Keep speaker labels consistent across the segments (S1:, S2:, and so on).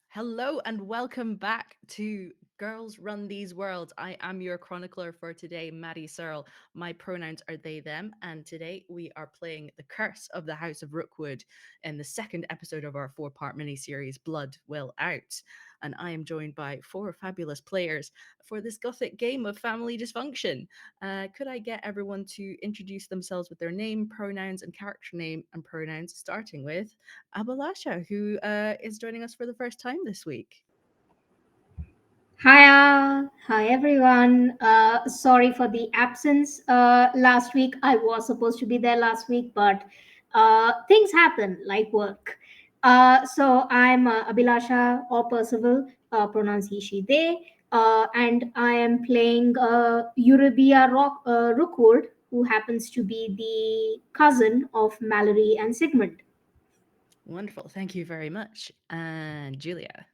S1: Hello and welcome back to Girls Run These Worlds. I am your chronicler for today, Maddie Searle. My pronouns are they, them, and today we are playing The Curse of the House of Rookwood in the second episode of our four-part miniseries, Blood Will Out. And I am joined by four fabulous players for this gothic game of family dysfunction. Could I get everyone to introduce themselves with their name, pronouns, and character name and pronouns, starting with Abalasha, who is joining us for the first time this week.
S2: Hi everyone. Sorry for the absence last week. I was supposed to be there last week, but things happen like work. So I'm Abhilasha or Percival, pronouns he, she, they, and I am playing Rookwood, who happens to be the cousin of Mallory and Sigmund.
S1: Wonderful. Thank you very much. And Julia.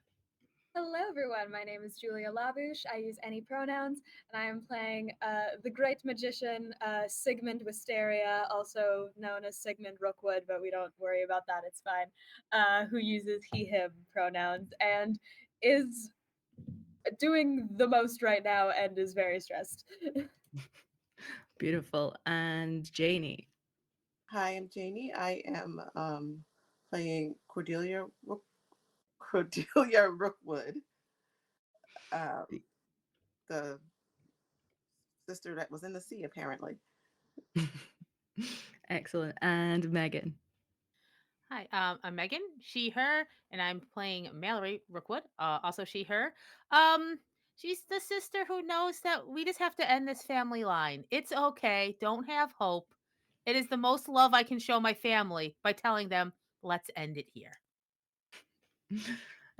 S3: Hello, everyone. My name is Julia Labush. I use any pronouns, and I am playing the great magician Sigmund Wisteria, also known as Sigmund Rookwood, but we don't worry about that. It's fine. Who uses he/him pronouns and is doing the most right now and is very stressed.
S1: Beautiful. And Janie.
S4: Hi, I'm Janie. I am playing Cordelia Rookwood, um, the sister that was in the sea, apparently.
S1: Excellent. And Megan.
S5: Hi, I'm Megan, she, her, and I'm playing Mallory Rookwood, also she, her. Um, she's the sister who knows that we just have to end this family line. It's okay, don't have hope. It is the most love I can show my family by telling them, let's end it here.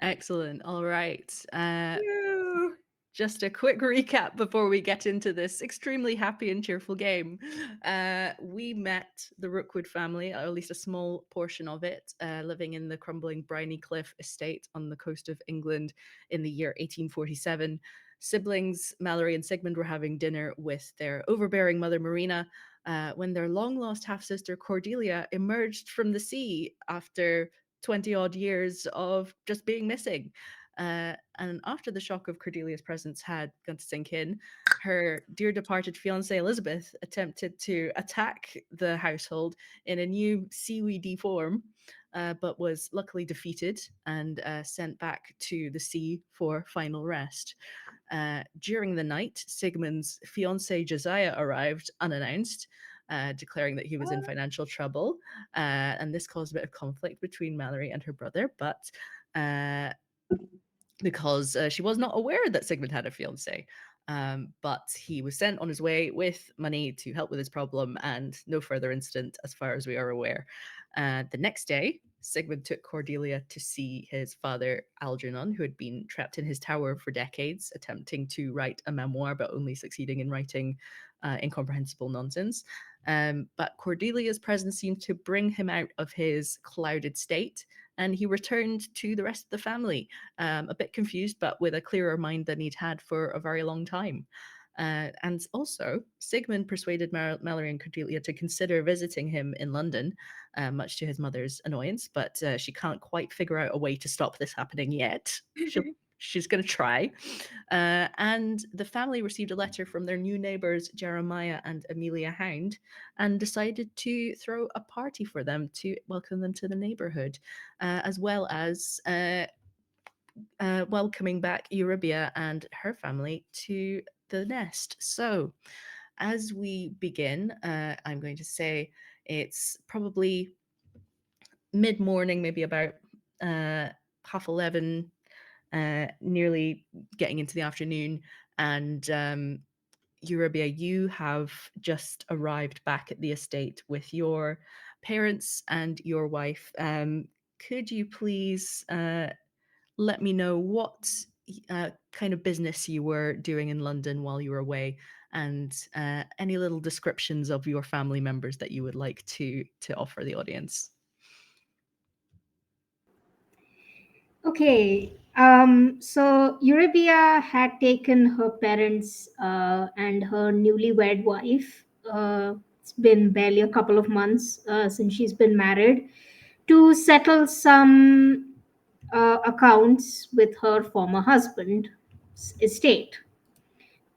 S1: Excellent. All right.
S3: Phew.
S1: Just a quick recap before we get into this extremely happy and cheerful game. We met the Rookwood family, or at least a small portion of it, living in the crumbling Briny Cliff estate on the coast of England in the year 1847. Siblings Mallory and Sigmund were having dinner with their overbearing mother Marina when their long lost half sister Cordelia emerged from the sea after 20 odd years of just being missing. And after the shock of Cordelia's presence had begun to sink in, her dear departed fiancee Elizabeth attempted to attack the household in a new seaweedy form, but was luckily defeated and sent back to the sea for final rest. During the night, Sigmund's fiancee Josiah arrived unannounced. Declaring that he was in financial trouble. And this caused a bit of conflict between Mallory and her brother, but because she was not aware that Sigmund had a fiance. But he was sent on his way with money to help with his problem, and no further incident as far as we are aware. The next day, Sigmund took Cordelia to see his father Algernon, who had been trapped in his tower for decades, attempting to write a memoir, but only succeeding in writing incomprehensible nonsense. But Cordelia's presence seemed to bring him out of his clouded state, and he returned to the rest of the family, a bit confused, but with a clearer mind than he'd had for a very long time. And also, Sigmund persuaded Mallory and Cordelia to consider visiting him in London, much to his mother's annoyance, but she can't quite figure out a way to stop this happening yet. She's going to try. And the family received a letter from their new neighbors, Jeremiah and Amelia Hound, and decided to throw a party for them to welcome them to the neighborhood, as well as welcoming back Eurybia and her family to the nest. So, as we begin, I'm going to say it's probably mid morning, maybe about 11:30, nearly getting into the afternoon. And Eurybia, you have just arrived back at the estate with your parents and your wife. Could you please let me know what kind of business you were doing in London while you were away, and any little descriptions of your family members that you would like to offer the audience.
S2: Okay, so Eurybia had taken her parents and her newlywed wife. It's been barely a couple of months since she's been married to settle some accounts with her former husband's estate.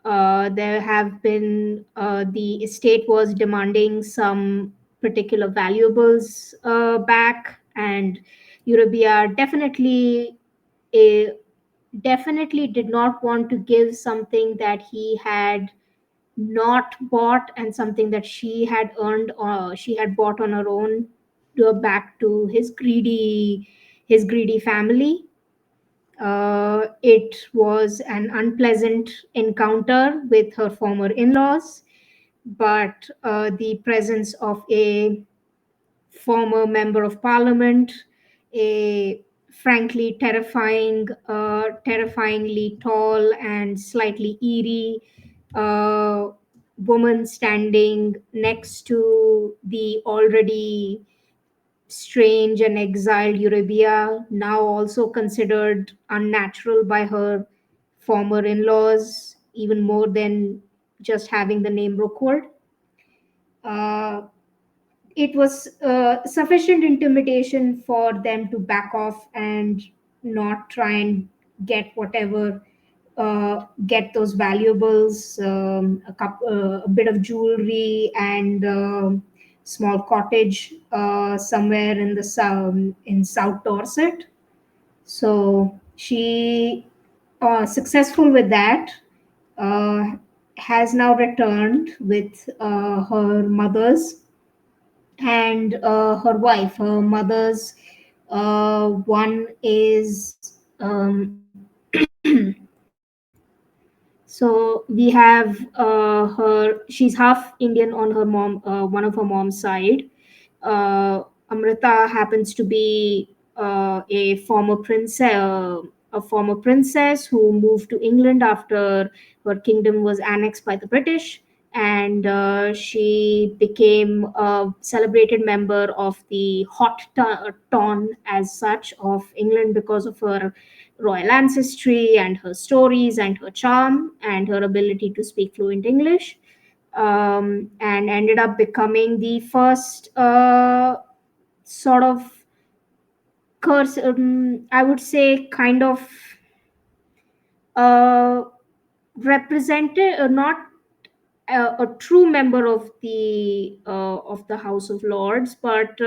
S2: There have been the estate was demanding some particular valuables back, and Eurobia definitely did not want to give something that he had not bought and something that she had earned or she had bought on her own back to his greedy family. It was an unpleasant encounter with her former in-laws, but the presence of a former member of parliament, a frankly terrifyingly tall and slightly eerie woman standing next to the already strange and exiled Eurybia, now also considered unnatural by her former in laws, even more than just having the name Rookwood. Uh, it was sufficient intimidation for them to back off and not try and get those valuables, a bit of jewelry and small cottage somewhere in the South Dorset. So she, successful with that, uh, has now returned with her mother's and her wife. Her mother's one is so we have her. She's half Indian on her mom, one of her mom's side. Amrita happens to be a former princess who moved to England after her kingdom was annexed by the British, and she became a celebrated member of the ton, as such, of England because of her royal ancestry and her stories and her charm and her ability to speak fluent English, and ended up becoming the first sort of curse, I would say, kind of uh, represented, not a true member of the House of Lords, but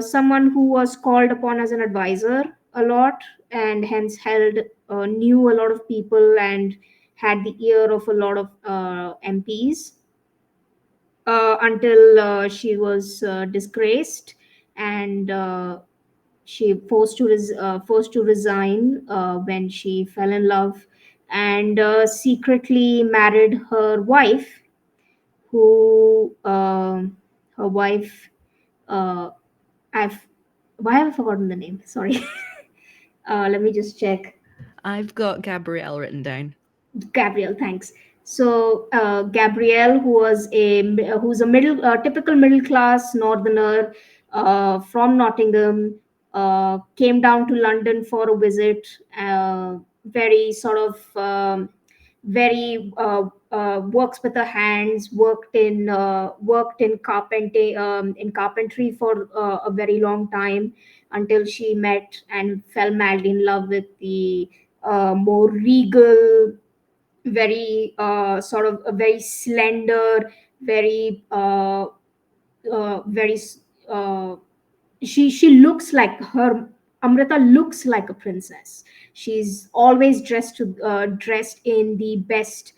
S2: someone who was called upon as an advisor a lot, and hence held knew a lot of people and had the ear of a lot of MPs, until she was disgraced, and she forced to resign when she fell in love, and secretly married her wife, who her wife uh, I've why have I forgotten the name? Sorry. Let me just check.
S1: I've got Gabrielle written down.
S2: Gabrielle, thanks. So Gabrielle, who's a typical middle class northerner from Nottingham, came down to London for a visit. Very sort of very works with her hands. Worked in carpentry for a very long time, until she met and fell madly in love with the more regal, very sort of a very slender, very very uh, she looks like her Amrita looks like a princess. She's always dressed in the best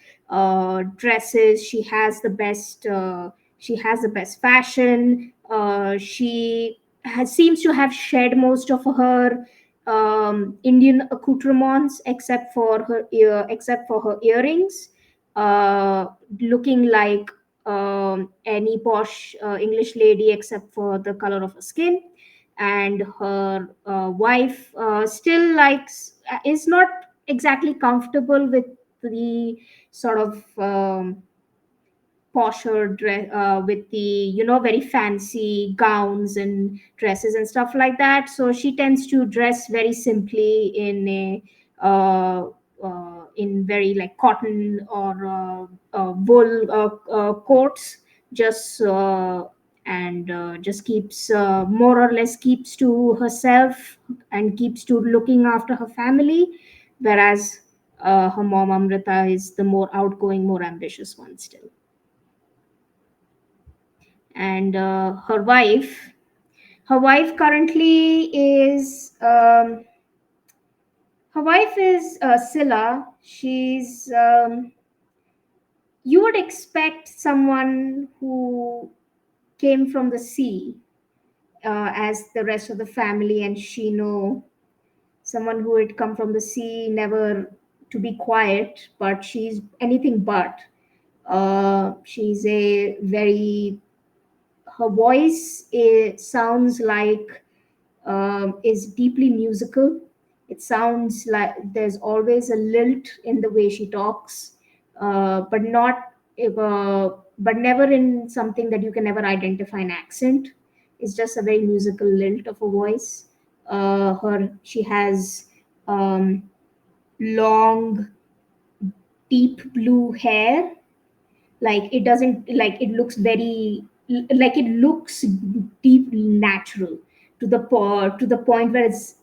S2: dresses. She has the best fashion. Seems to have shed most of her Indian accoutrements, except for her earrings, uh, looking like any posh English lady, except for the color of her skin. And her wife still is not exactly comfortable with the sort of posher dress, with the very fancy gowns and dresses and stuff like that. So she tends to dress very simply in very like cotton or wool coats, just and just keeps more or less keeps to herself and keeps to looking after her family, whereas her mom Amrita is the more outgoing, more ambitious one still. And her wife currently is her wife is Scylla. She's you would expect someone who came from the sea, as the rest of the family and she know, someone who had come from the sea, never to be quiet, but she's anything but. She's a very her voice, it sounds like, is deeply musical. It sounds like there's always a lilt in the way she talks, but not but never in something that you can never identify an accent. It's just a very musical lilt of a voice. Her She has long, deep blue hair. Like it doesn't like it looks very like it looks deeply natural to the point where it's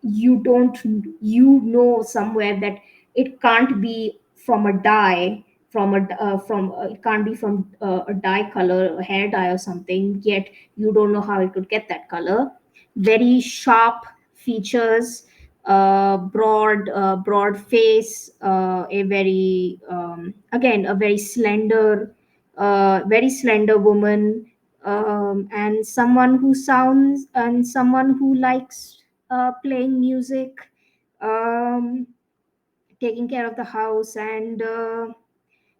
S2: you don't you know somewhere that it can't be from a dye, from it can't be from a dye color, a hair dye or something, yet you don't know how it could get that color. Very sharp features, broad face, a very again a very slender woman, and someone who likes playing music, um, taking care of the house, and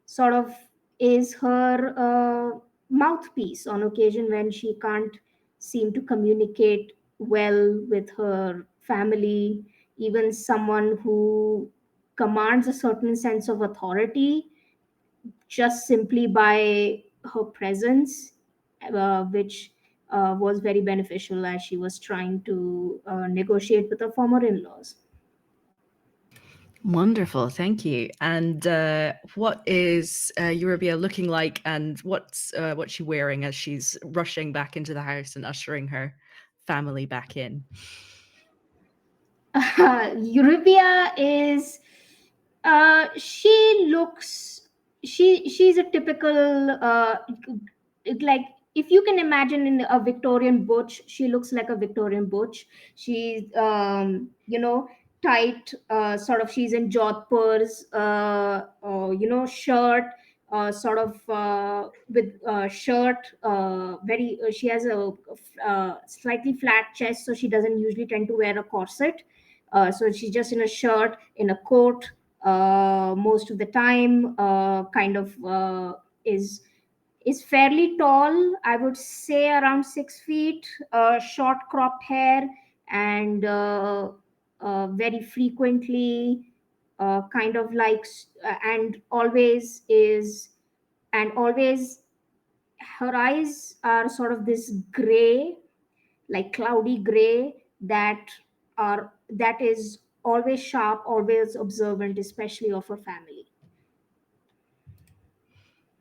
S2: sort of is her mouthpiece on occasion when she can't seem to communicate well with her family. Even someone who commands a certain sense of authority just simply by her presence, which was very beneficial as she was trying to negotiate with her former in laws.
S1: Wonderful, thank you. And what is Eurobia looking like, and what's she wearing as she's rushing back into the house and ushering her family back in?
S2: Eurybia is she looks she's a typical like, if you can imagine in a Victorian butch, she looks like a Victorian butch. She's tight, sort of, she's in jodhpurs, shirt, sort of with shirt, very she has a slightly flat chest, so she doesn't usually tend to wear a corset. So she's just in a shirt, in a coat, most of the time, kind of is fairly tall. I would say around 6 feet, short cropped hair, and very frequently kind of likes and always is and always her eyes are sort of this gray, like cloudy gray, that is always sharp, always observant, especially of her family.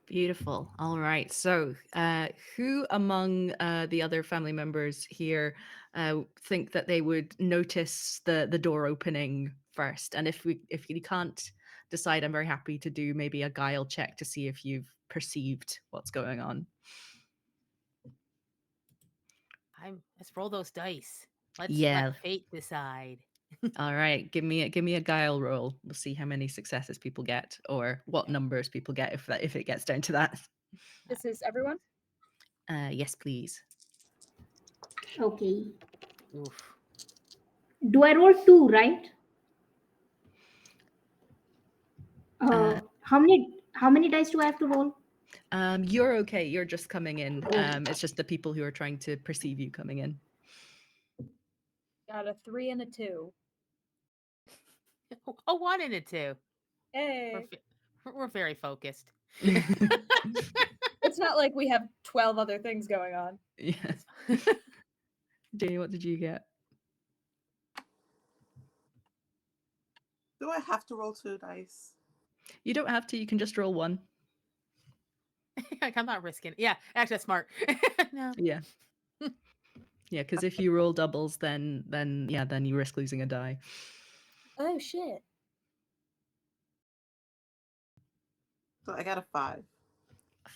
S1: Beautiful. All right. So, who among the other family members here think that they would notice the door opening first? And if you can't decide, I'm very happy to do maybe a guile check to see if you've perceived what's going on.
S5: Let's roll those dice. Let's
S1: Yeah.
S5: let fate decide.
S1: All right. Give me a guile roll. We'll see how many successes people get, or what numbers people get if it gets down to that.
S3: This is everyone.
S1: Yes, please.
S2: Okay.
S5: Oof.
S2: Do I roll two, right?
S1: Uh,
S2: How many dice do I have to roll?
S1: You're okay. You're just coming in.
S2: Oh,
S1: It's just the people who are trying to perceive you coming in.
S3: Got a 3 and a 2.
S5: A 1 and a 2. We're,
S3: Hey.
S5: we're very focused.
S3: It's not like we have 12 other things going on.
S1: Yeah. Jamie, what did you get?
S4: Do I have to roll 2 dice?
S1: You don't have to. You can just roll one.
S5: Like, I'm not risking it. Yeah, actually, that's smart. No.
S1: Yeah. Yeah, because if you roll doubles, then yeah, then you risk losing a die.
S3: Oh shit.
S4: So I got a 5.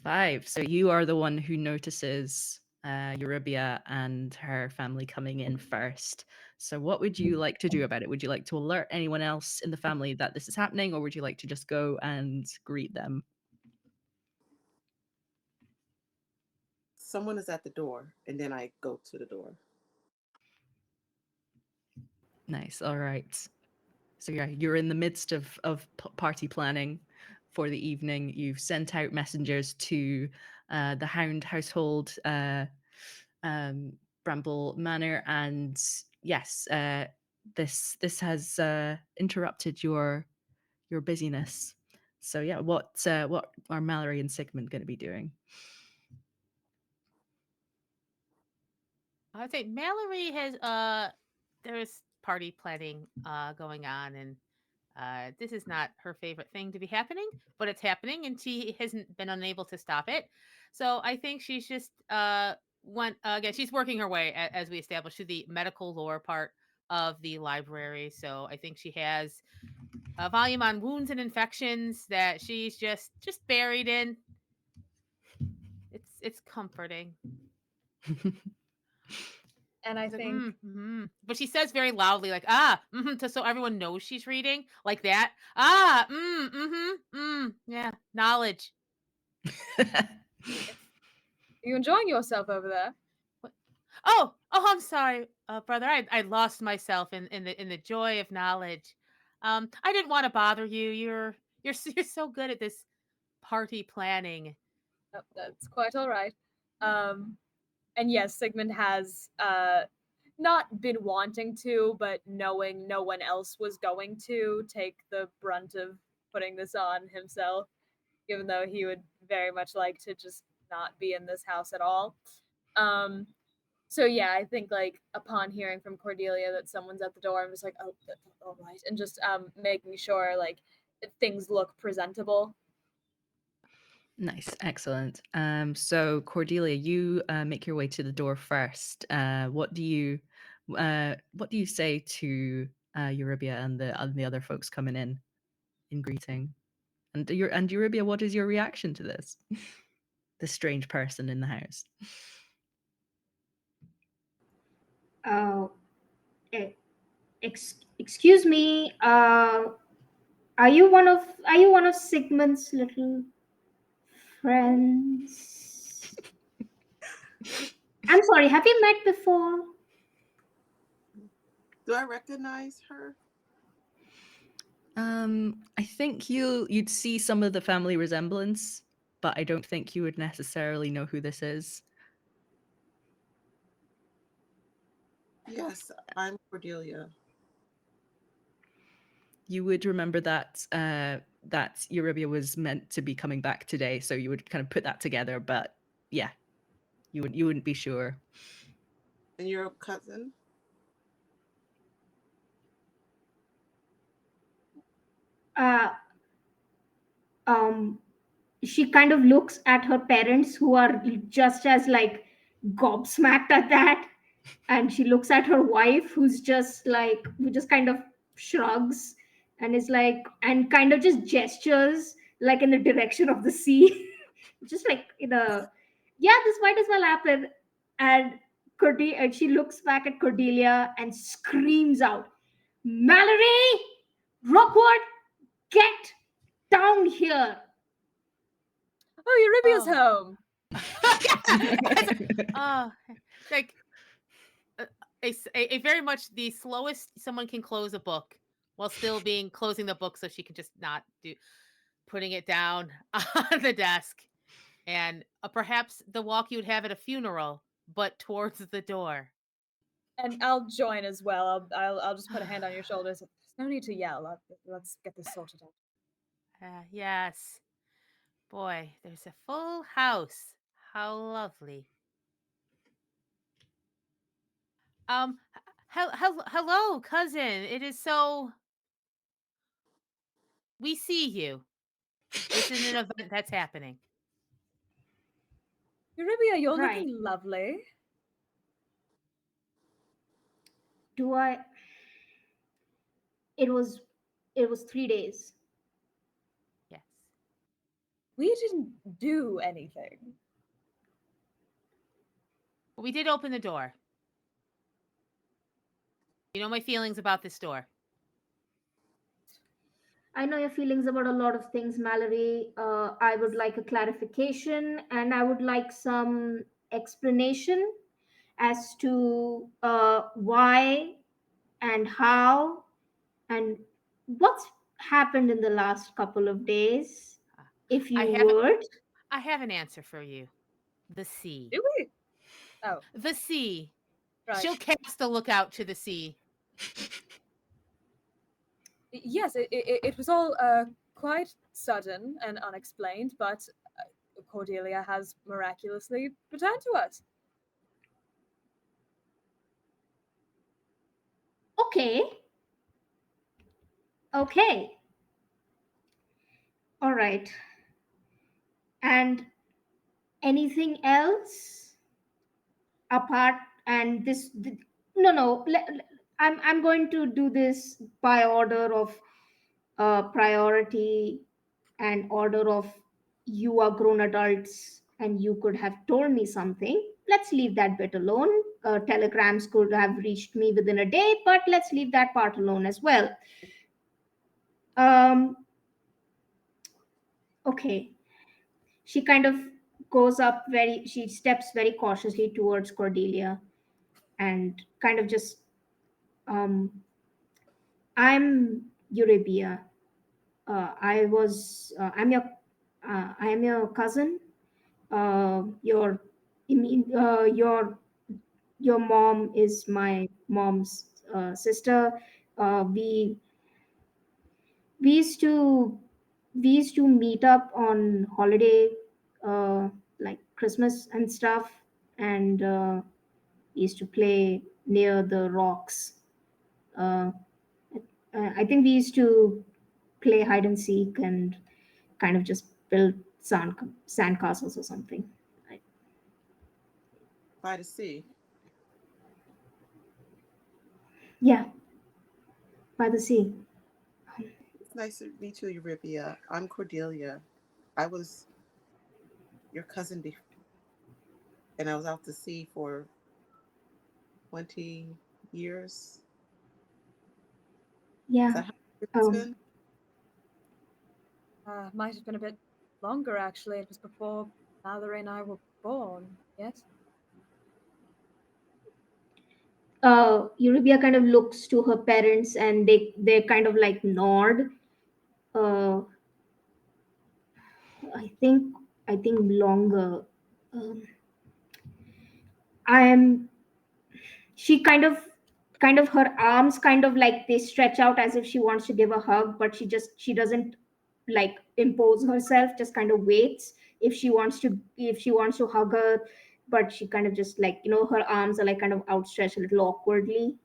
S1: 5. So you are the one who notices Eurybia and her family coming in first. So what would you like to do about it? Would you like to alert anyone else in the family that this is happening, or would you like to just go and greet them?
S4: Someone is at the door, and then I go to the door.
S1: Nice. All right. So yeah, you're in the midst of party planning for the evening. You've sent out messengers to the Hound household, Bramble Manor, and yes, this has interrupted your busyness. So yeah, what are Mallory and Sigmund going to be doing?
S5: I would say Mallory has there's party planning going on, and this is not her favorite thing to be happening, but it's happening and she hasn't been unable to stop it. So I think she's just went again, she's working her way as we established to the medical lore part of the library. So I think she has a volume on wounds and infections that she's just buried in. It's comforting.
S3: And I
S5: She's like,
S3: think
S5: but she says very loudly, like, so everyone knows she's reading, like that. Yeah, knowledge.
S3: you enjoying yourself over there?
S5: What? Oh, I'm sorry, brother. I lost myself in the joy of knowledge. I didn't want to bother you. You're so good at this party planning.
S3: Oh, that's quite all right. Um, and yes, Sigmund has not been wanting to, but knowing no one else was going to take the brunt of putting this on himself, even though he would very much like to just not be in this house at all. Um, so yeah, I think like upon hearing from Cordelia that someone's at the door, I'm just like, oh, that's all right, and just making sure like things look presentable.
S1: Nice, excellent. So Cordelia, you make your way to the door first. What do you say to Eurybia and the other folks coming in greeting? And Eurybia, what is your reaction to this? The strange person in the house.
S2: Oh, eh, excuse me. Are you one of Sigmund's little friends? I'm sorry. Have you met before?
S4: Do I recognize her?
S1: I think you'd see some of the family resemblance, but I don't think you would necessarily know who this is.
S4: Yes, I'm Cordelia.
S1: You would remember that that Eurybia was meant to be coming back today, so you would kind of put that together, but yeah, you wouldn't be sure.
S4: And you're a cousin?
S2: Uh, um, she kind of looks at her parents, who are just as like gobsmacked at that, and she looks at her wife, who just kind of shrugs and is like, and kind of just gestures like in the direction of the sea. Just like in a, yeah, this might as well happen. And she looks back at Cordelia and screams out, Mallory, Rockwood, get down here.
S3: Oh, Eurybia's
S5: Oh.
S3: home.
S5: Oh, like a very much the slowest someone can close a book while still being closing the book, so she can just not do putting it down on the desk, and perhaps the walk you would have at a funeral, but towards the door.
S3: And I'll join as well. I'll just put a hand on your shoulders. There's no need to yell. Let's get this sorted out.
S5: Yes, boy, there's a full house. How lovely. Hello, cousin. It is so. We see you. This is an event that's happening.
S3: Eurybia, you're
S2: Right.
S3: looking lovely.
S2: Do I? It was 3 days.
S5: Yes.
S3: We didn't do anything.
S5: But we did open the door. You know my feelings about this door.
S2: I know your feelings about a lot of things, Mallory. I would like a clarification, and I would like some explanation as to why and how and what's happened in the last couple of days,
S5: Uh,
S2: if
S5: I
S2: you
S5: have
S2: would.
S5: I have an answer for you. The sea.
S3: Do we? Oh,
S5: The sea.
S3: right.
S5: She'll cast a look out to the sea.
S3: Yes, it was all quite sudden and unexplained, but Cordelia has miraculously returned to us.
S2: Okay. Okay. All right. And anything else apart and no, I'm going to do this by order of priority and order of you are grown adults and you could have told me something. Let's leave that bit alone. Telegrams could have reached me within a day, but let's leave that part alone as well. um okay, she kind of she steps very cautiously towards Cordelia and kind of just um I'm Eurybia. I am your cousin. Your I mean your mom is my mom's sister. Uh, we we used to meet up on holiday, uh, like Christmas and stuff, and used to play near the rocks. Uh, I think we used to play hide and seek and kind of just build sand castles or something.
S4: By the sea.
S2: Yeah, by the sea.
S4: It's nice to meet you, Eurybia. I'm Cordelia. I was your cousin before, and I was out to sea for 20 years. Is
S2: Yeah.
S4: that how it's
S2: Um,
S4: been?
S3: Might have been a bit longer, actually. It was before Mallory and I were born, yes?
S2: Eurybia kind of looks to her parents and they kind of like nod. Uh, I think longer. Um, I am. She kind of her arms kind of like they stretch out as if she wants to give a hug, but she doesn't like impose herself. Just kind of waits if she wants to hug her, but she kind of just like her arms are like kind of outstretched a little awkwardly.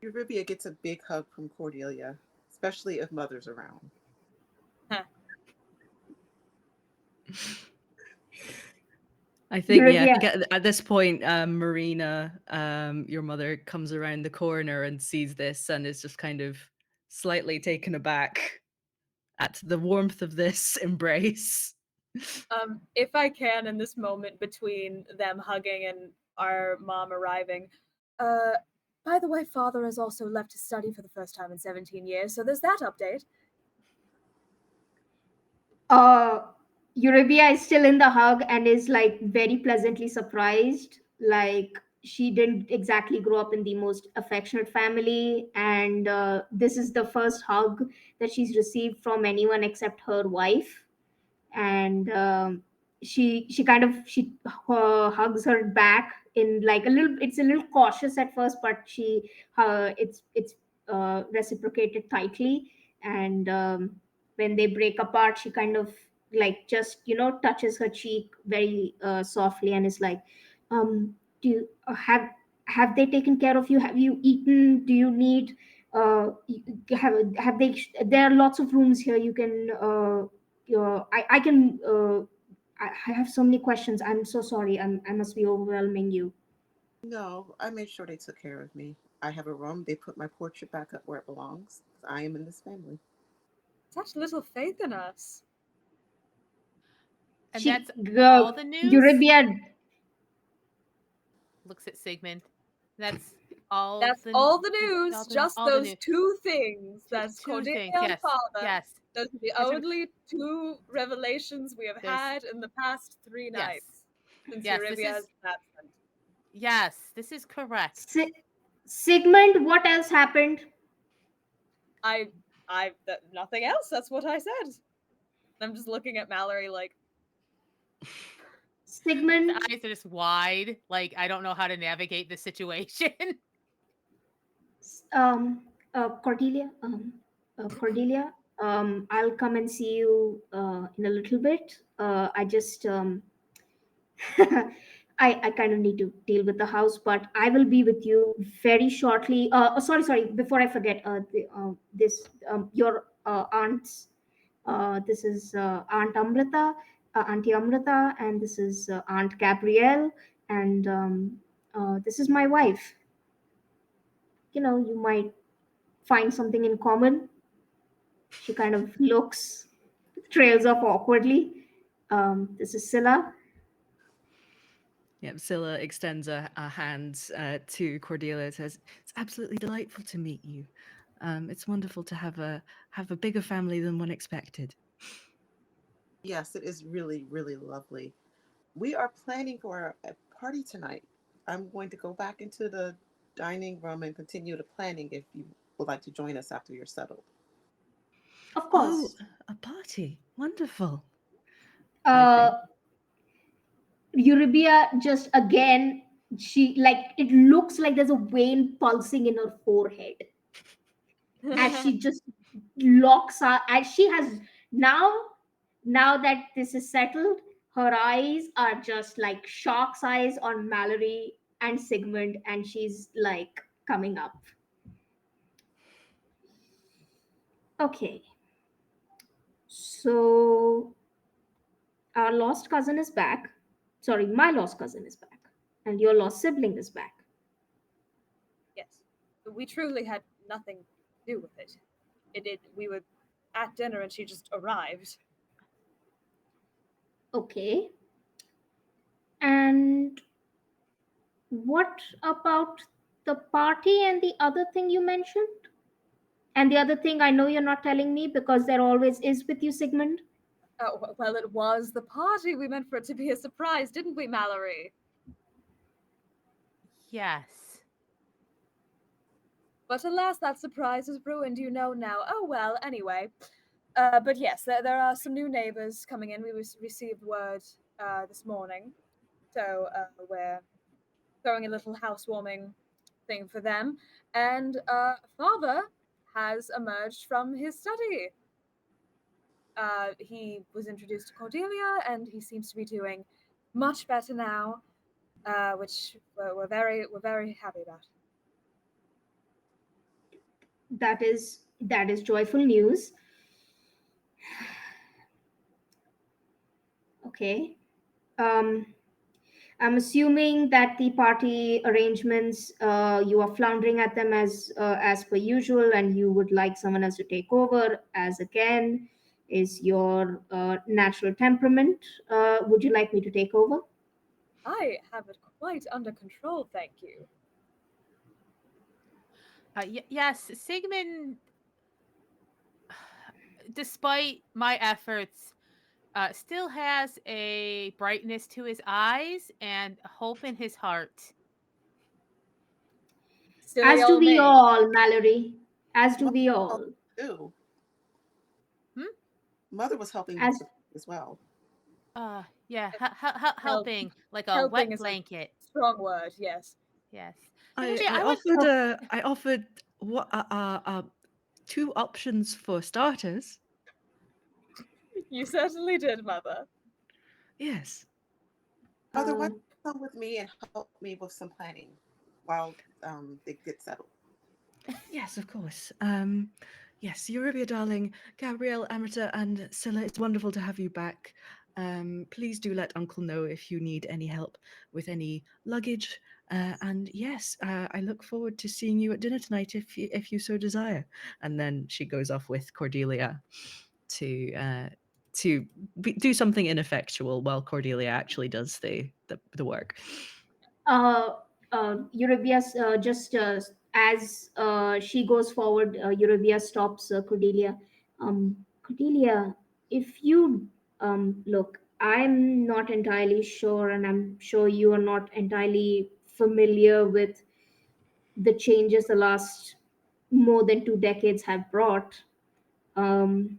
S4: Eurybia gets a big hug from Cordelia, especially if Mother's around.
S1: I think, yeah, I
S2: Eurybia,
S1: think at this point, Marina, your mother, comes around the corner and sees this and is just kind of slightly taken aback at the warmth of this embrace.
S3: If I can, in this moment between them hugging and our mom arriving, uh, by the way, father has also left to study for the first time in 17 years, so there's that update.
S2: uh Eurybia is still in the hug and is like very pleasantly surprised. Like she didn't exactly grow up in the most affectionate family, and this is the first hug that she's received from anyone except her wife. And she kind of hugs her back in like a little. It's a little cautious at first, but it's reciprocated tightly. And when they break apart, she kind of like just touches her cheek very softly and is like, do you have they taken care of you? Have you eaten? Do you need have they there are lots of rooms here. You can I can I have so many questions. I'm so sorry. I must be overwhelming you.
S4: No, I made sure they took care of me. I have a room. They put my portrait back up where it belongs. I am in this family.
S3: Such little faith in us.
S5: And
S2: She,
S5: that's all the news?
S2: Eurybia,
S5: Looks at Sigmund. That's all
S3: That's
S5: the
S3: all the news. Just
S5: all the
S3: those
S5: news.
S3: two things. That's
S5: Two
S3: Cordelia
S5: things.
S3: and
S5: Yes.
S3: Father.
S5: Yes.
S3: Those are the
S5: That's what-
S3: only two revelations we have
S5: There's-
S3: had in the past 3
S5: Yes.
S3: nights since
S5: Yes, this
S3: Eurybia
S5: is-
S3: has been absent.
S5: Yes, this is correct.
S2: Sigmund, what else happened?
S3: Nothing else. That's what I said. I'm just looking at Mallory like,
S2: Sigmund,
S5: His eyes are just wide. Like, I don't know how to navigate the situation.
S2: Cordelia, Cordelia, I'll come and see you in a little bit. I just I kind of need to deal with the house, but I will be with you very shortly. Sorry. Before I forget, your aunts. This is Aunt Amrita, Auntie Amrita, and this is Aunt Gabrielle, and this is my wife. You know, you might find something in common. She kind of looks, trails off awkwardly. This is Scylla.
S1: Yeah, Scylla extends a hand to Cordelia and says, "It's absolutely delightful to meet you. It's wonderful to have a bigger family than one expected."
S4: Yes, it is really, really lovely. We are planning for a party tonight. I'm going to go back into the dining room and continue the planning if you would like to join us after you're settled.
S2: Of
S1: Oh,
S2: course.
S1: a party! Wonderful.
S2: Uh, Eurybia just again, she like it looks like there's a vein pulsing in her forehead as she just locks her, as she has now, now that this is settled, her eyes are just like shark's eyes on Mallory and Sigmund, and she's like coming up. Okay, so our lost cousin is back. Sorry, my lost cousin is back, and your lost sibling is back.
S3: yes. But we truly had nothing to do with it. We were at dinner and she just arrived.
S2: Okay. And what about the party and the other thing you mentioned? And the other thing I know you're not telling me because there always is with you, Sigmund.
S3: Oh, well, it was the party. We meant for it to be a surprise, didn't we, Mallory?
S5: Yes.
S3: But alas, that surprise is ruined, you know now. Oh well, anyway. But yes, there are some new neighbors coming in. We received word this morning. So we're throwing a little housewarming thing for them. And Father has emerged from his study. He was introduced to Cordelia, and he seems to be doing much better now, which we're very happy about.
S2: That is joyful news. Okay. Um, I'm assuming that the party arrangements, you are floundering at them as per usual, and you would like someone else to take over, as again is your natural temperament. Would you like me to take over?
S3: I have it quite under control, thank you.
S5: Yes, Sigmund, despite my efforts, still has a brightness to his eyes and hope in his heart.
S3: Silly
S2: As do
S3: old
S2: we
S3: me.
S2: all, Mallory. As do
S4: Mother
S2: we
S4: was
S2: all.
S4: helping too.
S5: Hmm?
S4: Mother was helping
S2: As
S4: as well.
S5: Yeah, helping like a
S3: Helping
S5: wet
S3: is a
S5: blanket.
S3: strong word, yes.
S5: Yes.
S1: I,
S5: Actually,
S1: I
S5: was.
S1: offered
S2: oh,
S1: I offered what 2 options for starters.
S3: You certainly did, Mother.
S1: Yes.
S4: Mother, why
S2: uh,
S4: don't you come with me and help me with some planning while they get settled?
S1: Yes, of course. Yes, Eurybia, darling, Gabrielle, Amrita, and Scylla, it's wonderful to have you back. Please do let Uncle know if you need any help with any luggage. And yes, I look forward to seeing you at dinner tonight if you so desire. And then she goes off with Cordelia to do something ineffectual while Cordelia actually does the work.
S2: uh, Eurybia, just as she goes forward, Eurybia stops Cordelia. Cordelia, if you look, I'm not entirely sure, and I'm sure you are not entirely familiar with the changes the last more than 2 decades have brought. Um,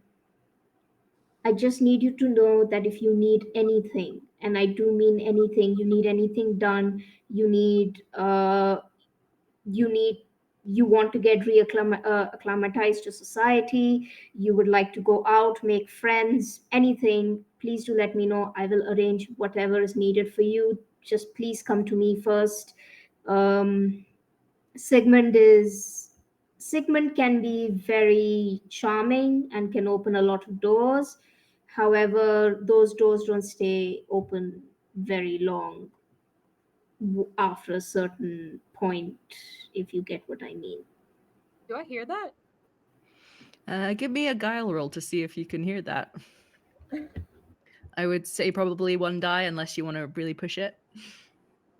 S2: I just need you to know that if you need anything, and I do mean anything, you need anything done, you need you need you want to get acclimatized to society, you would like to go out, make friends, anything, please do let me know. I will arrange whatever is needed for you. Just please come to me first. um, sigmund is Sigmund can be very charming and can open a lot of doors. However, those doors don't stay open very long after a certain point, if you get what I mean.
S3: Do I hear that?
S1: Give me a guile roll to see if you can hear that. I would say probably one die unless you want to really push it.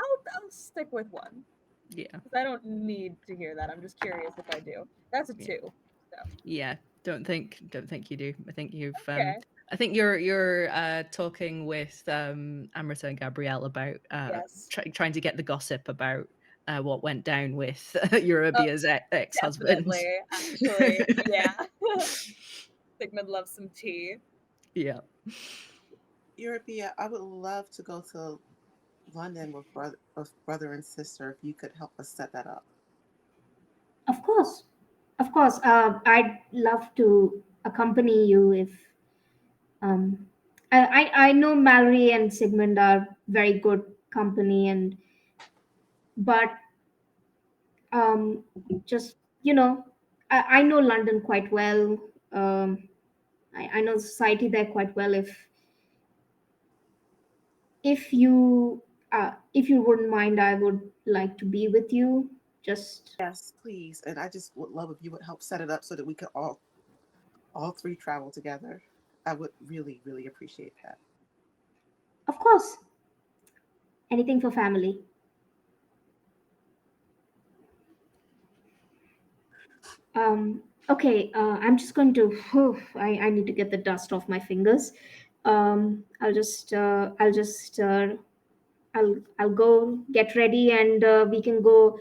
S3: I'll stick with one.
S1: Yeah.
S3: 'Cause I don't need to hear that. I'm just curious if I do. That's a
S1: Yeah.
S3: 2. So
S1: Yeah. Don't think you do. I think you've
S3: okay.
S1: I think you're talking with Amrita and Gabrielle about
S3: Yes.
S1: trying to get the gossip about what went down with
S3: Oh,
S1: Eurybia's ex-husband.
S3: definitely. Actually, yeah. Sigmund loves some tea.
S1: Yeah.
S4: Eurobia, I would love to go to London with brother and sister if you could help us set that up.
S2: Of course, of course. I'd love to accompany you if um, I know Mallory and Sigmund are very good company, and but um, just I know London quite well. Um, I know the society there quite well. If you wouldn't mind, I would like to be with you. Just
S4: Yes, please. And I just would love if you would help set it up so that we could all three travel together. I would really, really appreciate that.
S2: of course, anything for family. Okay, I'm just going to. I need to get the dust off my fingers. I'll go get ready, and we can go.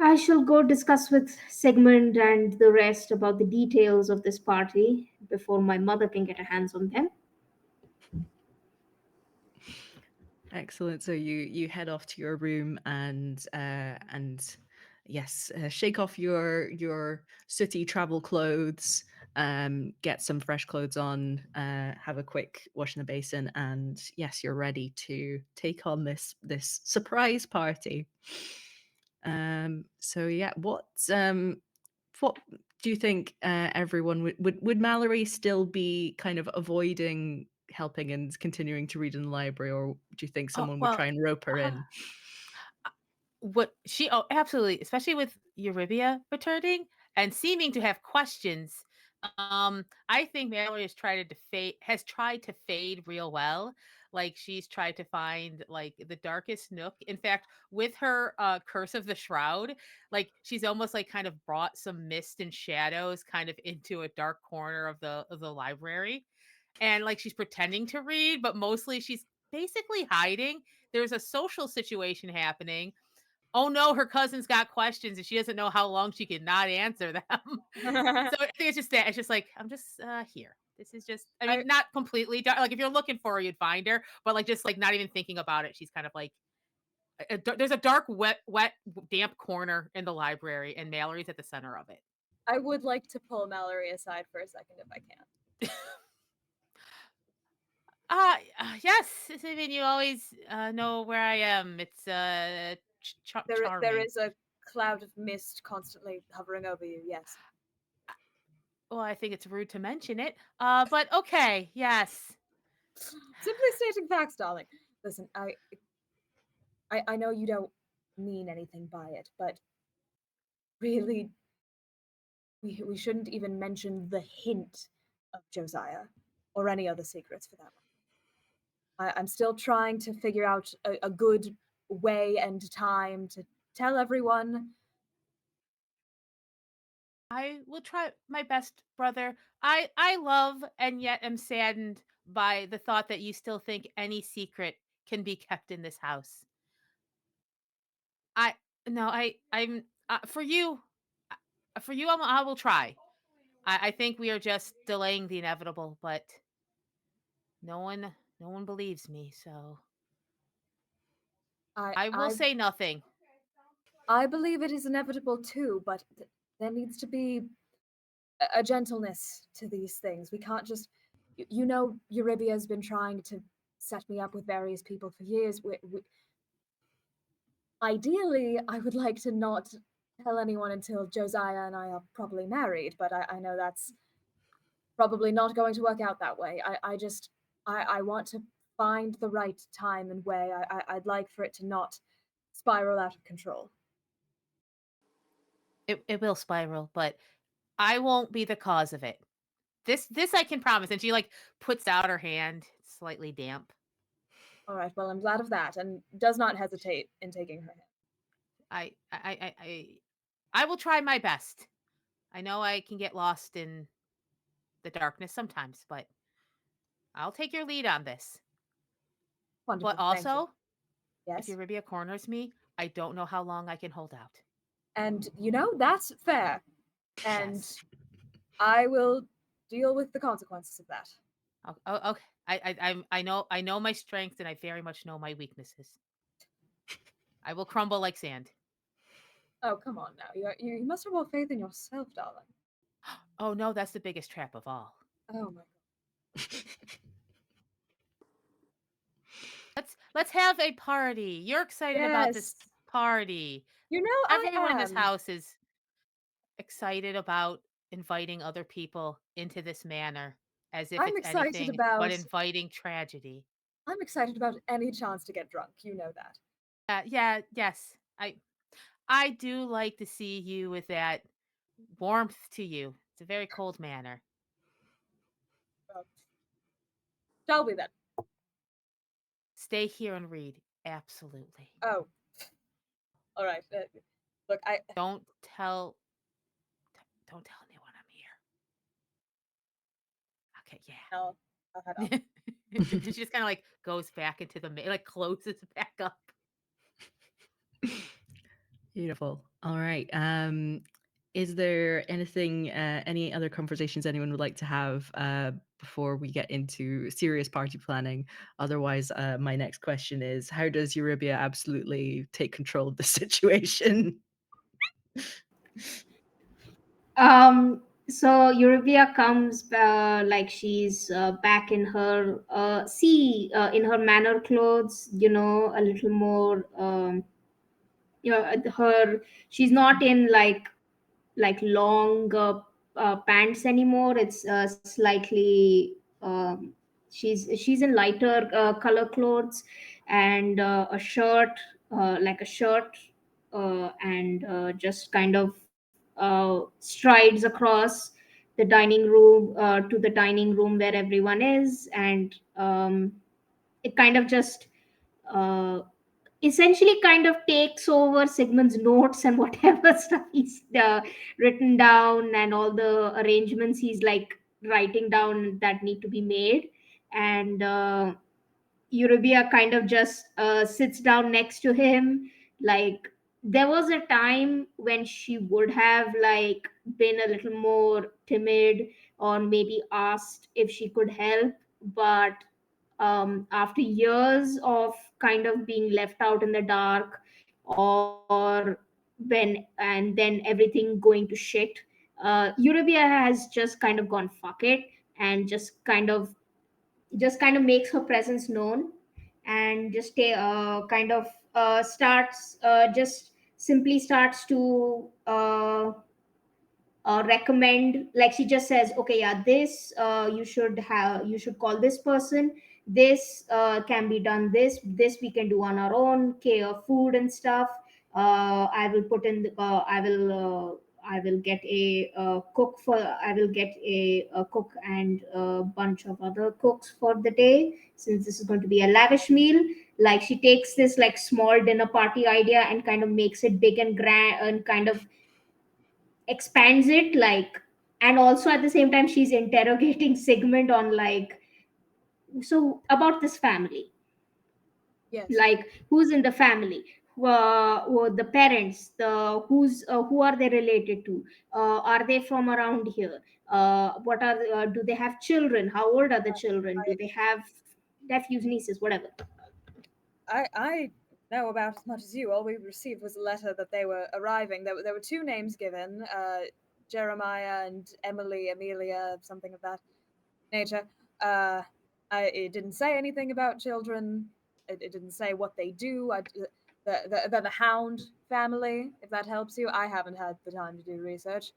S2: I shall go discuss with Sigmund and the rest about the details of this party before my mother can get her hands on them.
S1: Excellent. So you head off to your room and yes, shake off your sooty travel clothes, get some fresh clothes on, have a quick wash in the basin, and yes, you're ready to take on this surprise party. So yeah, what do you think everyone would Mallory still be kind of avoiding helping and continuing to read in the library, or do you think
S5: Oh
S1: someone would
S5: well,
S1: try and rope her
S5: uh,
S1: in?
S5: what she oh absolutely, especially with Eurybia returning and seeming to have questions. I think Mallory has tried to fade real well. Like she's tried to find like the darkest nook. In fact, with her curse of the shroud, like she's almost like kind of brought some mist and shadows kind of into a dark corner of the library. And like she's pretending to read, but mostly she's basically hiding. There's a social situation happening. Oh no, her cousin's got questions and she doesn't know how long she can not answer them. So I think it's just that. It's just like, I'm just here. This is just, I mean,
S3: I
S5: not completely dark. Like if you're looking for her, you'd find her, but like just like not even thinking about it. She's kind of like, there's a dark, wet, damp corner in the library, and Mallory's at the center of it.
S3: I would like to pull Mallory aside for a second if I can.
S5: Yes. I mean, you always know where I am. It's
S3: There
S5: charming.
S3: is a cloud of mist constantly hovering over you. Yes.
S5: Well, I think it's rude to mention it. But okay, yes.
S3: Simply stating facts, darling. Listen, I know you don't mean anything by it, but really, we shouldn't even mention the hint of Josiah or any other secrets for that I'm still trying to figure out a good way and time to tell everyone.
S5: I will try my best, brother. I love and yet am saddened by the thought that you still think any secret can be kept in this house. I no, I'm for you I will try. I think we are just delaying the inevitable, but no one no one believes me, so
S3: I
S5: I will
S3: I
S5: say nothing.
S3: I believe it is inevitable too, but there needs to be a gentleness to these things. We can't just, you know, Eurybia has been trying to set me up with various people for years. Ideally, I would like to not tell anyone until Josiah and I are properly married, but I know that's probably not going to work out that way. I want to find the right time and way. I'd like for it to not spiral out of control.
S5: It will spiral, but I won't be the cause of it. This I can promise. And she like puts out her hand, slightly damp.
S3: All right, well, I'm glad of that, and does not hesitate in taking her hand.
S5: I I I I I will try my best. I know I can get lost in the darkness sometimes, but I'll take your lead on this. But
S3: Wonderful, thank you.
S5: also, if
S3: Yes.
S5: Eurybia corners me, I don't know how long I can hold out.
S3: And you know, that's fair. And
S5: Yes.
S3: I will deal with the consequences of that.
S5: Okay. I know my strengths and I very much know my weaknesses. I will crumble like sand.
S3: Oh, come on now. You must have more faith in yourself, darling.
S5: Oh no, that's the biggest trap of all.
S3: Oh my god.
S5: Let's have a party. You're excited about this
S3: Yes.
S5: party.
S3: You know I
S5: Everyone in this
S3: am.
S5: house is excited about inviting other people into this manor as if
S3: I'm
S5: it's
S3: excited
S5: anything but
S3: about
S5: inviting tragedy.
S3: I'm excited about any chance to get drunk. You know that.
S5: Yeah, yes. I do like to see you with that warmth to you. It's a very cold manner.
S3: Well, shall we then?
S5: Stay here and read. Absolutely.
S3: Oh, all right. Look,
S5: Don't tell don't tell anyone I'm here. Okay,
S3: I'll head off.
S5: yeah. She just kind of like goes back into the like closes back up.
S1: Beautiful. All right. Is there anything, any other conversations anyone would like to have before we get into serious party planning? Otherwise, my next question is, how does Eurybia absolutely take control of the situation?
S2: So Eurybia comes like she's back in her in her manor clothes, a little more her she's not in like long pants anymore. It's slightly she's in lighter color clothes and a shirt, like a shirt, and just kind of strides across the dining room to the dining room where everyone is, and it kind of just uh, essentially kind of takes over Sigmund's notes and whatever stuff he's written down and all the arrangements he's like writing down that need to be made. And Eurybia kind of just sits down next to him. Like, there was a time when she would have like been a little more timid or maybe asked if she could help, but after years of kind of being left out in the dark, or and then everything going to shit, Eurybia has just kind of gone fuck it and just kind of makes her presence known, and just kind of starts just simply starts to recommend, like she just says, okay, yeah, this you should call this person, this can be done, this we can do on our own, care of food and stuff. I will put in the, I will get a cook for, I will get a cook and a bunch of other cooks for the day, since this is going to be a lavish meal. Like, she takes this like small dinner party idea and kind of makes it big and grand and kind of expands it, like. And also at the same time she's interrogating Sigmund on like, so about this family,
S3: Yes.
S2: like who's in the family, who the parents, the who are they related to, are they from around here, what are do they have children, how old are the children, do they have nephews, nieces, whatever.
S3: I know about as much as you. All we received was a letter that they were arriving. There were two names given, Jeremiah and Emily, Amelia, something of that nature. Uh, it didn't say anything about children. It didn't say what they do. The Hound family, if that helps you. I haven't had the time to do research.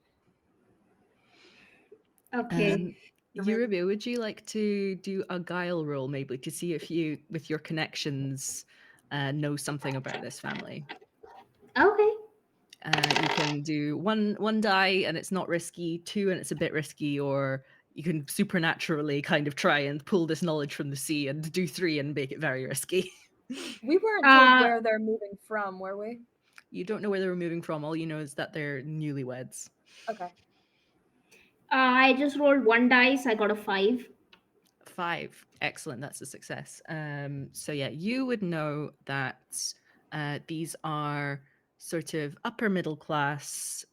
S2: Okay.
S1: Eurubia, would you like to do a guile roll maybe to see if you, with your connections, know something about this family?
S2: Okay.
S1: You can do one die and it's not risky, two and it's a bit risky, or you can supernaturally kind of try and pull this knowledge from the sea, and do three and make it very risky.
S3: We weren't told
S2: uh
S3: where they're moving from, were we?
S1: You don't know where they're moving from. All you know is that they're newlyweds.
S3: Okay.
S2: I just rolled one dice, I got a 5.
S1: 5. Excellent. That's a success. So yeah, you would know that these are sort of upper middle class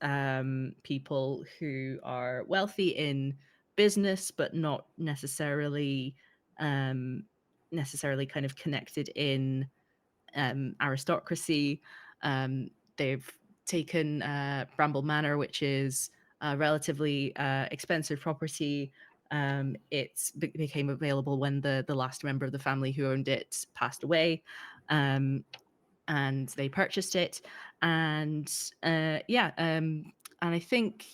S1: people who are wealthy in business, but not necessarily kind of connected in aristocracy. They've taken Bramble Manor, which is a relatively expensive property. It became available when the last member of the family who owned it passed away, and they purchased it. And and I think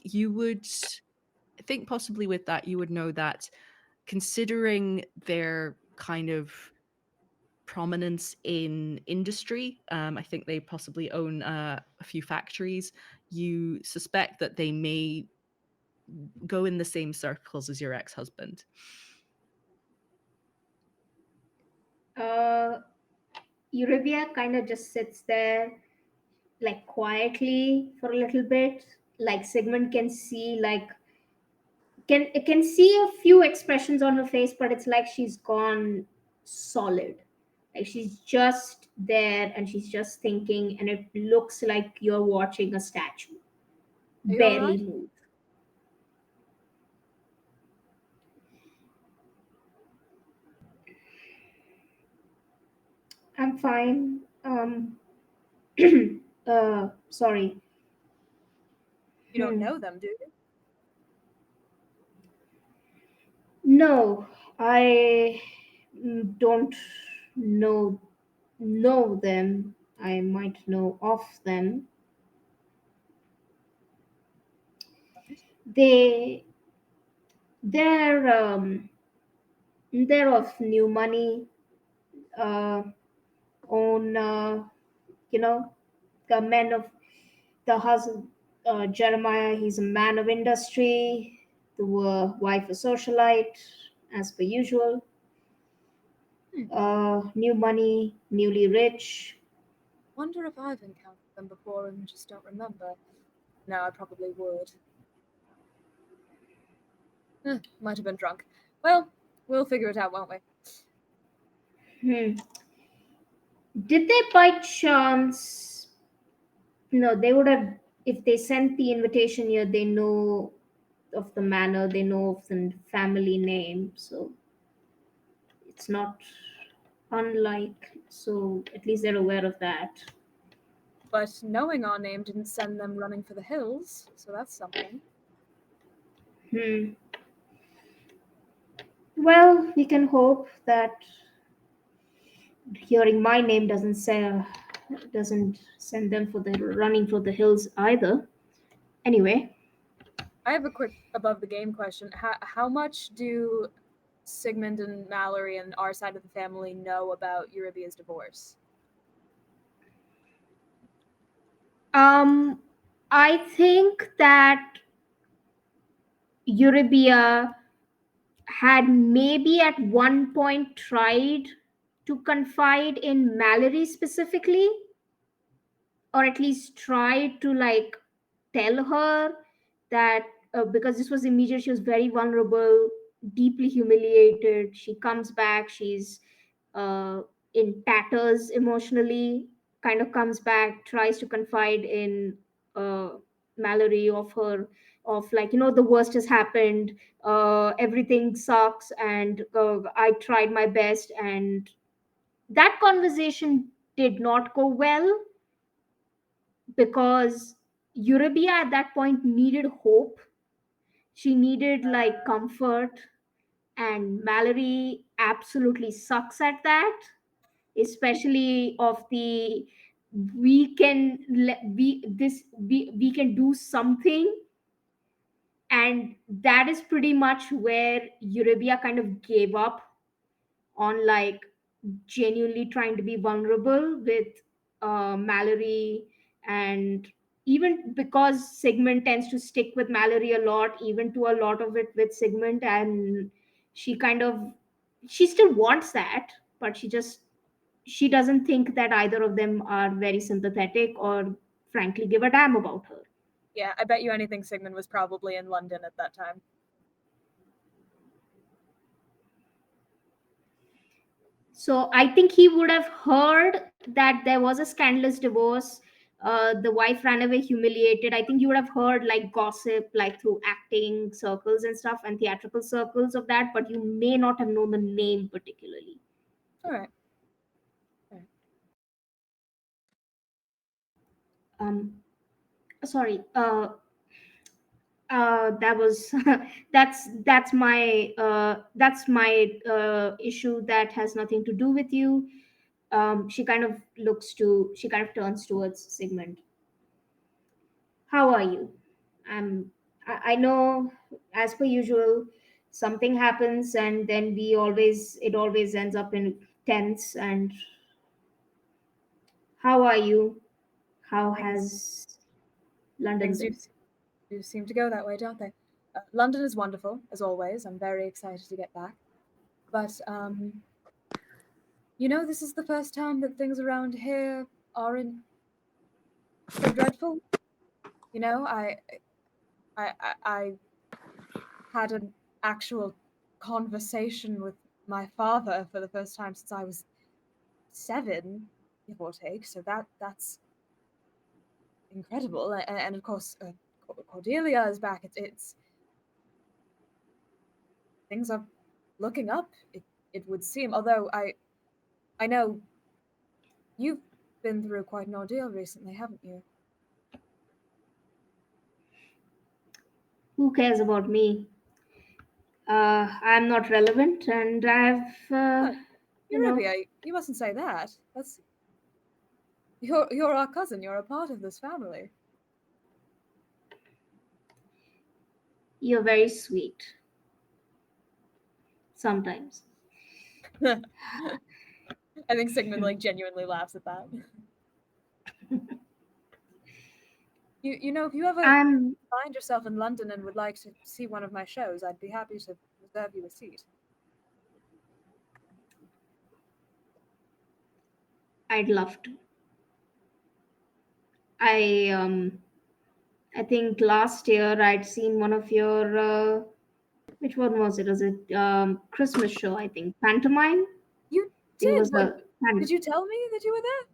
S1: possibly with that you would know that, considering their kind of prominence in industry, I think they possibly own a few factories. You suspect that they may go in the same circles as your ex-husband.
S2: Eurybia kind of just sits there like quietly for a little bit. Like, Sigmund can see, like, can see a few expressions on her face, but it's like she's gone solid. Like, she's just there and she's just thinking, and it looks like you're watching a statue
S3: Are you all
S2: barely
S3: right?
S2: move. I'm fine. Sorry.
S3: You don't
S2: Hmm.
S3: know them, do you?
S2: No, I don't know them. I might know of them. They they're they're of new money. Uh, own you know the men of the husband, Jeremiah. He's a man of industry. The wife a socialite, as per usual.
S3: Hmm.
S2: New money, newly rich.
S3: Wonder if I've encountered them before and just don't remember. No, I probably would. Might have been drunk. Well, we'll figure it out, won't we?
S2: Hmm. Did they by chance? No, they would have. If they sent the invitation here, they know of the manor, they know of the family name, so it's not unlike. So at least they're aware of that.
S3: But knowing our name didn't send them running for the hills, so that's something.
S2: Hmm. Well, we can hope that hearing my name doesn't send them for the running for the hills either. Anyway,
S3: I have a quick above the game question. How much do Sigmund and Mallory and our side of the family know about Eurybia's divorce?
S2: I think that Eurybia had maybe at one point tried to confide in Mallory specifically, or at least tried to like tell her that because this was immediate, she was very vulnerable, deeply humiliated. She comes back, she's uh, in tatters emotionally, kind of comes back, tries to confide in uh, Mallory of her, of like, the worst has happened, everything sucks, and I tried my best. And that conversation did not go well because Eurybia at that point needed hope. She needed like comfort, and Mallory absolutely sucks at that, especially of the we can do something. And that is pretty much where Eurybia kind of gave up on like genuinely trying to be vulnerable with Mallory. And even because Sigmund tends to stick with Mallory a lot, even to a lot of it with Sigmund, and she kind of, she still wants that, but she doesn't think that either of them are very sympathetic or frankly give a damn about her.
S3: Yeah, I bet you anything Sigmund was probably in London at that time.
S2: So I think he would have heard that there was a scandalous divorce. The wife ran away humiliated. I think you would have heard like gossip, like through acting circles and stuff and theatrical circles of that, but you may not have known the name particularly.
S3: All right.
S2: Um, Sorry. That was that's my issue that has nothing to do with you. She kind of turns towards Sigmund. How are you? I know, as per usual, something happens and then it always ends up in tense. And how are you? How
S3: Things
S2: has London
S3: things
S2: been?
S3: do seem to go that way, don't they? London is wonderful as always. I'm very excited to get back. But this is the first time that things around here aren't so dreadful. I I had an actual conversation with my father for the first time since I was 7, give or take. So that's incredible. And of course, Cordelia is back. It's things are looking up. It would seem. Although I know you've been through quite an ordeal recently, haven't you?
S2: Who cares about me? I'm not relevant, and
S3: But
S2: you know,
S3: You mustn't say that. That's you're our cousin. You're a part of this family.
S2: you're very sweet sometimes.
S3: I think Sigmund genuinely laughs at that. If you ever
S2: I'm
S3: find yourself in London and would like to see one of my shows, I'd be happy to reserve you a seat.
S2: I'd love to. I um I think last year I'd seen one of your which one was it? Was it Christmas show? I think pantomime.
S3: You
S2: There
S3: did?
S2: was
S3: What?
S2: a
S3: Did you tell me that you were there?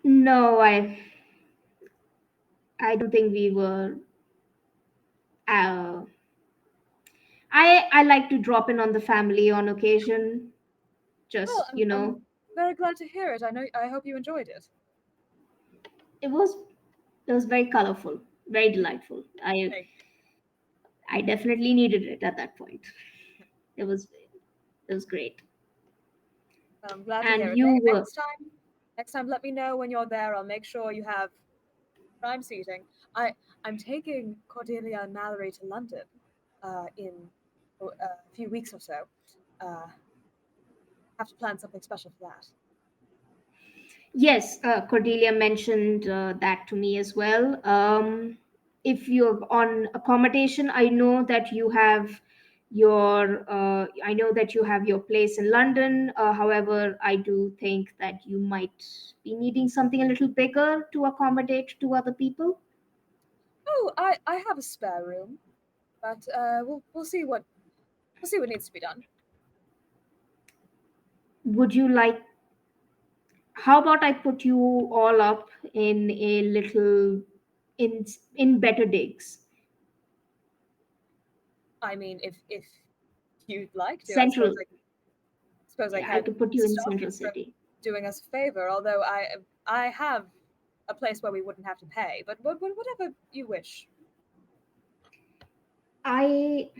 S2: no. I don't think we were. Uh, I like to drop in on the family on occasion.
S3: Well,
S2: Just
S3: I'm very glad to hear it. I hope you enjoyed it.
S2: it was very colorful, very delightful.
S3: Thank you.
S2: I definitely needed it at that point. It was great.
S3: I'm glad to
S2: And
S3: hear it.
S2: you were
S3: Next time, let me know when you're there. I'll make sure you have prime seating. I'm taking Cordelia and Mallory to London. in a few weeks or so. Uh, have to plan something special for that.
S2: Yes, Cordelia mentioned that to me as well. If you're on accommodation, I know that you have your place in London. However, I do think that you might be needing something a little bigger to accommodate to other people.
S3: Oh, I have a spare room, but we'll see what needs to be done.
S2: Would you like? How about I put you all up in a little in in better digs,
S3: I mean, if you'd like to,
S2: central.
S3: I suppose I
S2: Yeah, I
S3: can't
S2: could put you in
S3: stop you
S2: Central
S3: from
S2: City.
S3: doing us a favor. Although I have a place where we wouldn't have to pay, but whatever you wish.
S2: I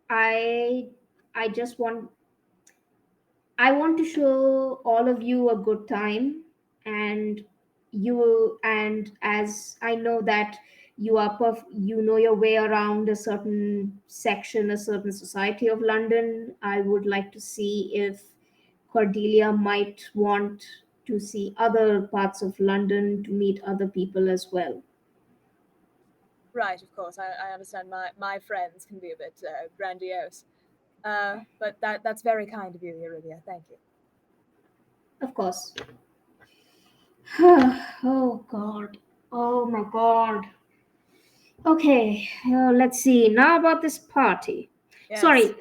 S2: I I just want to show all of you a good time, and as I know that you know your way around a certain section, a certain society of London. I would like to see if Cordelia might want to see other parts of London to meet other people as well.
S3: Right, of course. I understand my friends can be a bit grandiose. But that's very kind of you, Eurybia. Thank you.
S2: Of course. Oh God. Oh my God. Okay, let's see. Now about this party.
S3: Yes.
S2: Sorry,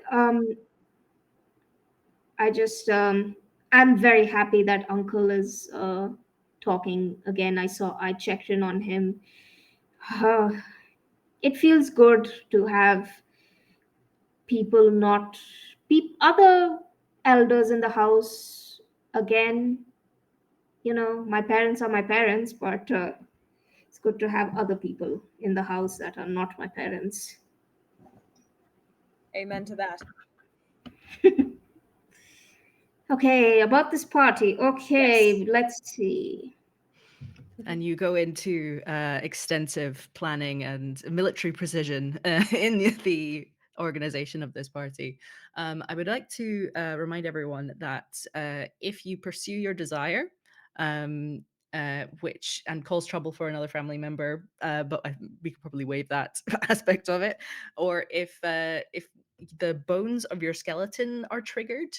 S2: I just I'm very happy that Uncle is talking again. I checked in on him. Uh, it feels good to have people not other elders in the house again. My parents are my parents, but it's good to have other people in the house that are not my parents.
S3: Amen to that.
S2: Okay, about this party.
S3: Yes.
S2: Okay, let's see.
S1: And you go into extensive planning and military precision in the organization of this party. I would like to remind everyone that if you pursue your desire, um, which and cause trouble for another family member, but we could probably waive that aspect of it, or if the bones of your skeleton are triggered,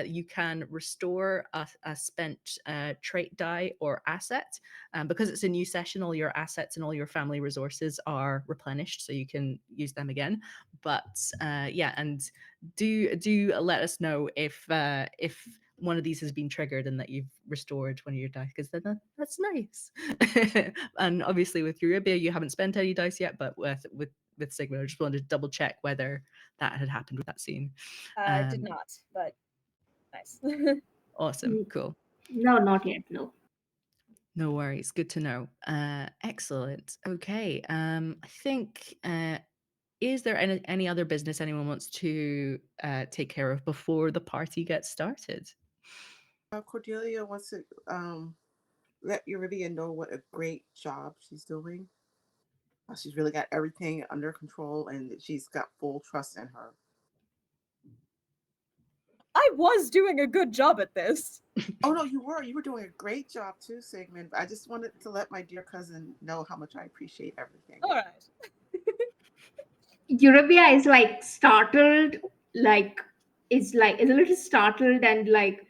S1: you can restore a spent trait die or asset. Because it's a new session, all your assets and all your family resources are replenished, so you can use them again. But yeah, and do let us know if one of these has been triggered and that you've restored one of your dice, because then that's nice. And obviously with Eurybia, you haven't spent any dice yet, but with Sigmund, I just wanted to double check whether that had happened with that scene.
S3: I did not, but nice.
S1: Awesome, cool.
S2: No, not yet. No.
S1: No worries. Good to know. Excellent. Okay. I think is there any other business anyone wants to take care of before the party gets started?
S4: Cordelia wants to let Eurybia know what a great job she's doing. She's really got everything under control, and she's got full trust in her.
S3: I was doing a good job at this.
S4: Oh no, you were doing a great job too, Sigmund. I just wanted to let my dear cousin know how much I appreciate everything.
S3: All right.
S2: Eurybia is like startled, like is a little startled and like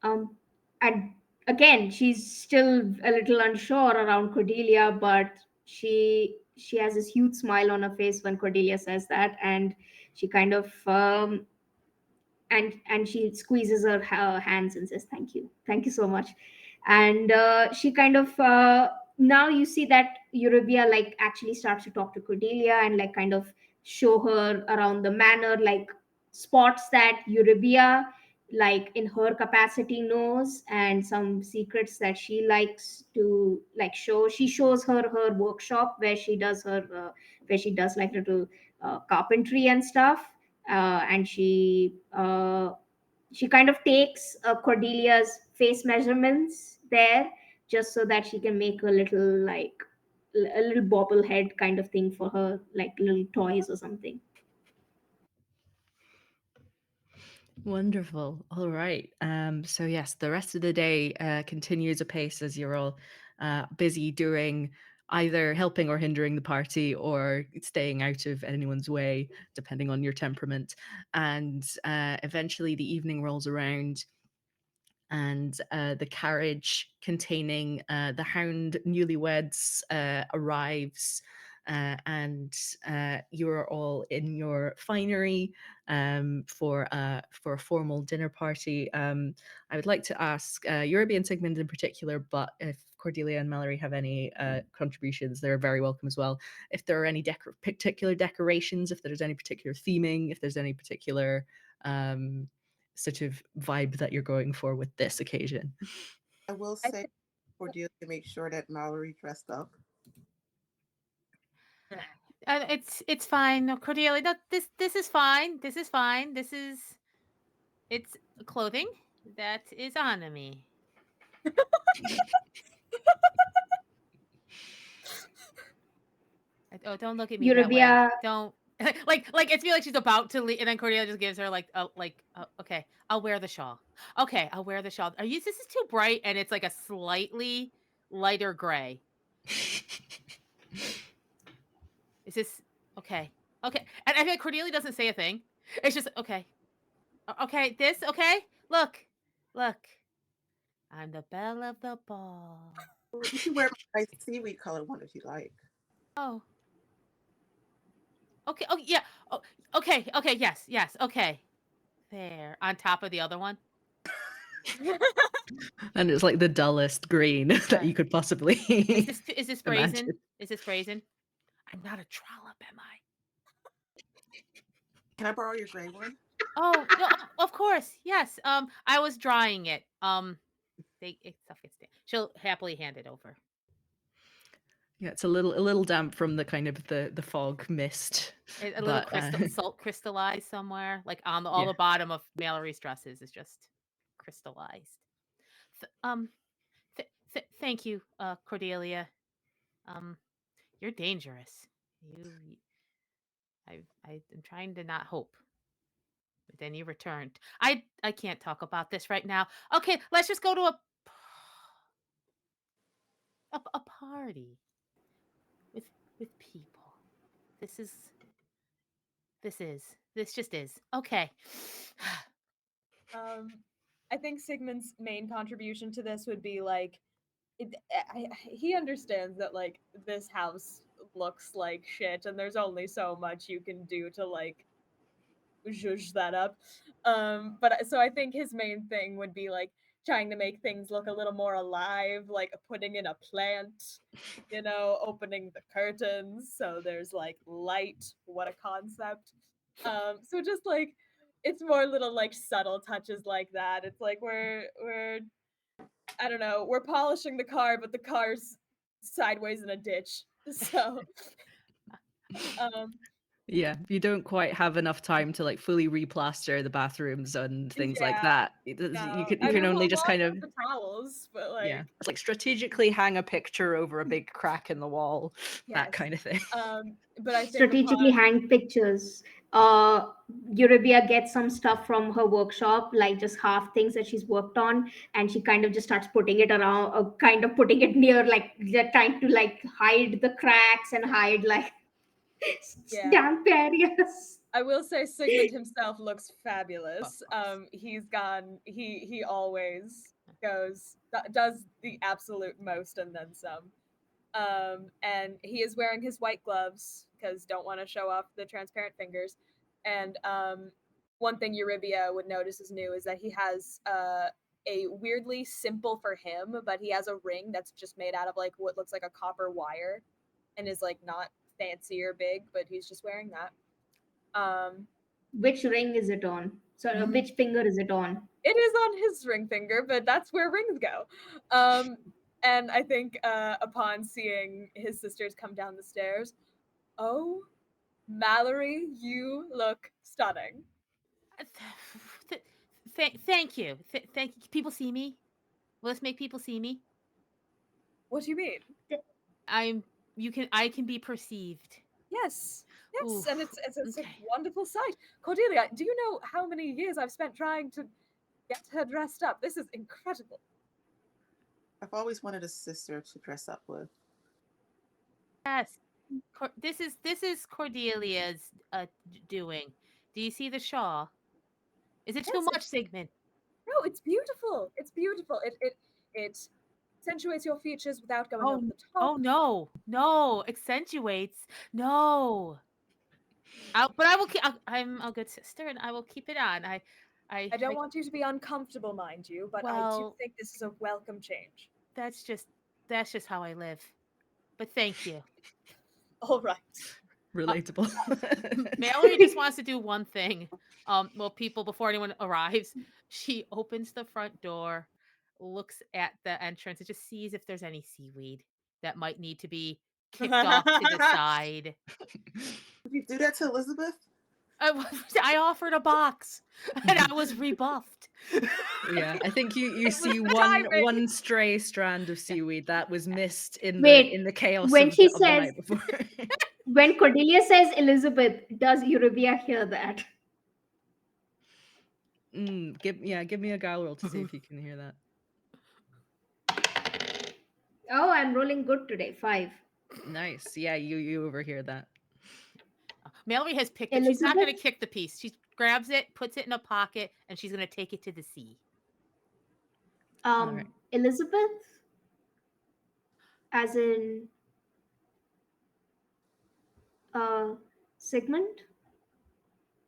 S2: um and again she's still a little unsure around Cordelia, but she has this huge smile on her face when Cordelia says that, and she kind of and she squeezes her hands and says thank you so much. And she kind of now you see that Eurybia like actually starts to talk to Cordelia and like kind of show her around the manor, like spots that Eurybia like in her capacity knows, and some secrets that she likes to like show. She shows her workshop where she does like little carpentry and stuff, and she kind of takes Cordelia's face measurements there just so that she can make a little like a little bobblehead kind of thing for her, like little toys or something.
S1: Wonderful. All right. So yes, the rest of the day continues apace as you're all busy doing either helping or hindering the party or staying out of anyone's way, depending on your temperament. And eventually the evening rolls around and the carriage containing the hound newlyweds arrives. And you're all in your finery for a formal dinner party. I would like to ask Yorubi and Sigmund in particular, but if Cordelia and Mallory have any contributions, they're very welcome as well. If there are any particular decorations, if there's any particular theming, if there's any particular sort of vibe that you're going for with this occasion.
S4: I will
S3: I
S4: say, Cordelia, to make sure that Mallory dressed up.
S5: It's fine. No, Cordelia, no, this is fine. This is fine. It's clothing that is on me. Oh, don't look at me that way.
S2: Eurabia,
S5: Don't like it feel like she's about to leave, and then Cordelia just gives her okay, I'll wear the shawl. Okay, I'll wear the shawl. Are you? This is too bright, and it's like a slightly lighter gray. Is this okay? Okay, and I think Cordelia doesn't say a thing. It's just okay. Okay, this okay. Look. I'm the belle of the ball.
S4: You can wear my nice seaweed color one if you like.
S5: Oh. Okay. Oh yeah. Oh, okay. Okay. Yes. Okay. There. On top of the other one.
S1: And it's like the dullest green that you could possibly
S5: Is this brazen?
S1: imagine.
S5: Is this brazen? I'm not a trollop, am I?
S4: Can I borrow your gray one?
S5: Oh no. Of course. Yes. I was drying it. Stuff gets damp. She'll happily hand it over.
S1: Yeah, it's a little damp from the kind of the fog mist,
S5: A little
S1: but
S5: salt crystallized somewhere, like on all
S1: yeah.
S5: the bottom of Mallory's dresses is just crystallized. Um, thank you, Cordelia. Um, you're dangerous. You, I'm trying to not hope, but then you returned. I can't talk about this right now. Okay, let's just go to a party with people. This is this just is okay.
S3: I think Sigmund's main contribution to this would be like, he understands that like this house looks like shit, and there's only so much you can do to like zhuzh that up. But so I think his main thing would be like trying to make things look a little more alive, like putting in a plant, opening the curtains so there's like light. What a concept. So just like it's more little like subtle touches like that. It's like we're I don't know, we're polishing the car, but the car's sideways in a ditch. So um
S1: Yeah, you don't quite have enough time to like fully replaster the bathrooms and things like
S3: yeah,
S1: that.
S3: no.
S1: You
S3: I
S1: can
S3: mean
S1: only
S3: we'll
S1: just
S3: wash
S1: kind
S3: out
S1: of
S3: the towels, but
S1: yeah,
S3: like
S1: it's like strategically hang a picture over a big crack in the wall, that
S3: yes.
S1: kind of thing.
S3: But I think
S2: strategically
S3: upon
S2: hang pictures. Uh, Eurabia gets some stuff from her workshop, like just half things that she's worked on, and she kind of just starts putting it around, kind of putting it near, like they're trying to like hide the cracks and hide like
S3: yeah.
S2: damp areas.
S3: I will say Sigmund himself looks
S5: Of
S3: fabulous.
S5: course.
S3: He's gone. He always does the absolute most and then some. And he is wearing his white gloves because don't want to show off the transparent fingers. And one thing Eurybia would notice is new is that he has a weirdly simple for him, but he has a ring that's just made out of like what looks like a copper wire, and is like not fancy or big, but he's just wearing that. Um,
S2: Which ring is it on? Sorry, which finger is it on?
S3: it is on his ring finger, but that's where rings go. Um, and I think upon seeing his sisters come down the stairs, oh, Mallory, you look stunning.
S5: Thank you. Thank you. People see me. Will this make people see me?
S3: What do you mean?
S5: I'm I can be perceived.
S3: Yes, yes, and
S5: Oof.
S3: it's a
S5: Okay.
S3: wonderful sight. Cordelia, do you know how many years I've spent trying to get her dressed up? This is incredible.
S4: I've always wanted a sister to dress up with.
S5: Yes. This is Cordelia's doing. Do you see the shawl? Is it too
S3: Yes,
S5: much, Sigmund?
S3: no, it's beautiful. It's beautiful. It accentuates your features without going over
S5: Oh,
S3: the top.
S5: oh no, no, accentuates. No. But I will keep. I'm a good sister, and I will keep it on.
S3: I don't
S5: I
S3: want you to be uncomfortable, mind you, but I do
S5: well,
S3: think this is a welcome change.
S5: that's just that's just how I live. But thank you.
S3: All right.
S5: Uh,
S1: Relatable.
S5: Mallory just wants to do one thing. Well, people before anyone arrives, she opens the front door, looks at the entrance, and just sees if there's any seaweed that might need to be kicked off to the side.
S4: Would you do that to Elizabeth?
S5: I offered a box, and I was rebuffed.
S1: Yeah, I think you
S3: It was
S1: see
S3: the
S1: one
S3: timing.
S1: stray strand of
S5: Yeah.
S1: seaweed that was missed
S2: Wait,
S1: in the chaos
S2: when she
S1: of the
S2: says,
S1: night before.
S2: when Cordelia says Elizabeth, does Eurybia hear that?
S1: Give me a guile roll to see if you can hear that.
S2: Oh, I'm rolling good today. 5.
S1: Nice. Yeah, you overhear that.
S5: Mallory has picked it. She's not going to
S2: Elizabeth?
S5: kick the piece. She grabs it, puts it in a pocket, and she's going to take it to the sea.
S1: All right.
S2: Elizabeth? As in, uh, Sigmund?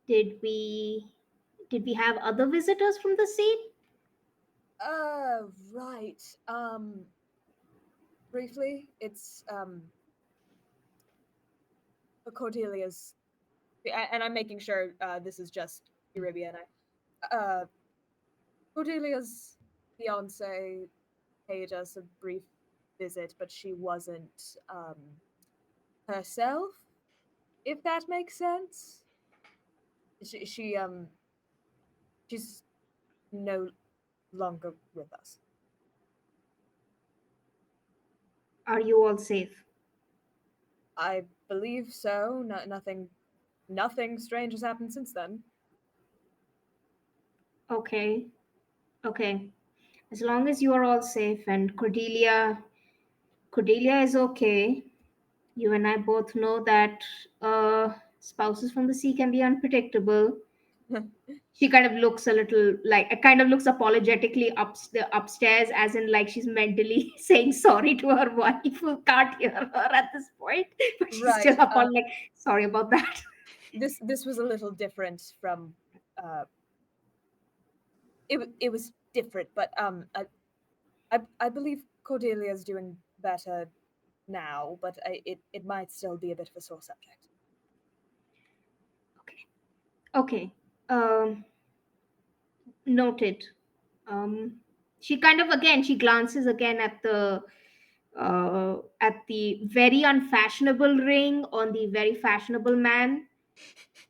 S2: Did we did we have other visitors from the sea?
S3: Right. Briefly, it's for Cordelia's, and I'm making sure this is just Eurybia and I. Cordelia's fiance paid us a brief visit, but she wasn't herself, if that makes sense. She's no longer with us.
S2: Are you all safe?
S3: I believe so. Nothing strange has happened since then.
S2: Okay. Okay. As long as you are all safe and Cordelia is okay. You and I both know that spouses from the sea can be unpredictable. She kind of looks a little like kind of looks apologetically upstairs, as in like she's mentally saying sorry to her wife who can't hear her at this point, but she's
S3: Right.
S2: still up on like sorry about that.
S3: This was a little different from. It was different, but I believe Cordelia's doing better now, but it might still be a bit of a sore subject.
S2: Okay. Okay. Um, Noted. She kind of again she glances again at the very unfashionable ring on the very fashionable man,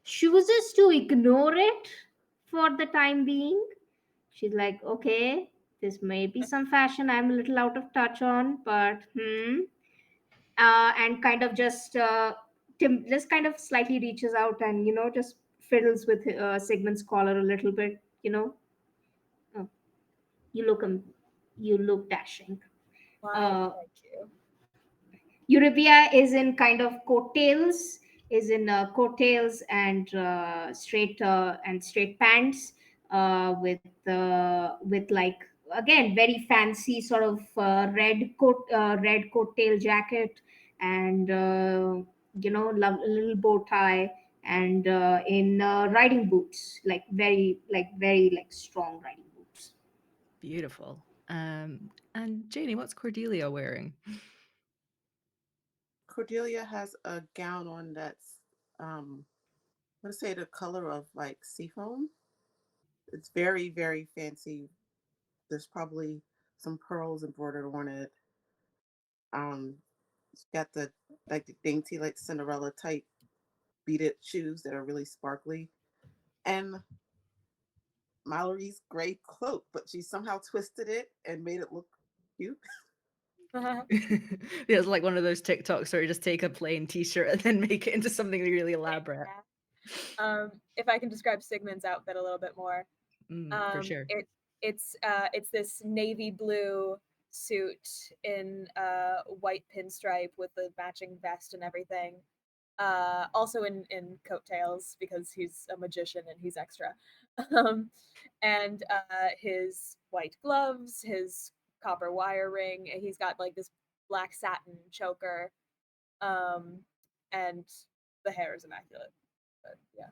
S2: chooses to ignore it for the time being. She's like, okay, this may be some fashion I'm a little out of touch on, but and kind of just kind of slightly reaches out and just fiddles with Sigmund's collar a little bit. Oh, you look you look dashing.
S3: Why,
S2: Uh,
S3: thank you.
S2: Eurybia is in kind of coattails, coattails and straight pants, with like again very fancy sort of red coattail jacket, and a little bow tie, and in riding boots, like very like strong riding boots.
S1: Beautiful. And Janie, what's Cordelia wearing?
S4: Cordelia has a gown on that's let's say the color of like seafoam. It's very, very fancy. There's probably some pearls embroidered on it. It's got the like the dainty like Cinderella type beaded shoes that are really sparkly. And Mallory's gray cloak, but she somehow twisted it and made it look cute.
S1: It's like one of those TikToks where you just take a plain t-shirt and then make it into something really elaborate.
S3: If I can describe Sigmund's outfit a little bit more,
S1: For sure.
S3: it's this navy blue suit in white pinstripe with the matching vest and everything. Also in coattails because he's a magician and he's extra. Um, and his white gloves, his copper wire ring. He's got like this black satin choker, and the hair is immaculate. But yeah.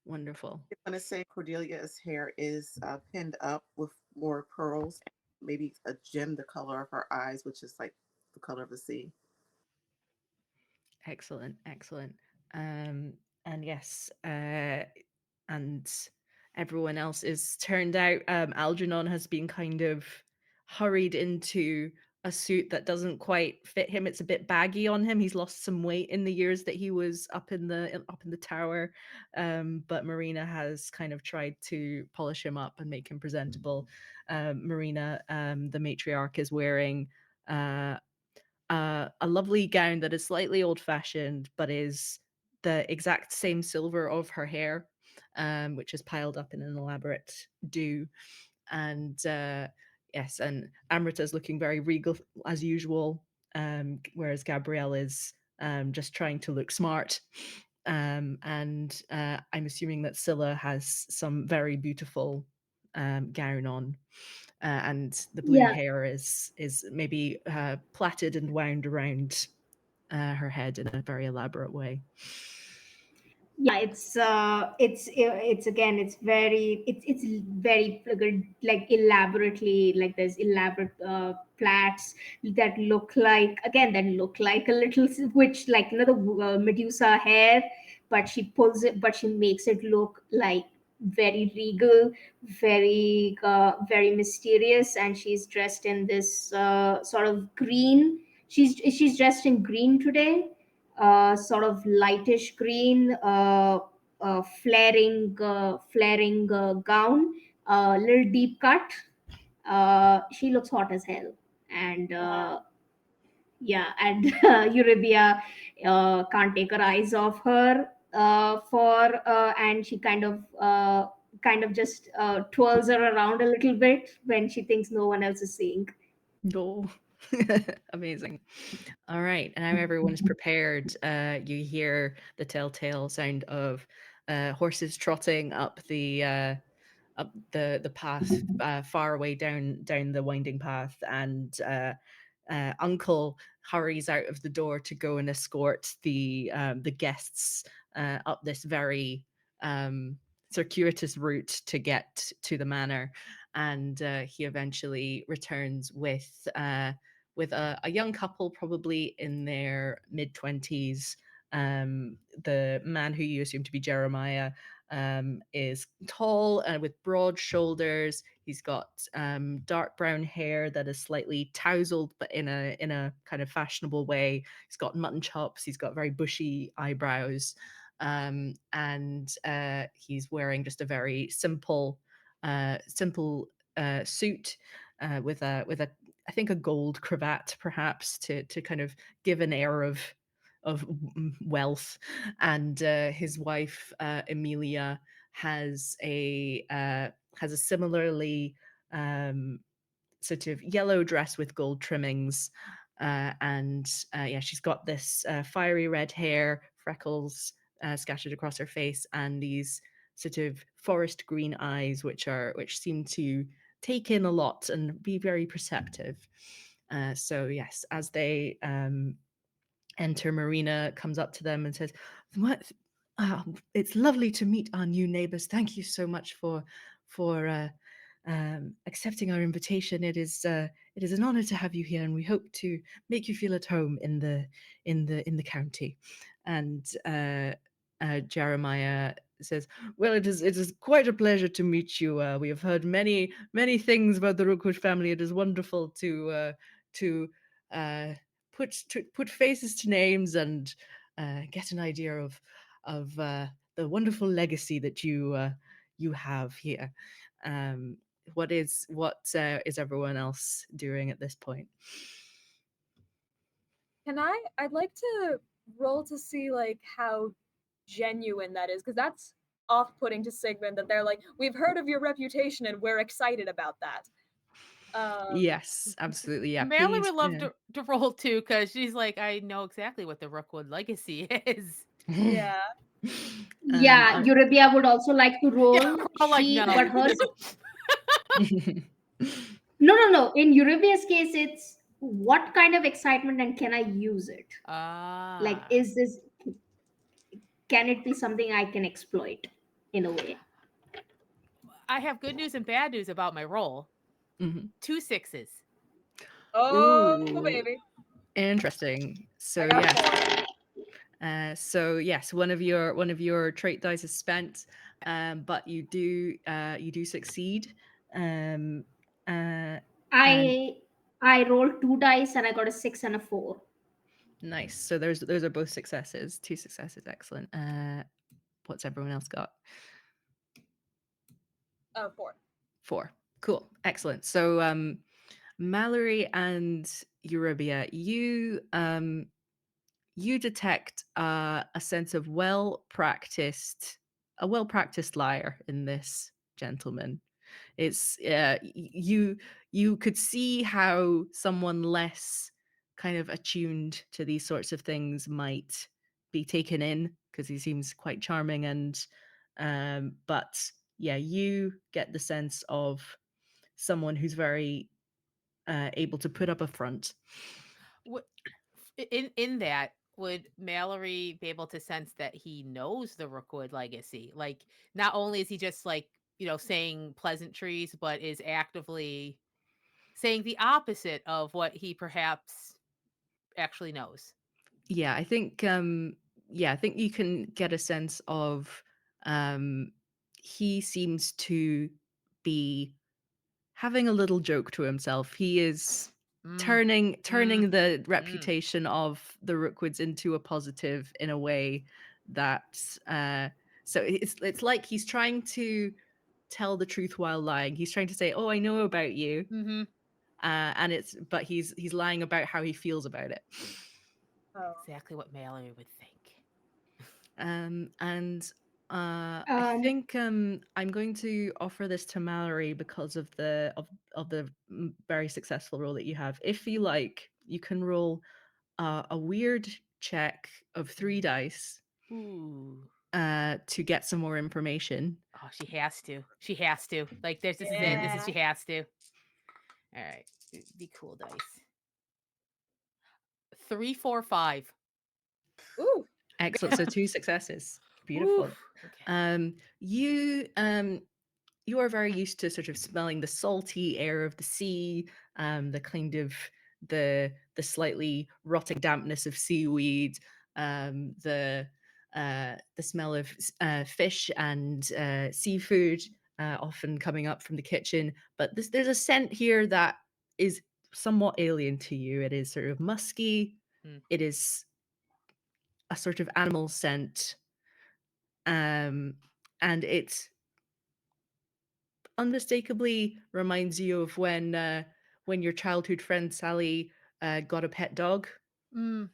S1: Wonderful.
S4: I'm going to say Cordelia's hair is pinned up with more pearls, maybe a gem the color of her eyes, which is like the color of the sea.
S1: Excellent, excellent. And yes, and everyone else is turned out. Algernon has been kind of hurried into a suit that doesn't quite fit him. It's a bit baggy on him. He's lost some weight in the years that he was up in the tower. But Marina has kind of tried to polish him up and make him presentable. Marina, the matriarch, is wearing a lovely gown that is slightly old fashioned, but is the exact same silver of her hair, which is piled up in an elaborate do. And yes, and Amrita is looking very regal as usual, whereas Gabrielle is just trying to look smart. And I'm assuming that Scylla has some very beautiful gown on, and the blue
S2: Yeah,
S1: hair is maybe plaited and wound around her head in a very elaborate way.
S2: yeah, it's again, it's very like elaborately, like there's elaborate plaits that look like, again, that look like a little which, like, you know, the Medusa hair, but she pulls it, but she makes it look like very regal, very mysterious. And she's dressed in this sort of green. She's dressed in green today, sort of lightish green, flaring gown, little deep cut. She looks hot as hell, and yeah, and Eurybia can't take her eyes off her, and she kind of just twirls her around a little bit when she thinks no one else is seeing.
S1: Oh, amazing. All right, and now everyone is prepared. You hear the telltale sound of horses trotting up the path, far away down the winding path, and Uncle hurries out of the door to go and escort the guests up this very circuitous route to get to the manor, and he eventually returns with a young couple, probably in their mid-20s. The man who you assume to be Jeremiah is tall and with broad shoulders. He's got dark brown hair that is slightly tousled, but in a kind of fashionable way. He's got mutton chops. He's got very bushy eyebrows, and he's wearing just a very simple suit with a I think a gold cravat, perhaps, to kind of give an air of wealth. And his wife Emilia has a similarly sort of yellow dress with gold trimmings. And yeah, she's got this fiery red hair, freckles scattered across her face, and these sort of forest green eyes, which seem to take in a lot and be very perceptive. So yes, as they enter, Marina comes up to them and says, "What? It's lovely to meet our new neighbors. Thank you so much for accepting our invitation. It is an honor to have you here, and we hope to make you feel at home in the county." And Jeremiah says, "Well, it is quite a pleasure to meet you. We have heard many things about the Rookwood family. It is wonderful to uh, put faces to names and get an idea of the wonderful legacy that you have here." Um, what is everyone else doing at this point?
S3: I'd like to roll to see like how genuine that is, because that's off-putting to Sigmund that they're like, we've heard of your reputation and we're excited about that.
S1: Yes, absolutely. Yeah,
S5: Mallory
S1: please.
S5: would love to roll too, because she's like, I know exactly what the Rookwood legacy is.
S3: Yeah.
S1: um,
S2: Yeah,
S1: um,
S2: Eurabia would also like to
S5: Yeah,
S2: roll.
S5: we're all like, no.
S2: But hers, no. In Eurabia's case, it's what kind of excitement and can I use it? Like,
S5: Ah.
S2: can it be something I can exploit in a way?
S5: I have good news and bad news about my roll.
S1: mhm.
S5: 2 6s.
S3: Oh,
S1: Ooh,
S3: baby.
S1: interesting.
S3: I
S1: So
S3: got
S1: yes,
S3: 4.
S1: one of your trait dice is spent, but you do succeed. Um, uh, and
S2: I rolled 2 dice and I got a 6 and a 4.
S1: nice. So those are both successes. 2 successes, excellent. What's everyone else got?
S3: 4.
S1: 4. Cool, excellent. So Mallory and Eurobia, you detect a sense of a well-practiced liar in this gentleman. It's you could see how someone less kind of attuned to these sorts of things might be taken in, because he seems quite charming, and but yeah, you get the sense of someone who's very able to put up a front.
S5: In that, would Mallory be able to sense that he knows the Rookwood legacy? Like, not only is he just like, saying pleasantries, but is actively saying the opposite of what he perhaps actually knows.
S1: Yeah, I think you can get a sense of um he seems to be having a little joke to himself. He is
S5: Mm,
S1: turning
S5: mm,
S1: the
S5: mm.
S1: reputation of the Rookwoods into a positive in a way that so it's like he's trying to tell the truth while lying. He's trying to say, "Oh, I know about you,"
S5: Mm-hmm.
S1: but he's lying about how he feels about it.
S3: Oh.
S5: Exactly what Mallory would think.
S1: And I
S2: Um,
S1: think I'm going to offer this to Mallory because of the very successful role that you have. If you like, you can roll a weird check of 3 dice
S5: Ooh.
S1: to get some more information.
S5: Oh, she has to. She has to. Like, this is it. This is
S3: Yeah.
S5: she has to. All right. Be cool dice. 3, 4, 5.
S3: Ooh.
S1: Excellent. So 2 successes.
S5: Ooh.
S1: Beautiful.
S5: Okay.
S1: You you are very used to sort of smelling the salty air of the sea, the kind of the slightly rotting dampness of seaweed, the smell of fish and seafood, often coming up from the kitchen. But there's a scent here that is somewhat alien to you. It is sort of musky.
S5: Hmm.
S1: It is a sort of animal scent, and it unmistakably reminds you of when your childhood friend Sally got a pet dog,
S5: Mm.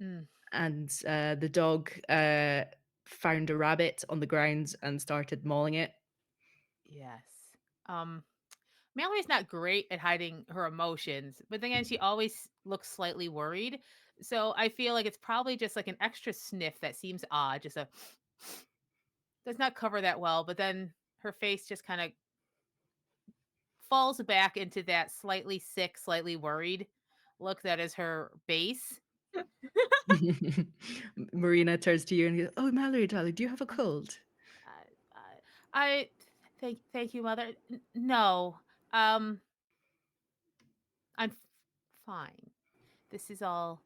S5: Mm.
S1: and the dog found a rabbit on the ground and started mauling it.
S5: Yes. Um, Mallory's not great at hiding her emotions, but then again, she always looks slightly worried. So I feel like it's probably just like an extra sniff that seems odd. Just a does not cover that well, but then her face just kind of falls back into that slightly sick, slightly worried look that is her base.
S1: Marina turns to you and goes, "Oh, Mallory, darling, do you have a cold?"
S5: I thank you, mother. No, um, I'm fine. This is all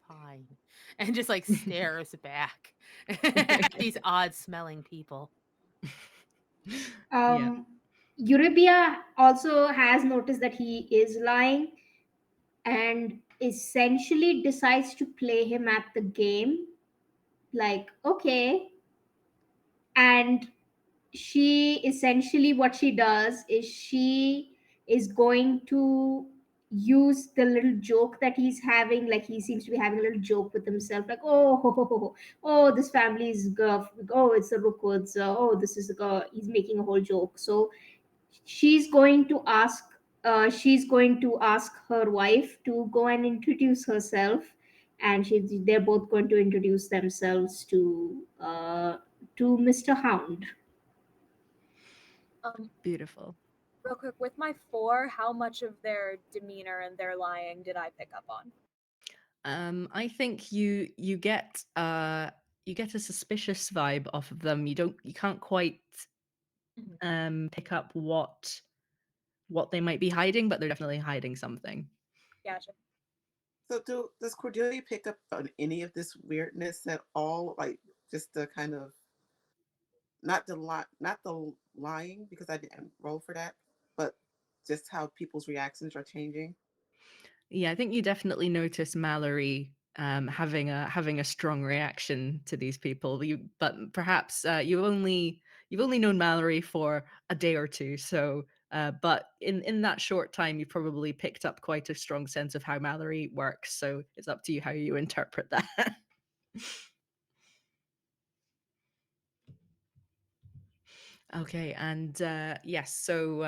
S5: fine, and just like stares back at these odd smelling people.
S1: Yeah.
S2: um, Eurybia also has noticed that he is lying and essentially decides to play him at the game. Like, okay. And she essentially, what she does is she is going to use the little joke that he's having. Like he seems to be having a little joke with himself, like, oh, ho, ho, ho, ho. Oh, this family is oh, it's the Rookwoods. Oh, this is the girl. He's making a whole joke. So she's going to ask her wife to go and introduce herself, and they're both going to introduce themselves to Mr. Hound.
S1: Beautiful.
S3: Real quick, with my 4, how much of their demeanor and their lying did I pick up on?
S1: I think you get a suspicious vibe off of them. You can't quite pick up what they might be hiding, but they're definitely hiding something.
S3: Gotcha.
S4: So does Cordelia pick up on any of this weirdness at all? Like just the kind of not the lying, because I didn't roll for that, but just how people's reactions are changing.
S1: Yeah, I think you definitely notice Mallory having a strong reaction to these people. But perhaps you've only known Mallory for a day or two, so but in that short time, you probably picked up quite a strong sense of how Mallory works. So it's up to you how you interpret that. Okay, and yes, so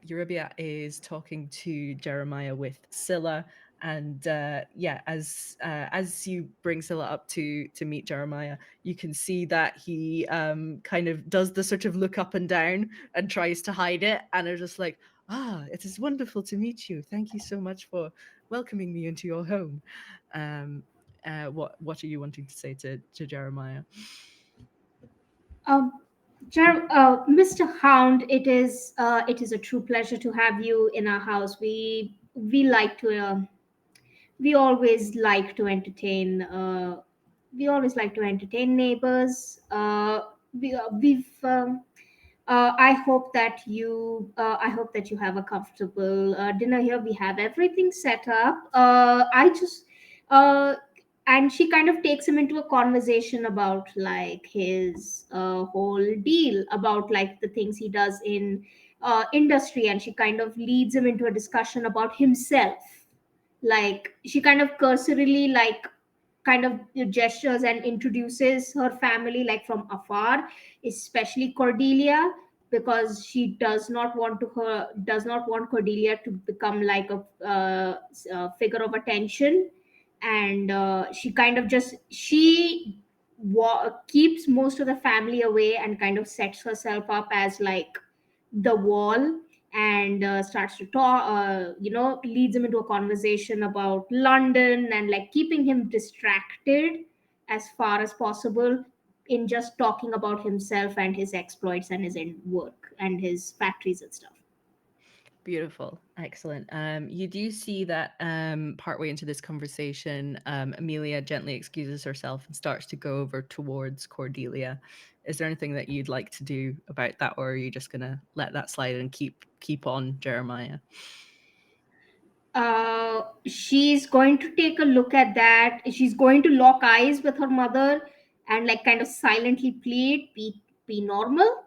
S1: Eurybia is talking to Jeremiah with Scylla, and yeah, as you bring Scylla up to meet Jeremiah, you can see that he kind of does the sort of look up and down and tries to hide it, and are just like, it is wonderful to meet you. Thank you so much for welcoming me into your home. What are you wanting to say to Jeremiah?
S2: um, Mr. Hound, it is a true pleasure to have you in our house. We always like to entertain neighbors. I hope that you have a comfortable dinner here. We have everything set up. I just uh, and she kind of takes him into a conversation about like his whole deal about like the things he does in industry, and she kind of leads him into a discussion about himself. Like she kind of cursorily like kind of gestures and introduces her family like from afar, especially Cordelia, because she does not want Cordelia to become like a figure of attention. And she kind of just keeps most of the family away and kind of sets herself up as like the wall, and starts to talk, leads him into a conversation about London, and like keeping him distracted as far as possible in just talking about himself and his exploits and his work and his factories and stuff.
S1: Beautiful. Excellent. You do see that partway into this conversation, Amelia gently excuses herself and starts to go over towards Cordelia. Is there anything that you'd like to do about that, or are you just gonna let that slide and keep on Jeremiah?
S2: She's going to take a look at that. She's going to lock eyes with her mother and like kind of silently plead, be normal,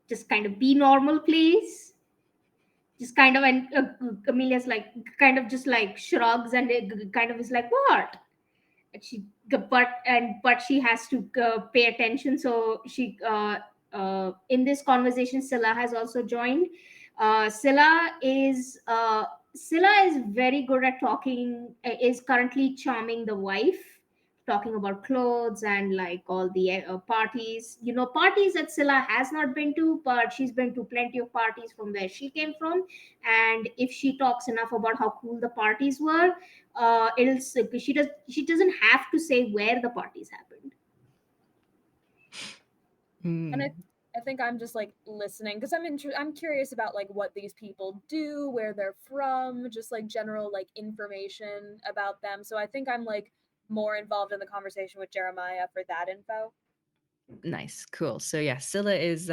S2: just kind of be normal, please. Just kind of, and Amelia's like kind of just like shrugs and kind of is like, what? And but she has to pay attention. So in this conversation, Scylla has also joined. Scylla is very good at talking, is currently charming the wife, talking about clothes and like all the parties, parties that Scylla has not been to, but she's been to plenty of parties from where she came from. And if she talks enough about how cool the parties were, she doesn't have to say where the parties happened.
S3: And
S1: Hmm.
S3: I think I'm just like listening because I'm curious about like what these people do, where they're from, just like general like information about them. So I think I'm like more involved in the conversation with Jeremiah for that info.
S1: Nice, cool. So yeah, Scylla is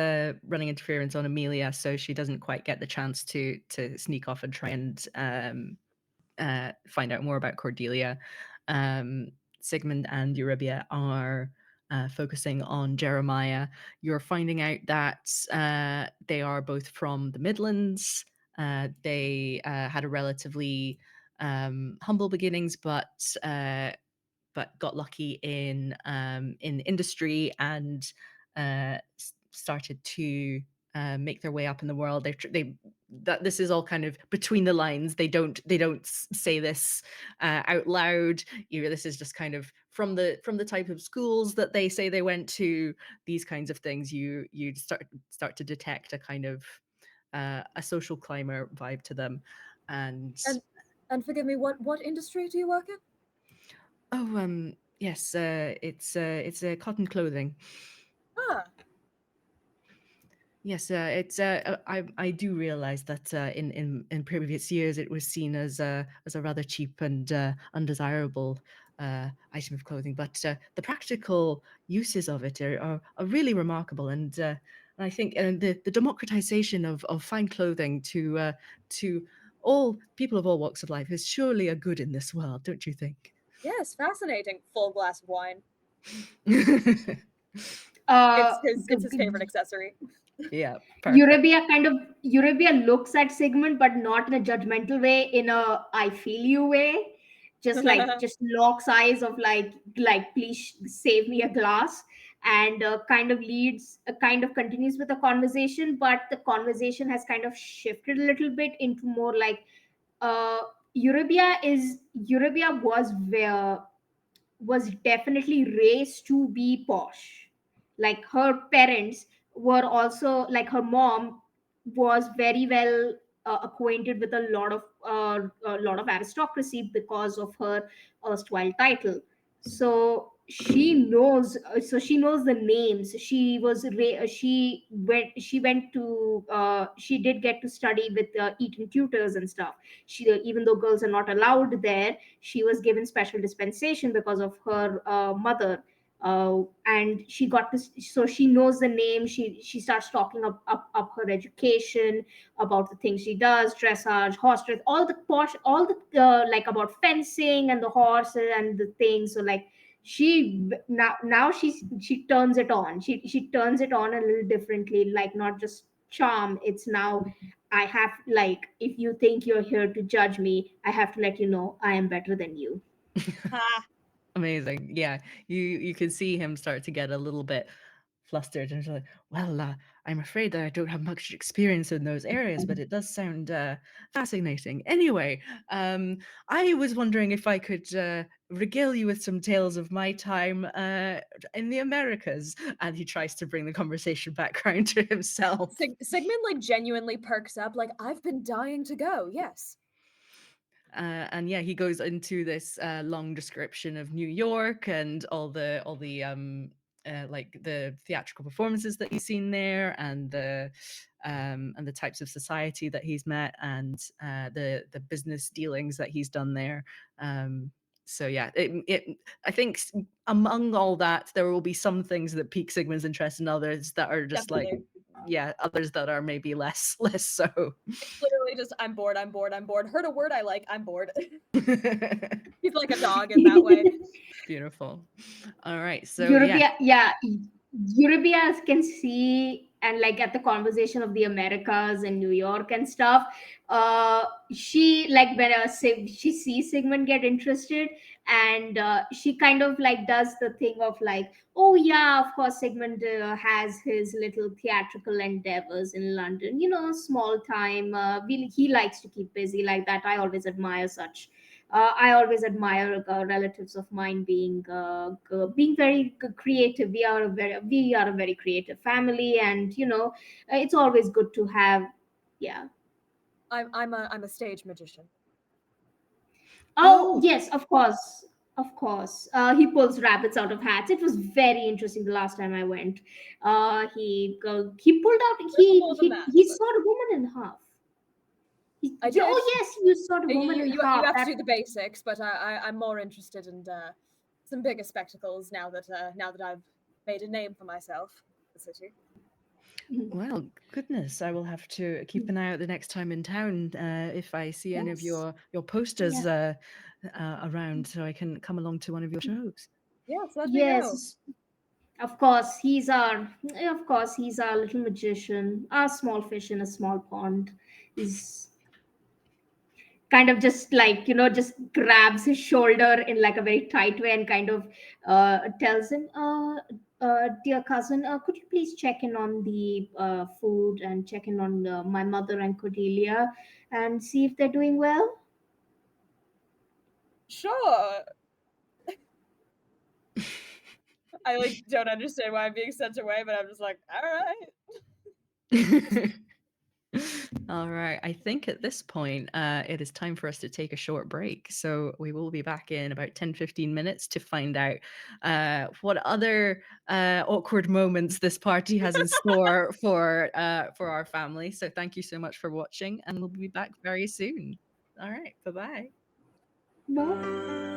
S1: running interference on Amelia, so she doesn't quite get the chance to sneak off and try and find out more about Cordelia. Sigmund and Eurybia are focusing on Jeremiah. You're finding out that they are both from the Midlands. They had a relatively humble beginnings, but got lucky in industry and started to make their way up in the world. They that this is all kind of between the lines. They don't say this out loud. This is just kind of from the type of schools that they say they went to. These kinds of things you start to detect a kind of a social climber vibe to them, and
S3: And forgive me, what industry do you work in?
S1: oh yes, it's cotton clothing.
S3: Ah,
S1: Yes, I do realize that in previous years it was seen as a rather cheap and undesirable item of clothing, but the practical uses of it are really remarkable, and I think the democratization of fine clothing to all people of all walks of life is surely a good in this world, don't you think?
S3: yes, fascinating. Full glass of wine.
S2: Uh,
S3: It's his favorite accessory.
S1: Yeah, perfect.
S2: Eurabia looks at Sigmund, but not in a judgmental way, in a I feel you way. Just locks eyes of like please save me a glass, and kind of continues with the conversation, but the conversation has kind of shifted a little bit into more like uh Eurabia was definitely raised to be posh. Like her parents were also like her mom was very well acquainted with a lot of aristocracy because of her erstwhile title. So she knows the names. She went to she did get to study with Eton tutors and stuff. Even though girls are not allowed there, she was given special dispensation because of her mother. And she got to so she knows the name. She starts talking up her education, about the things she does, dressage, horse dress, all the posh, all the like about fencing and the horses and the things. So like now she turns it on. She turns it on a little differently, like not just charm. It's now I have, like, if you think you're here to judge me, I have to let you know I am better than you.
S3: Ha.
S1: Amazing. Yeah, you can see him start to get a little bit flustered and he's like, well, I'm afraid that I don't have much experience in those areas, but it does sound fascinating. Anyway, I was wondering if I could regale you with some tales of my time in the Americas, and he tries to bring the conversation back around to himself.
S3: Sigmund like genuinely perks up, like I've been dying to go. Yes.
S1: And yeah, he goes into this long description of New York and all the like the theatrical performances that he's seen there, and the types of society that he's met, and the business dealings that he's done there. So yeah, I think among all that, there will be some things that pique Sigmund's interest, and others that are just like,
S3: Definitely.
S1: yeah, others that are maybe less so.
S3: It's literally just I'm bored, I'm bored, I'm bored. Heard a word I like, I'm bored. He's like a dog in that way.
S1: Beautiful. All right. So yeah.
S2: Eurabia, yeah, Eurabia can see, and like at the conversation of the Americas and New York and stuff. She like when she sees Sigmund get interested, and she kind of like does the thing of like, oh yeah, of course Sigmund has his little theatrical endeavors in London. Small time. He likes to keep busy like that. I always admire such. I always admire relatives of mine being very creative. We are a very creative family, and it's always good to have. Yeah.
S3: I'm a stage magician.
S2: Oh yes, of course, of course. He pulls rabbits out of hats. It was very interesting the last time I went. He pulled out.
S3: There's more than that,
S2: He
S3: but
S2: sawed a woman in half.
S3: I did.
S2: Oh yes, you sawed a woman in
S3: You
S2: half.
S3: have to
S2: That
S3: do the basics, but I'm more interested in some bigger spectacles now that I've made a name for myself in the city.
S1: Well, goodness, I will have to keep an eye out the next time in town if I see any of
S2: yes,
S1: your posters
S2: yeah,
S1: around, so I can come along to one of your shows.
S3: Yes, let me know.
S2: yes. Of course he's our little magician, our small fish in a small pond. He's kind of just like, just grabs his shoulder in like a very tight way and kind of tells him, dear cousin, could you please check in on the food and check in on my mother and Cordelia and see if they're doing well?
S3: Sure. I like don't understand why I'm being sent away, but I'm just like, all right.
S1: All right. I think at this point, it is time for us to take a short break. So we will be back in about 10-15 minutes to find out what other awkward moments this party has in store for our family. So thank you so much for watching, and we'll be back very soon. All right. Bye-bye.
S2: Bye.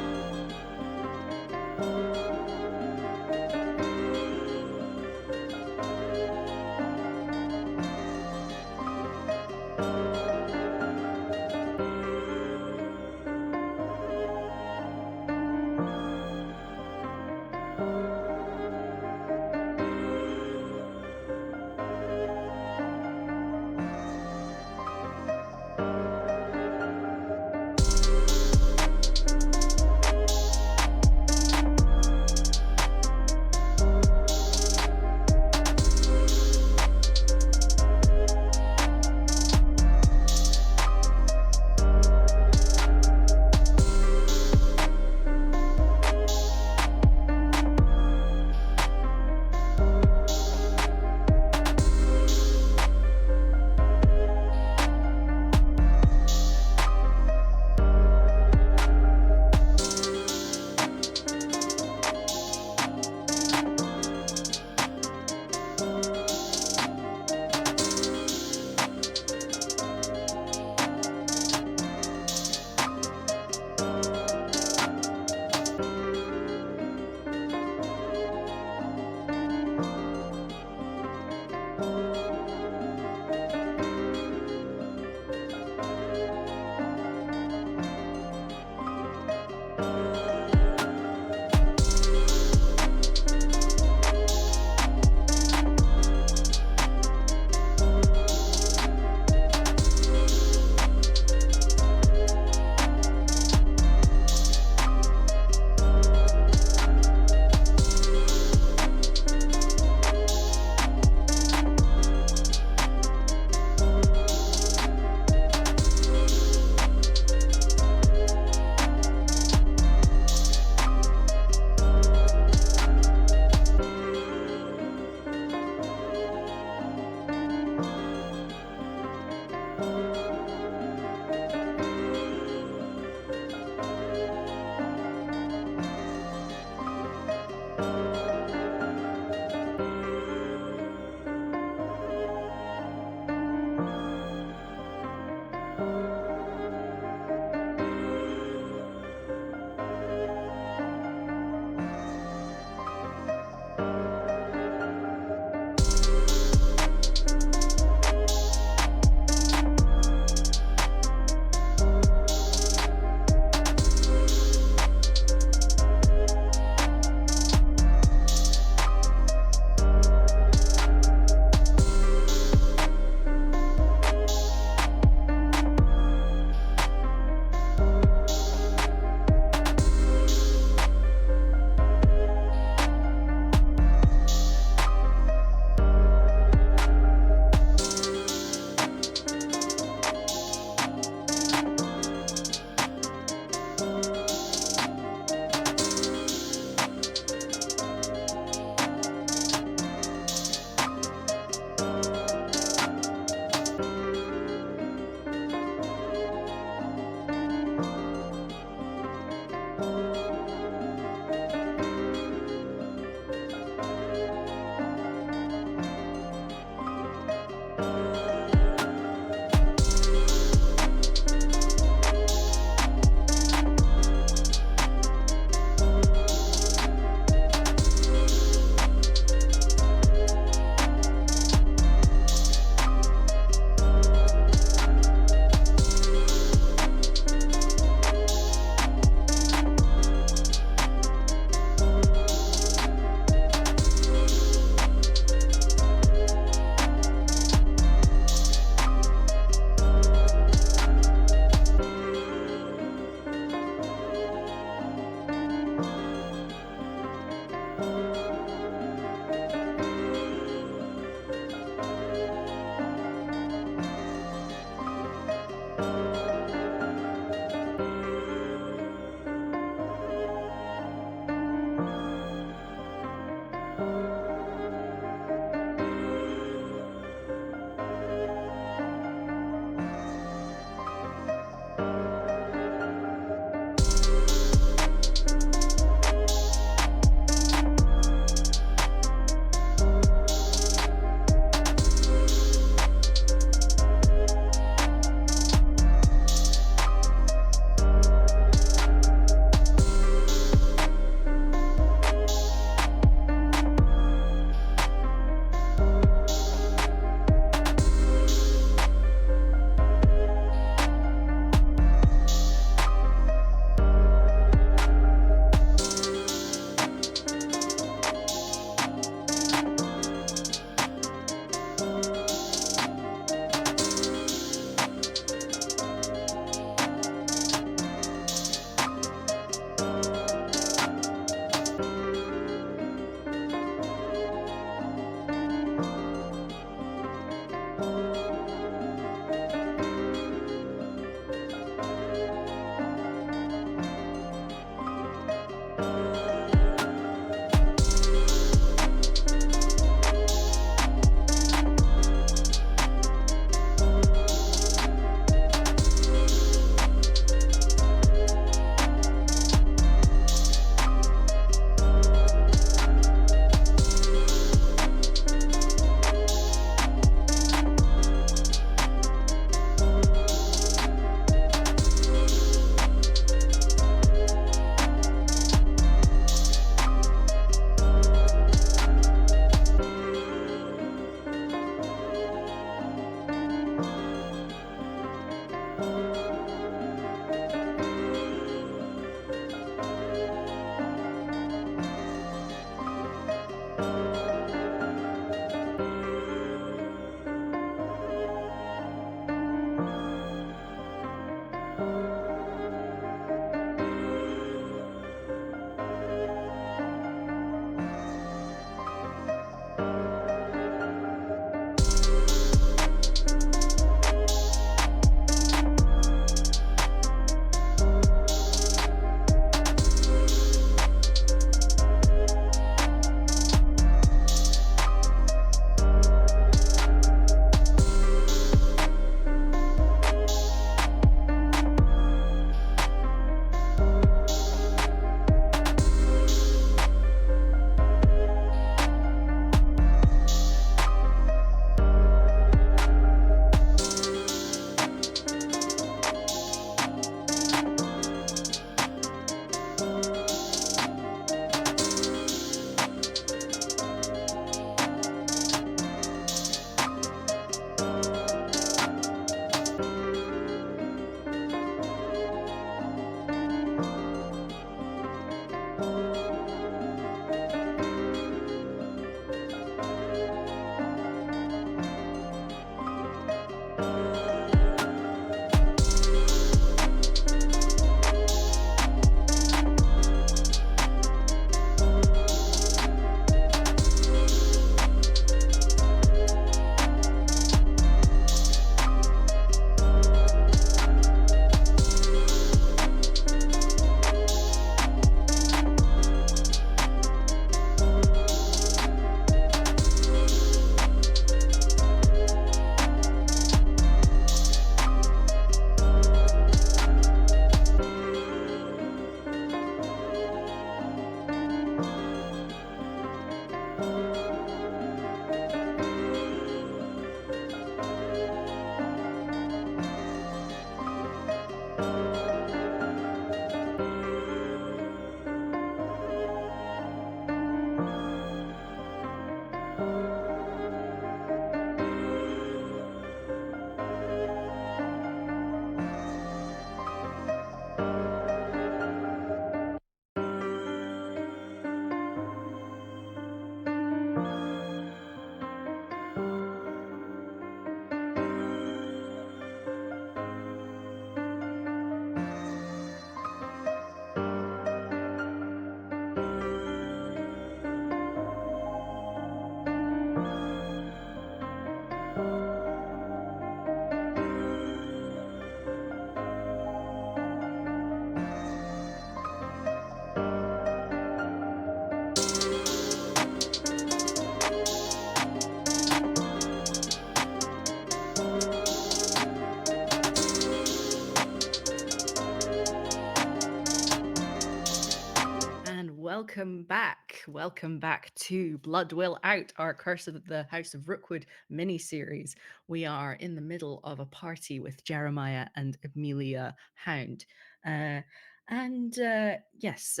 S1: welcome back. Welcome back to Blood Will Out, our Curse of the House of Rookwood mini-series. We are in the middle of a party with Jeremiah and Amelia Hound. Yes,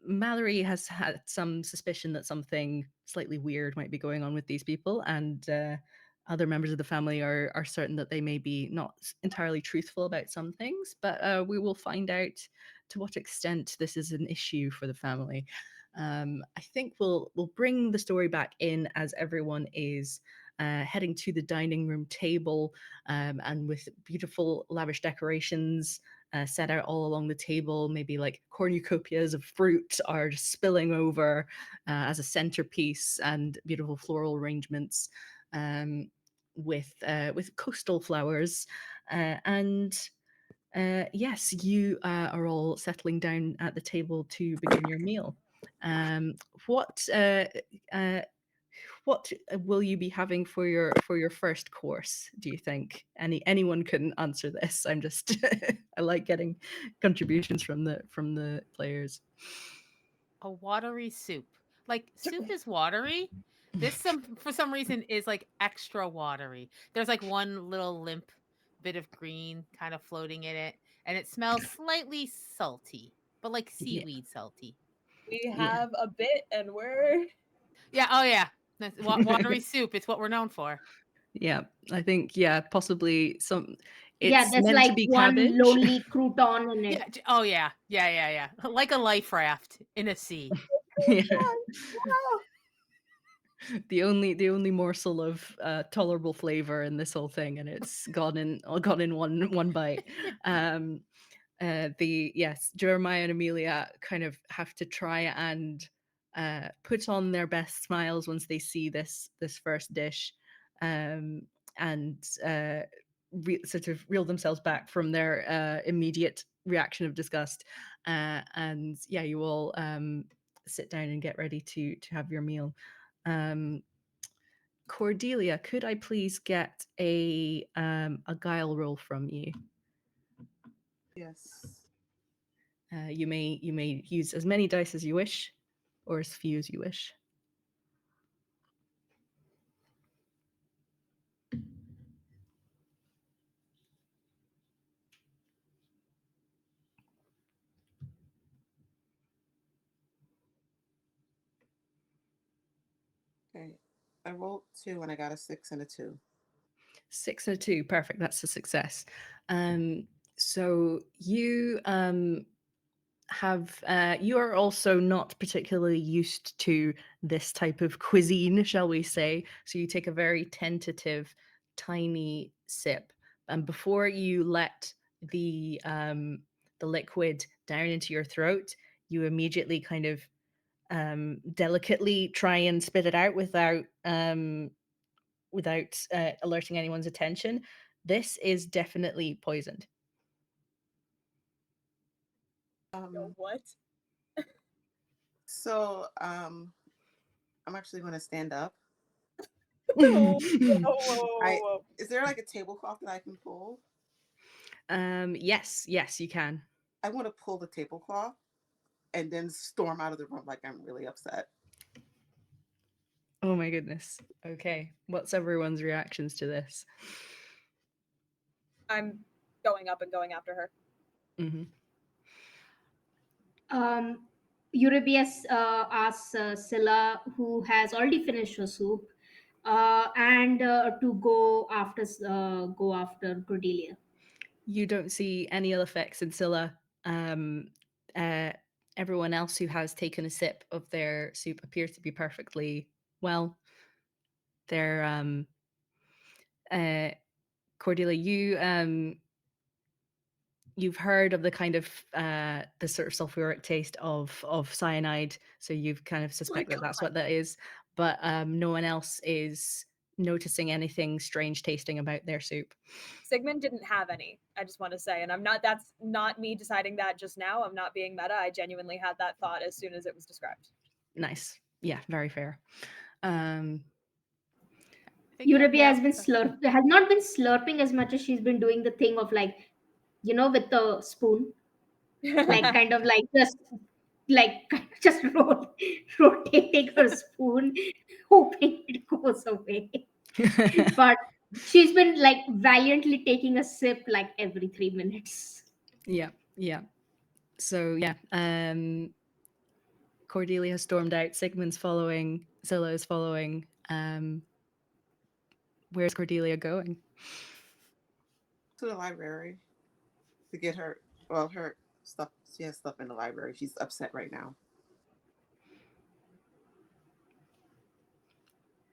S1: Mallory has had some suspicion that something slightly weird might be going on with these people, and other members of the family are certain that they may be not entirely truthful about some things, but we will find out to what extent this is an issue for the family. I think we'll bring the story back in as everyone is heading to the dining room table, and with beautiful lavish decorations set out all along the table. Maybe like cornucopias of fruit are just spilling over as a centerpiece, and beautiful floral arrangements with coastal flowers. Yes, you are all settling down at the table to begin your meal. Um, what uh, uh, what will you be having for your first course, do you think? Anyone can answer this. I'm just I like getting contributions from the players.
S5: A watery soup. Like soup is watery. This some for some reason is like extra watery. There's like one little limp bit of green kind of floating in it, and it smells slightly salty, but like
S1: Yeah,
S5: seaweed salty.
S3: We
S1: yeah.
S3: have a bit, and we're
S5: Yeah, oh yeah. That's watery soup. It's what we're known for.
S1: Yeah, I think, yeah, possibly some.
S2: Yeah,
S1: It's
S2: there's
S1: meant to
S2: like
S1: be
S2: one
S1: cabbage.
S2: lonely crouton in it.
S5: Yeah. Oh yeah. Yeah, yeah, yeah. Like a life raft in a sea.
S1: Yeah.
S3: wow.
S1: The only morsel of tolerable flavor in this whole thing, and it's gone in one bite. Um, the yes, Jeremiah and Amelia kind of have to try and put on their best smiles once they see this first dish, um, and sort of reel themselves back from their immediate reaction of disgust. And yeah, you all sit down and get ready to have your meal. Um, Cordelia, could I please get a guile roll from you?
S4: Yes.
S1: You may use as many dice as you wish, or as few as you wish.
S4: Okay. I rolled 2 and I got a 6 and a 2.
S1: 6 and a 2, perfect. That's a success. So you are also not particularly used to this type of cuisine, shall we say. So you take a very tentative, tiny sip, and before you let the liquid down into your throat, you immediately kind of delicately try and spit it out without alerting anyone's attention. This is definitely poisoned.
S3: Yo,
S4: Um,
S3: what?
S4: I'm actually going to stand up.
S3: Whoa, whoa, whoa,
S4: I
S3: whoa.
S4: Is there like a tablecloth that I can pull?
S1: Yes, you can.
S4: I want to pull the tablecloth and then storm out of the room like I'm really upset.
S1: Oh my goodness. Okay. What's everyone's reactions to this?
S3: I'm going up and going after her.
S1: Hmm.
S2: Eurybius asks Scylla, who has already finished her soup, and to go after Cordelia.
S1: You don't see any ill effects in Scylla. Um, uh, Everyone else who has taken a sip of their soup appears to be perfectly well. They're uh, Cordelia, you've heard of the kind of the sort of sulfuric taste of cyanide, so you've kind of
S3: My
S1: suspect that that's
S3: God.
S1: what that is, but no one else is noticing anything strange tasting about their soup.
S3: Sigmund didn't have any. I just want to say, and I'm not. That's not me deciding that just now. I'm not being meta. I genuinely had that thought as soon as it was described.
S1: Nice. Yeah, very fair. Um
S5: I think
S2: Eurybia
S5: Mel.
S2: has not been slurping as much as she's been doing the thing of like, with the spoon, like kind of like just like just rotating her spoon, hoping it goes away. But she's been like valiantly taking a sip like every 3 minutes.
S1: Yeah, yeah. So yeah, Cordelia stormed out. Sigmund's following. Zilla is following. Where's Cordelia going?
S4: To the library to get her, well, her stuff. She has stuff in the library. She's upset right now.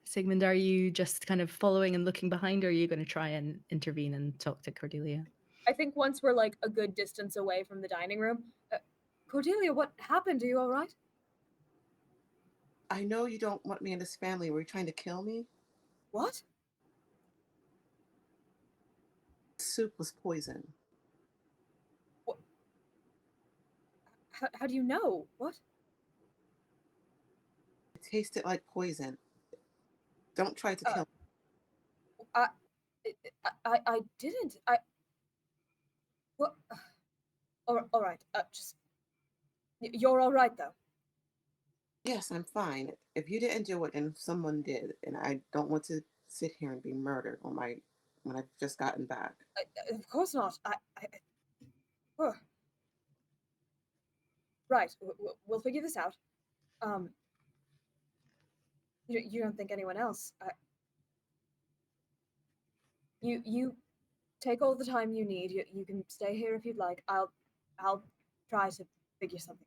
S1: Sigmund, are you just kind of following and looking behind, or are you going to try and intervene and talk to Cordelia?
S3: I think once we're like a good distance away from the dining room, Cordelia, what happened? Are you all right?
S4: I know you don't want me in this family. Were you trying to kill me?
S3: What?
S4: The soup was poison.
S3: How do you know? What?
S4: It tasted like poison. Don't try to kill me.
S3: I didn't. What? All right. Just you're all right though.
S4: Yes, I'm fine. If you didn't do it and someone did, and I don't want to sit here and be murdered on my when I've just gotten back.
S3: Of course not. Oh. Right. We'll figure this out. You don't think anyone else? You take all the time you need. You can stay here if you'd like. I'll try to figure something.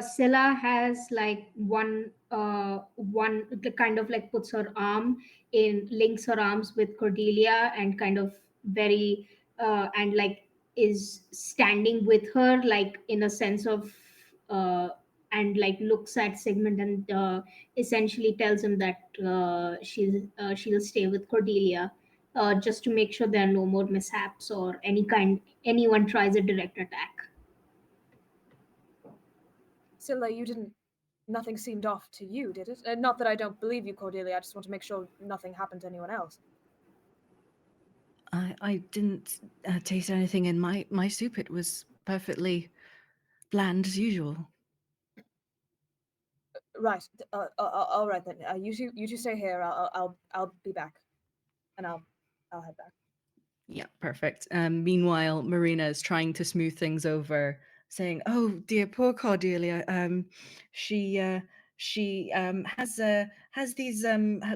S2: Scylla has like one the kind of like puts her arm in, links her arms with Cordelia, and kind of very and like is standing with her, like in a sense of and like looks at Sigmund and essentially tells him that she'll stay with Cordelia, just to make sure there are no more mishaps or anyone tries a direct attack.
S3: Scylla, you didn't. Nothing seemed off to you, did it? Not that I don't believe you, Cordelia. I just want to make sure nothing happened to anyone else.
S1: I didn't taste anything in my soup. It was perfectly bland as usual.
S3: Right. All right then. You two stay here. I'll be back, and I'll head back.
S1: Yeah, perfect. Meanwhile, Marina is trying to smooth things over, saying, "Oh dear, poor Cordelia. She has these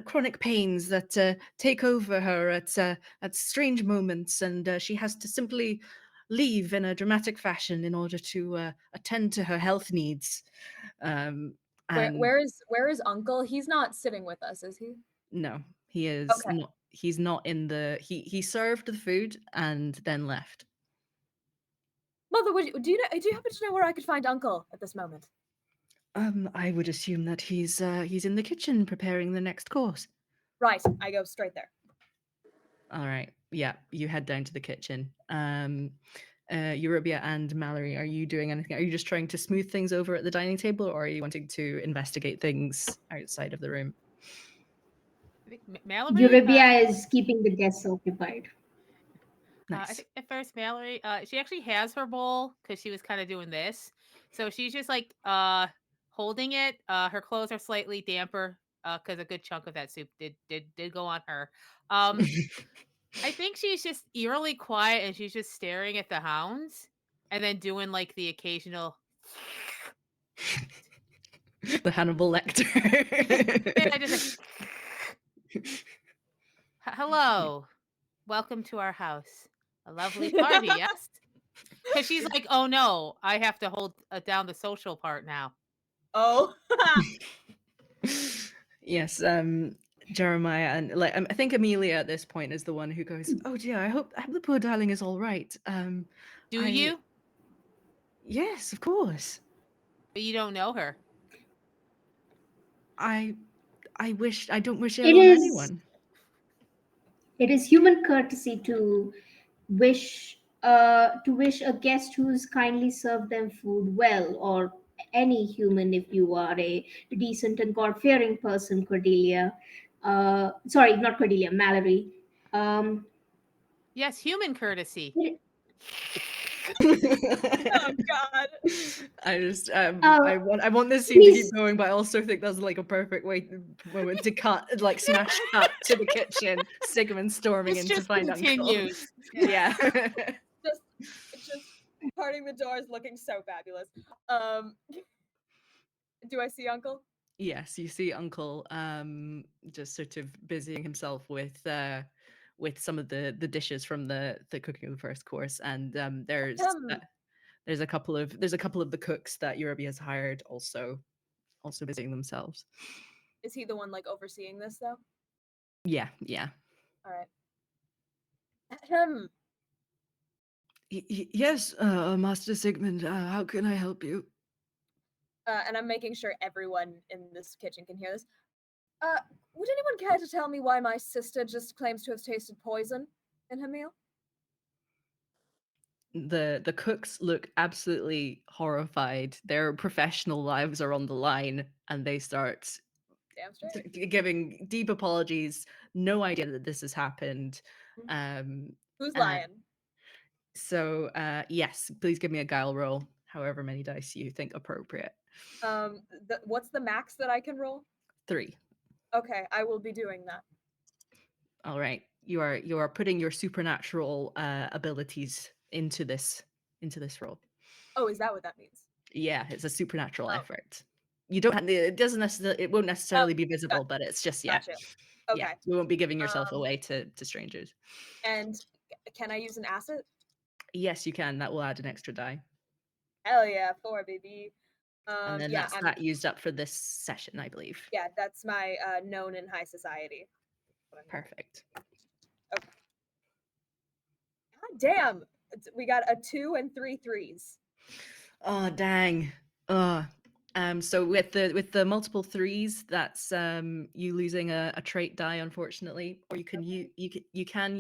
S1: chronic pains that take over her at strange moments, and she has to simply leave in a dramatic fashion in order to attend to her health needs." And
S3: Where is Uncle? He's not sitting with us, is he?
S1: no, he is
S3: Okay.
S1: not. He's not in the. He served the food and then left.
S3: Mother, do you happen to know where I could find Uncle at this moment?
S1: I would assume that he's in the kitchen preparing the next course.
S3: Right, I go straight there.
S1: All right. Yeah, you head down to the kitchen. Eurobia and Mallory, are you doing anything? Are you just trying to smooth things over at the dining table, or are you wanting to investigate things outside of the room?
S5: I think Mallory.
S2: Eurybia is keeping the guests occupied.
S5: I
S1: Nice.
S5: think at first Mallory, she actually has her bowl because she was kind of doing this, so she's just like holding it. Her clothes are slightly damper because a good chunk of that soup did go on her. I think she's just eerily quiet and she's just staring at the hounds and then doing like the occasional.
S1: The Hannibal Lecter.
S5: Yeah, just like, hello, welcome to our house. A lovely party, yes? Because she's like, oh no, I have to hold down the social part now.
S3: Oh.
S1: Yes, Jeremiah and like I think Amelia at this point is the one who goes, "Oh dear, I hope the poor darling is all right."
S5: Do
S1: I
S5: you?
S1: Yes, of course.
S5: But you don't know her.
S1: I I don't wish
S2: It
S1: ill on
S2: is
S1: anyone.
S2: it is human courtesy to wish a guest who's kindly served them food well, or any human if you are a decent and God-fearing person, Cordelia. Sorry, not Cordelia, Mallory. Um,
S5: Yes, human courtesy.
S2: it-
S3: Oh God.
S1: I just
S2: Oh,
S1: I want this scene to keep
S2: please.
S1: going, but I also think that's like a perfect moment to cut, like smash cut to the kitchen. Sigmund storming
S5: This
S1: in to
S5: just
S1: find Uncle.
S5: continues.
S1: Yeah.
S3: just parting the doors, looking so fabulous. Do I see Uncle?
S1: Yes, you see Uncle just sort of busying himself with some of the dishes from the cooking of the first course, and there's a couple of the cooks that Yorubi has hired also busying themselves.
S3: Is he the one like overseeing this though?
S1: Yeah.
S3: All right. Ahem.
S1: Yes, Master Sigmund, how can I help you?
S3: And I'm making sure everyone in this kitchen can hear this. Would anyone care to tell me why my sister just claims to have tasted poison in her meal?
S1: The cooks look absolutely horrified. Their professional lives are on the line, and they start
S3: Damn straight.
S1: giving deep apologies. No idea that this has happened.
S3: Who's
S1: Uh,
S3: lying?
S1: so yes, please give me a guile roll, however many dice you think appropriate.
S3: What's the max that I can roll?
S1: 3.
S3: Okay, I will be doing that.
S1: All right, you are putting your supernatural abilities into this roll.
S3: Oh, is that what that means?
S1: Yeah, it's a supernatural
S3: Oh.
S1: effort. You don't have it won't necessarily be visible, but it's just
S3: Gotcha. Okay.
S1: Yeah, you won't be giving yourself away to strangers.
S3: And can I use an asset?
S1: Yes, you can. That will add an extra die.
S3: Hell yeah, 4 baby.
S1: And then
S3: yeah,
S1: that's that used up for this session, I believe.
S3: Yeah, that's my known in high society.
S1: Perfect.
S3: Okay. God damn, we got a 2 and 3 3s.
S1: Oh dang. So with the multiple 3s, that's you losing a trait die, unfortunately. Or you can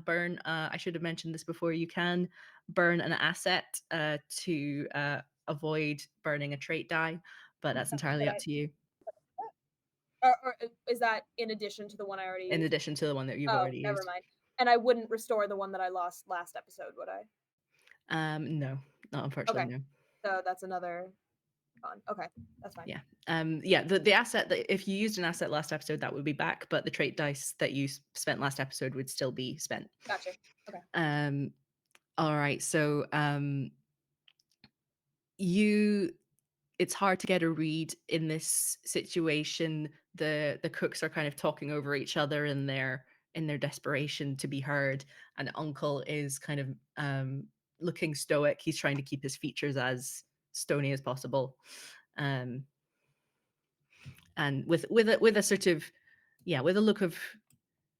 S1: burn. I should have mentioned this before. You can burn an asset to avoid burning a trait die, but that's entirely up to you.
S3: Or is that in addition to the one I already used?
S1: In addition to the one that you've already used.
S3: Never mind. And I wouldn't restore the one that I lost last episode, would I?
S1: No, not unfortunately.
S3: Okay.
S1: No.
S3: So that's another con. Okay, that's fine.
S1: Yeah. The asset that if you used an asset last episode, that would be back, but the trait dice that you spent last episode would still be spent.
S3: Gotcha. Okay.
S1: All right. So it's hard to get a read in this situation. The cooks are kind of talking over each other in their desperation to be heard, and Uncle is kind of looking stoic. He's trying to keep his features as stony as possible, and with a sort of with a look of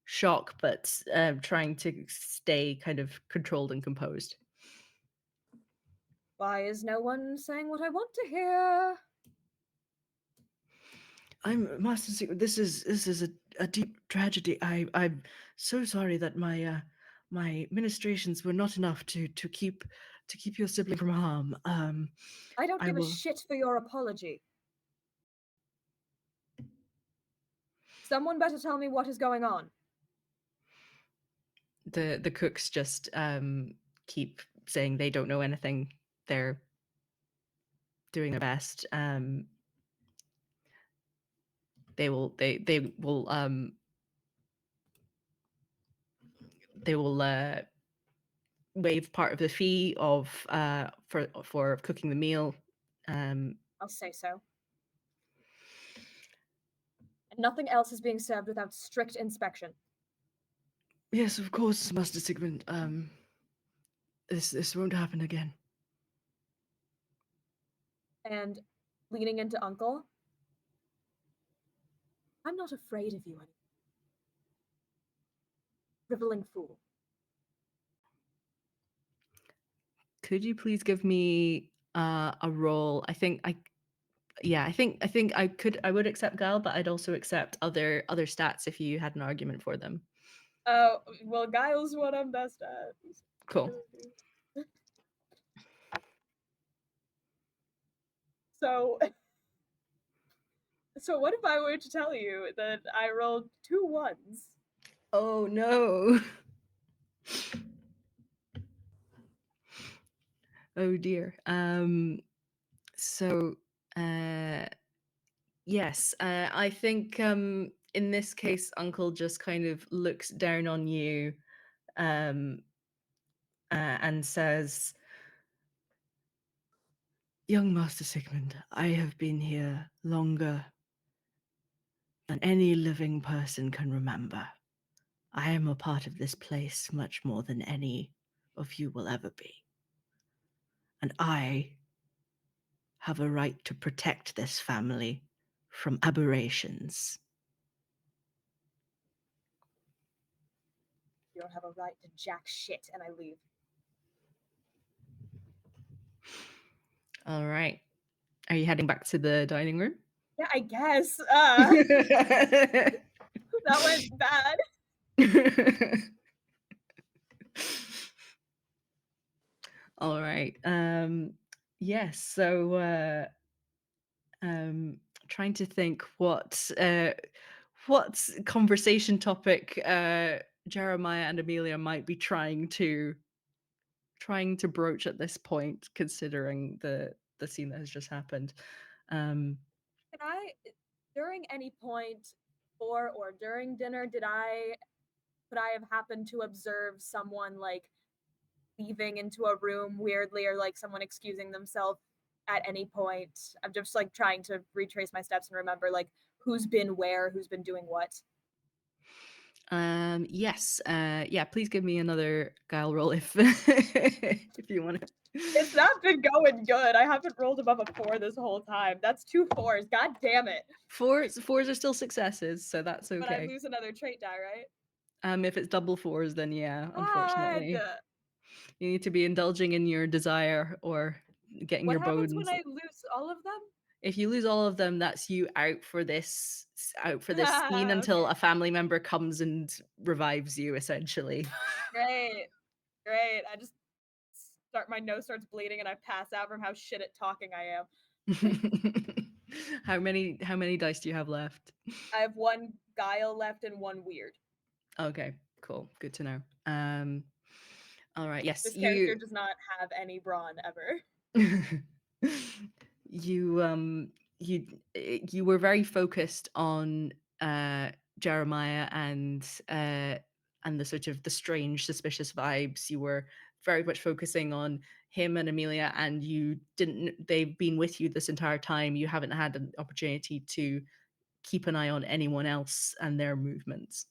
S1: shock, but trying to stay kind of controlled and composed.
S3: Why is no one saying what I want to hear?
S1: I'm Master Secret. This is a deep tragedy. I'm so sorry that my my ministrations were not enough to keep your sibling from harm.
S3: I don't give a shit for your apology. Someone better tell me what is going on.
S1: The cooks just keep saying they don't know anything. They're doing their best. They will waive part of the fee of for cooking the meal.
S3: I'll say so. And nothing else is being served without strict inspection.
S1: Yes, of course, Master Sigmund. This won't happen again.
S3: And leaning into Uncle, I'm not afraid of you anymore. Dribbling fool.
S1: Could you please give me a roll? I think I would accept Guile, but I'd also accept other stats if you had an argument for them.
S3: Oh, well, Guile's what I'm best at.
S1: Cool.
S3: So what if I were to tell you that I rolled 2 1s?
S1: Oh no. Oh dear. So yes, I think in this case, Uncle just kind of looks down on you um, and says, "Young Master Sigmund, I have been here longer than any living person can remember. I am a part of this place much more than any of you will ever be. And I have a right to protect this family from aberrations."
S3: You don't have a right to jack shit, and I leave.
S1: All right. Are you heading back to the dining room?
S3: Yeah, I guess. That went bad.
S1: All right. Yes. So, trying to think what conversation topic Jeremiah and Amelia might be trying to broach at this point, considering the scene that has just happened.
S3: Can I, during any point or during dinner, could I have happened to observe someone like leaving into a room weirdly, or like someone excusing themselves at any point? I'm just like trying to retrace my steps and remember like who's been where, who's been doing what.
S1: Yes. Yeah. Please give me another guile roll if if you want to.
S3: It's not been going good. I haven't rolled above a 4 this whole time. That's 2 4s. God damn it.
S1: Fours are still successes, so that's
S3: But I
S1: okay.
S3: lose another trait die, right?
S1: If it's double fours, then yeah,
S3: God.
S1: unfortunately. You need to be indulging in your desire or getting
S3: What
S1: your
S3: happens
S1: bones.
S3: when I lose all of them?
S1: If you lose all of them, that's you out for this scene until
S3: Okay.
S1: a family member comes and revives you, essentially.
S3: Great. I just my nose starts bleeding and I pass out from how shit at talking I am.
S1: How many dice do you have left?
S3: I have 1 guile left and 1 weird.
S1: Okay, cool. Good to know. All right. Yes,
S3: This character does not have any brawn ever.
S1: you you were very focused on Jeremiah and the sort of the strange suspicious vibes. You were very much focusing on him and Amelia, and they've been with you this entire time. You haven't had an opportunity to keep an eye on anyone else and their movements.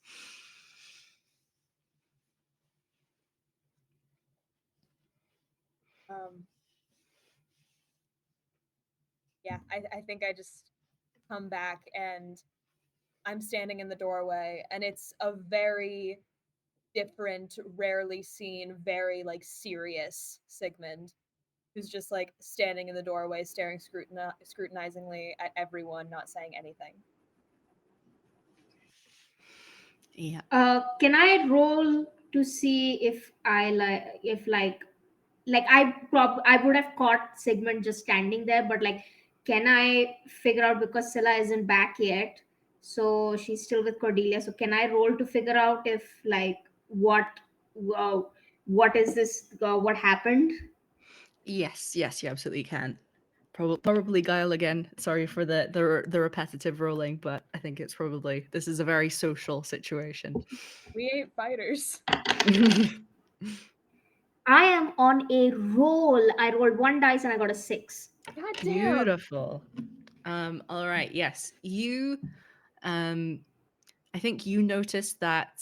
S3: Yeah, I think I just come back and I'm standing in the doorway, and it's a very different, rarely seen, very like serious Sigmund, who's just like standing in the doorway, staring scrutinizingly at everyone, not saying anything.
S1: Yeah.
S2: Can I roll to see if I would have caught Sigmund just standing there, but like, can I figure out, because Scylla isn't back yet, so she's still with Cordelia. So can I roll to figure out if like uh, what is this? What happened?
S1: Yes, you absolutely can. Probably Guile again. Sorry for the repetitive rolling, but I think it's probably this is a very social situation.
S3: We ain't fighters.
S2: I am on a roll. I rolled 1 dice and I got a 6.
S3: God damn.
S1: Beautiful. All right. Yes, you. I think you noticed that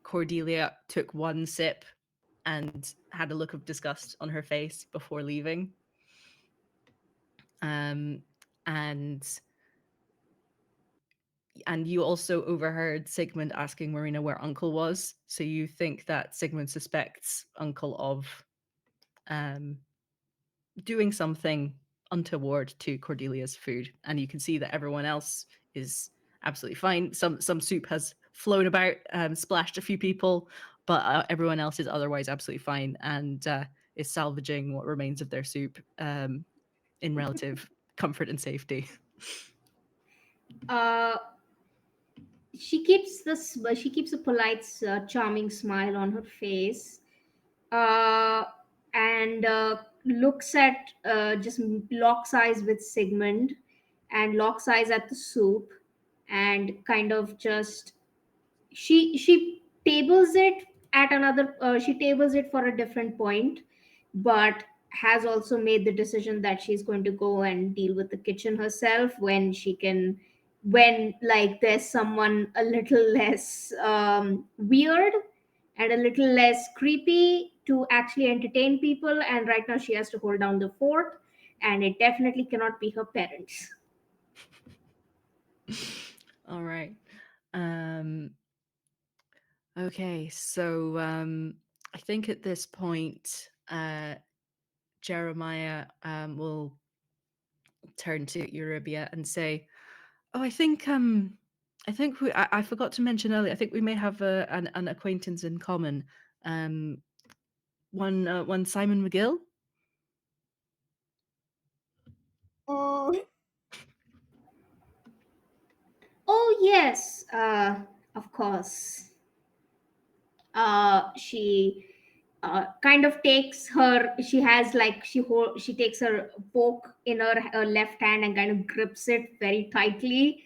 S1: Cordelia took one sip and had a look of disgust on her face before leaving. And you also overheard Sigmund asking Marina where Uncle was. So you think that Sigmund suspects Uncle of doing something untoward to Cordelia's food. And you can see that everyone else is absolutely fine. Some soup has flown about, splashed a few people, but everyone else is otherwise absolutely fine and is salvaging what remains of their soup in relative comfort and safety.
S2: Uh, she keeps a polite, charming smile on her face, uh, and looks at just locks eyes with Sigmund and locks eyes at the soup, and kind of just she tables it at another she tables it for a different point, but has also made the decision that she's going to go and deal with the kitchen herself when she can, when like there's someone a little less weird and a little less creepy to actually entertain people, and right now she has to hold down the fort, and it definitely cannot be her parents.
S1: All right. Um, okay, so I think at this point, Jeremiah will turn to Eurybia and say, "Oh, I think I forgot to mention earlier. I think we may have an acquaintance in common. Um, one Simon McGill."
S4: Oh,
S2: Oh yes, of course. She kind of takes her, she has like she takes her fork in her left hand and kind of grips it very tightly,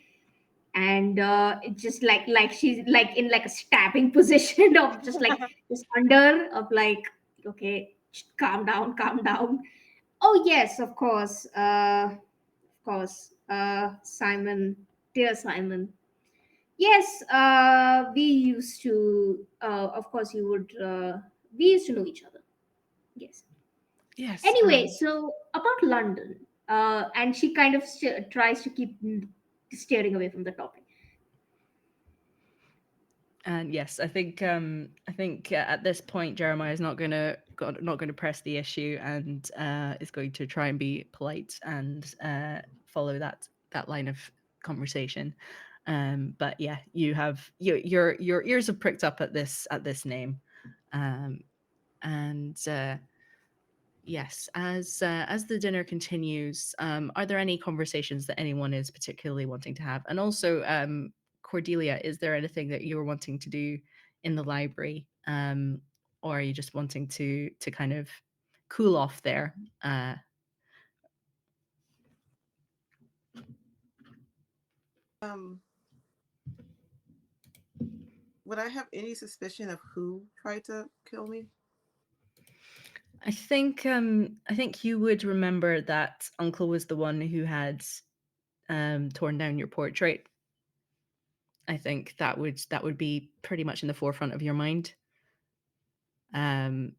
S2: and it just like she's like in like a stabbing position of just like just under of like, okay, calm down, calm down. Oh yes, of course, Simon, dear Simon. Yes, we used to, of course, you would, we used to know each other. Yes.
S1: Yes.
S2: Anyway, so about London, and she kind of tries to keep steering away from the topic.
S1: And yes, I think at this point Jeremiah is not gonna press the issue, and is going to try and be polite and follow that line of conversation. But yeah, your ears have pricked up at this name, um, and yes, as the dinner continues, are there any conversations that anyone is particularly wanting to have? And also, Cordelia, is there anything that you're wanting to do in the library, or are you just wanting to kind of cool off there?
S4: um, would I have any suspicion of who tried to kill me?
S1: I think you would remember that Uncle was the one who had torn down your portrait. I think that would be pretty much in the forefront of your mind. Um,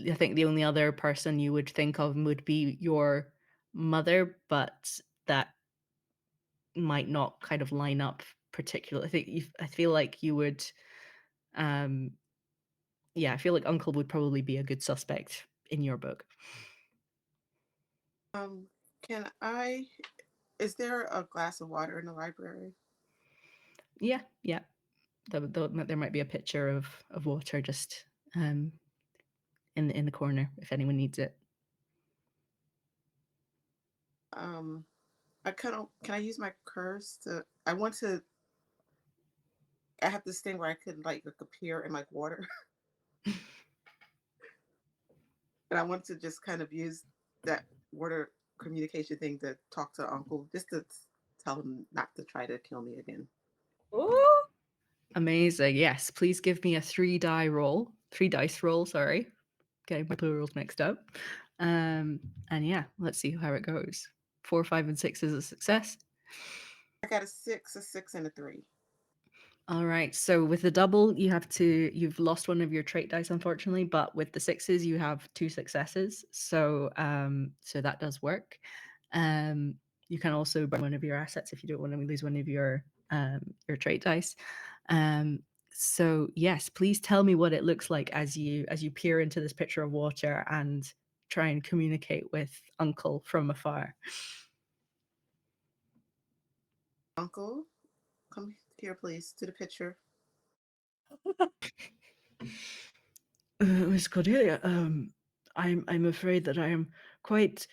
S1: I think the only other person you would think of would be your mother, but that might not kind of line up particularly. I feel like you would, um, yeah, I feel like Uncle would probably be a good suspect in your book.
S4: Um, can I? Is there a glass of water in the library?
S1: Yeah, yeah. There might be a pitcher of water just um, in the corner if anyone needs it.
S4: Um, I kind of can I use my curse to? I want to. I have this thing where I could like appear in like water, and I want to just kind of use that water communication thing to talk to Uncle, just to tell him not to try to kill me again.
S3: Ooh.
S1: Amazing. Yes, please give me a three dice roll. Sorry, getting my plurals mixed up. And yeah, let's see how it goes. 4, 5, and 6 is a success.
S4: I got a 6, and a 3.
S1: All right. So with the double, you've lost one of your trait dice, unfortunately, but with the sixes, you have 2 successes. So so that does work. You can also burn one of your assets if you don't want to lose one of your trait dice. Um, so yes, please tell me what it looks like as you peer into this pitcher of water and try and communicate with Uncle from afar.
S4: Uncle, come here, please, to the picture.
S1: Miss Cordelia, I'm afraid that I am quite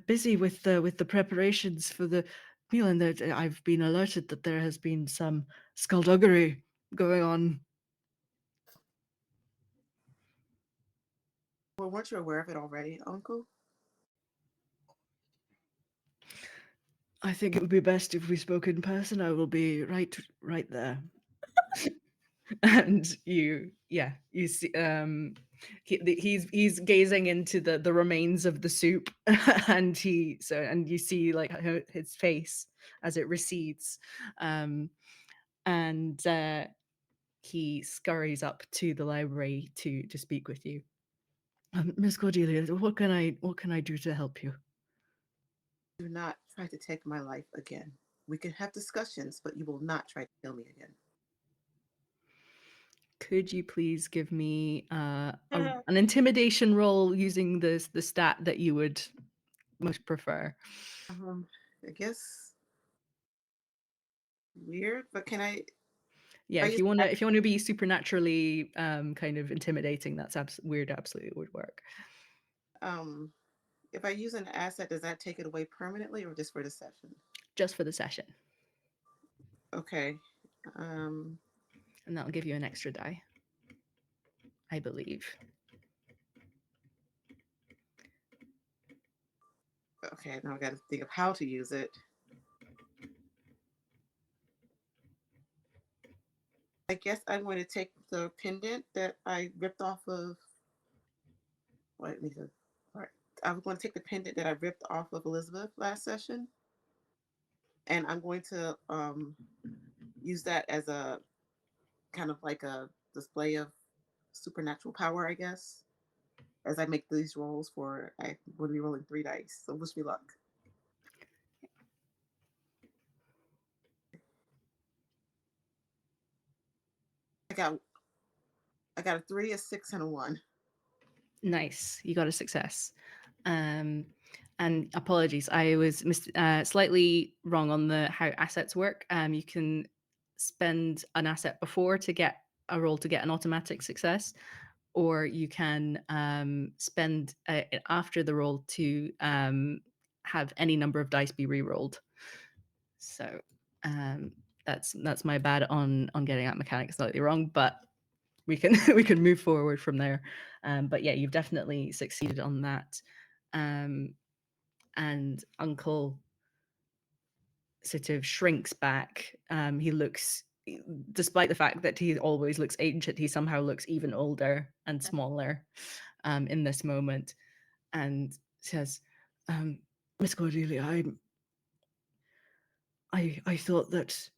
S1: busy with the preparations for the meal, and that I've been alerted that there has been some skullduggery going on.
S4: Well, weren't you aware of it already, Uncle?
S1: I think it would be best if we spoke in person. I will be right there. And you see he's gazing into the remains of the soup and you see like his face as it recedes, and he scurries up to the library to speak with you. Miss Cordelia, what can I do to help you?
S4: Do not try to take my life again. We can have discussions, but you will not try to kill me again.
S1: Could you please give me an intimidation roll using the stat that you would most prefer?
S4: I guess weird, but can I?
S1: Yeah,
S4: I
S1: if
S4: use
S1: you want to be supernaturally kind of intimidating, that's weird. Absolutely would work.
S4: um, if I use an asset, does that take it away permanently or just for the session?
S1: Just for the session,
S4: Okay. Um,
S1: and that'll give you an extra die, I believe.
S4: okay. Now I got to think of how to use it. I guess I'm going to take the pendant that I ripped off of. Wait, let me see. All right. I'm going to take the pendant that I ripped off of Elizabeth last session, and I'm going to use that as a kind of like a display of supernatural power, I guess, as I make these rolls for. I will be rolling 3 dice, so wish me luck. I got a 3, a 6, and a 1.
S1: Nice, you got a success. And apologies, I was slightly wrong on the how assets work. You can spend an asset before to get a roll to get an automatic success, or you can spend it after the roll to have any number of dice be re-rolled. So that's my bad on getting that mechanic slightly wrong, but we can we can move forward from there. But yeah, you've definitely succeeded on that. And Uncle sort of shrinks back. He looks, despite the fact that he always looks ancient, he somehow looks even older and smaller in this moment, and says, Miss Cordelia, I thought that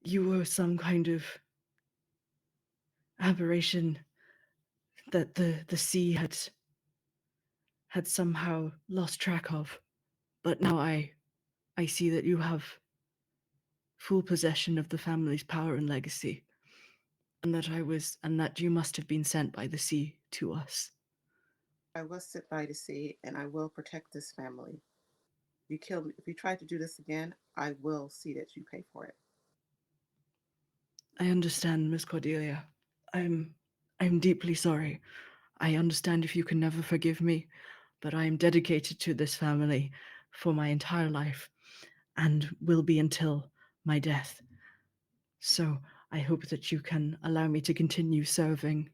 S1: you were some kind of aberration that the sea had somehow lost track of, but now I see that you have full possession of the family's power and legacy, and that you must have been sent by the sea to us.
S4: I was sent by the sea, and I will protect this family. If you kill me, if you try to do this again, I will see that you pay for it.
S1: I understand, Miss Cordelia. I'm deeply sorry. I understand if you can never forgive me, but I am dedicated to this family for my entire life and will be until my death. So I hope that you can allow me to continue serving.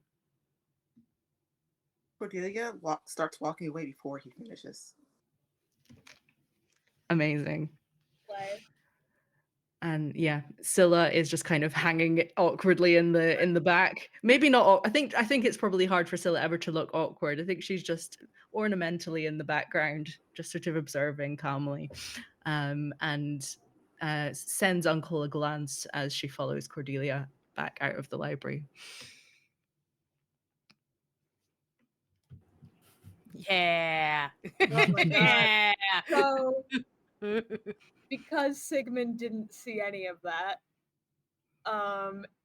S4: Cordelia starts walking away before he finishes.
S1: Amazing.
S3: Play.
S1: And yeah, Scylla is just kind of hanging awkwardly in the back. Maybe not. I think it's probably hard for Scylla ever to look awkward. I think she's just ornamentally in the background, just sort of observing calmly, and sends Uncle a glance as she follows Cordelia back out of the library.
S5: Yeah.
S3: Oh my god.
S5: Yeah.
S3: So, because Sigmund didn't see any of that,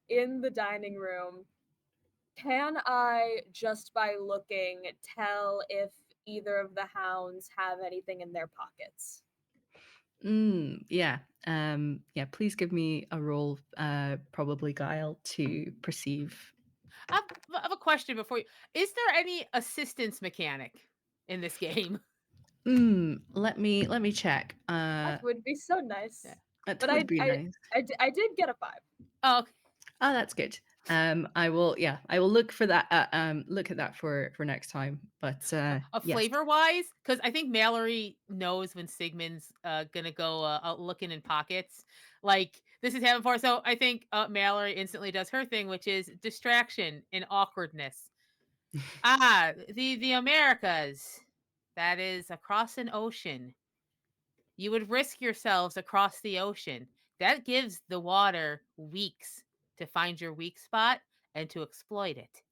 S3: in the dining room, can I, just by looking, tell if either of the hounds have anything in their pockets?
S1: Yeah. Yeah, please give me a roll, probably Guile, to perceive.
S5: I have a question before you. Is there any assistance mechanic in this game?
S1: Let me check.
S3: That would be so nice.
S5: Yeah.
S1: That
S3: But
S1: would be nice.
S3: I did get a 5.
S5: Oh,
S1: Oh, that's good. I will, yeah, I will look for that. Look at that for next time. But
S5: A
S1: yes,
S5: flavor wise, because I think Mallory knows when Sigmund's gonna go looking in pockets. Like this has happened before, so I think Mallory instantly does her thing, which is distraction and awkwardness. The Americas. That is across an ocean. You would risk yourselves across the ocean. That gives the water weeks to find your weak spot and to exploit it.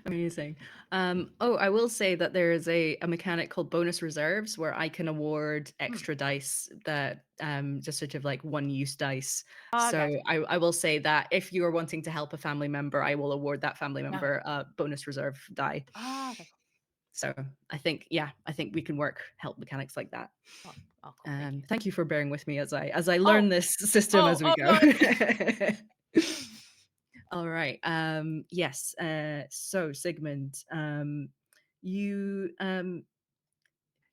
S1: amazing. Oh, I will say that there is a mechanic called bonus reserves where I can award
S5: Hmm.
S1: extra dice that just sort of like one use dice. So
S5: Gotcha.
S1: I will say that if you are wanting to help a family member, I will award that family
S5: Yeah.
S1: member a bonus reserve die.
S5: Okay, cool.
S1: So I think, yeah, I think we can work help mechanics like that.
S5: Oh, cool. Thank you.
S1: Thank you for bearing with me as I
S5: Oh,
S1: learn this system as we go.
S5: no.
S1: All right. Yes. So Sigmund, you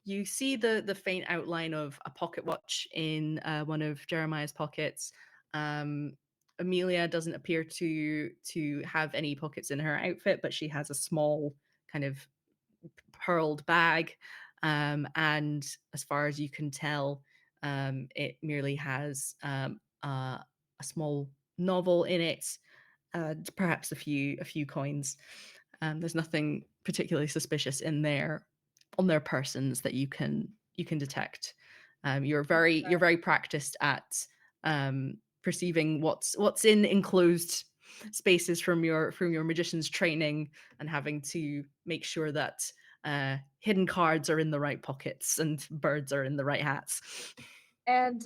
S1: you see the faint outline of a pocket watch in one of Jeremiah's pockets. Um, Amelia doesn't appear to have any pockets in her outfit, but she has a small kind of pearled bag. And as far as you can tell, it merely has a small novel in it, perhaps a few coins. There's nothing particularly suspicious in there on their persons that you can detect. You're very practiced at perceiving what's in enclosed spaces from your magician's training and having to make sure that hidden cards are in the right pockets and birds are in the right hats.
S3: And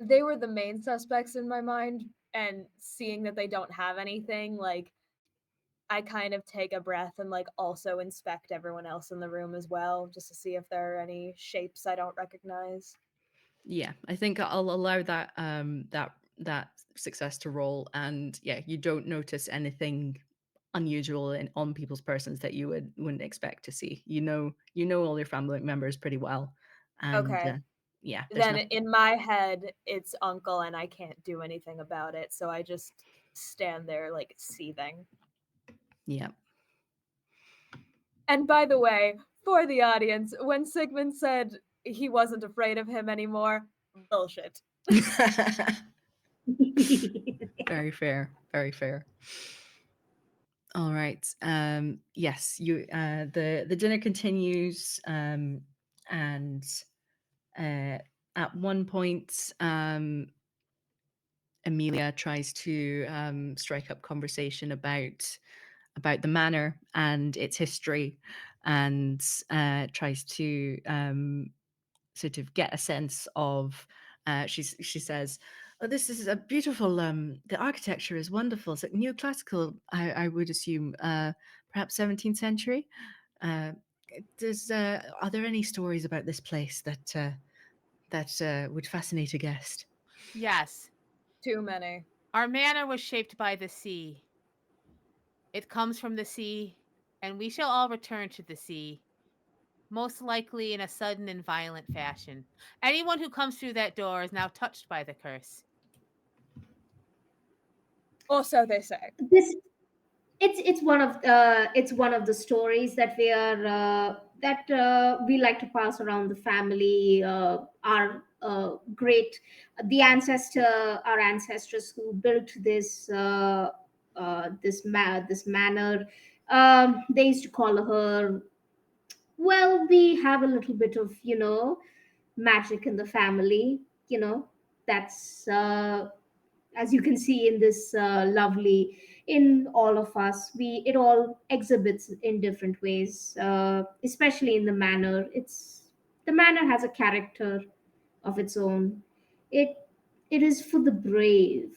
S3: they were the main suspects in my mind, and seeing that they don't have anything, like, I kind of take a breath and like also inspect everyone else in the room as well, just to see if there are any shapes I don't recognize.
S1: Yeah, I think I'll allow that that success to roll, and yeah, you don't notice anything unusual on people's persons that you wouldn't expect to see. You know all your family members pretty well, and
S3: Okay.
S1: yeah, there's
S3: Then
S1: nothing.
S3: in my head, it's Uncle and I can't do anything about it, so I just stand there like seething.
S1: Yeah.
S3: And by the way, for the audience, when Sigmund said he wasn't afraid of him anymore, bullshit.
S1: Very fair. Very fair. All right. Yes, you the dinner continues, and at one point, Amelia tries to strike up conversation about the manor and its history, and tries to sort of get a sense of. She says, "Oh, this is a beautiful. The architecture is wonderful. It's like neoclassical. I would assume, perhaps 17th century. Uh, are there any stories about this place that would fascinate a guest?"
S5: Yes,
S3: Too many.
S5: our manor was shaped by the sea. It comes from the sea, and we shall all return to the sea, most likely in a sudden and violent fashion. Anyone who comes through that door is now touched by the curse.
S3: Or so they say.
S2: This it's one of the stories that we like to pass around the family. Our great the ancestor our ancestors who built this manor, they used to call her, well, we have a little bit of, magic in the family, that's as you can see in this lovely, in all of us, we it all exhibits in different ways, especially in the manner. The manner has a character of its own. It it is for the brave.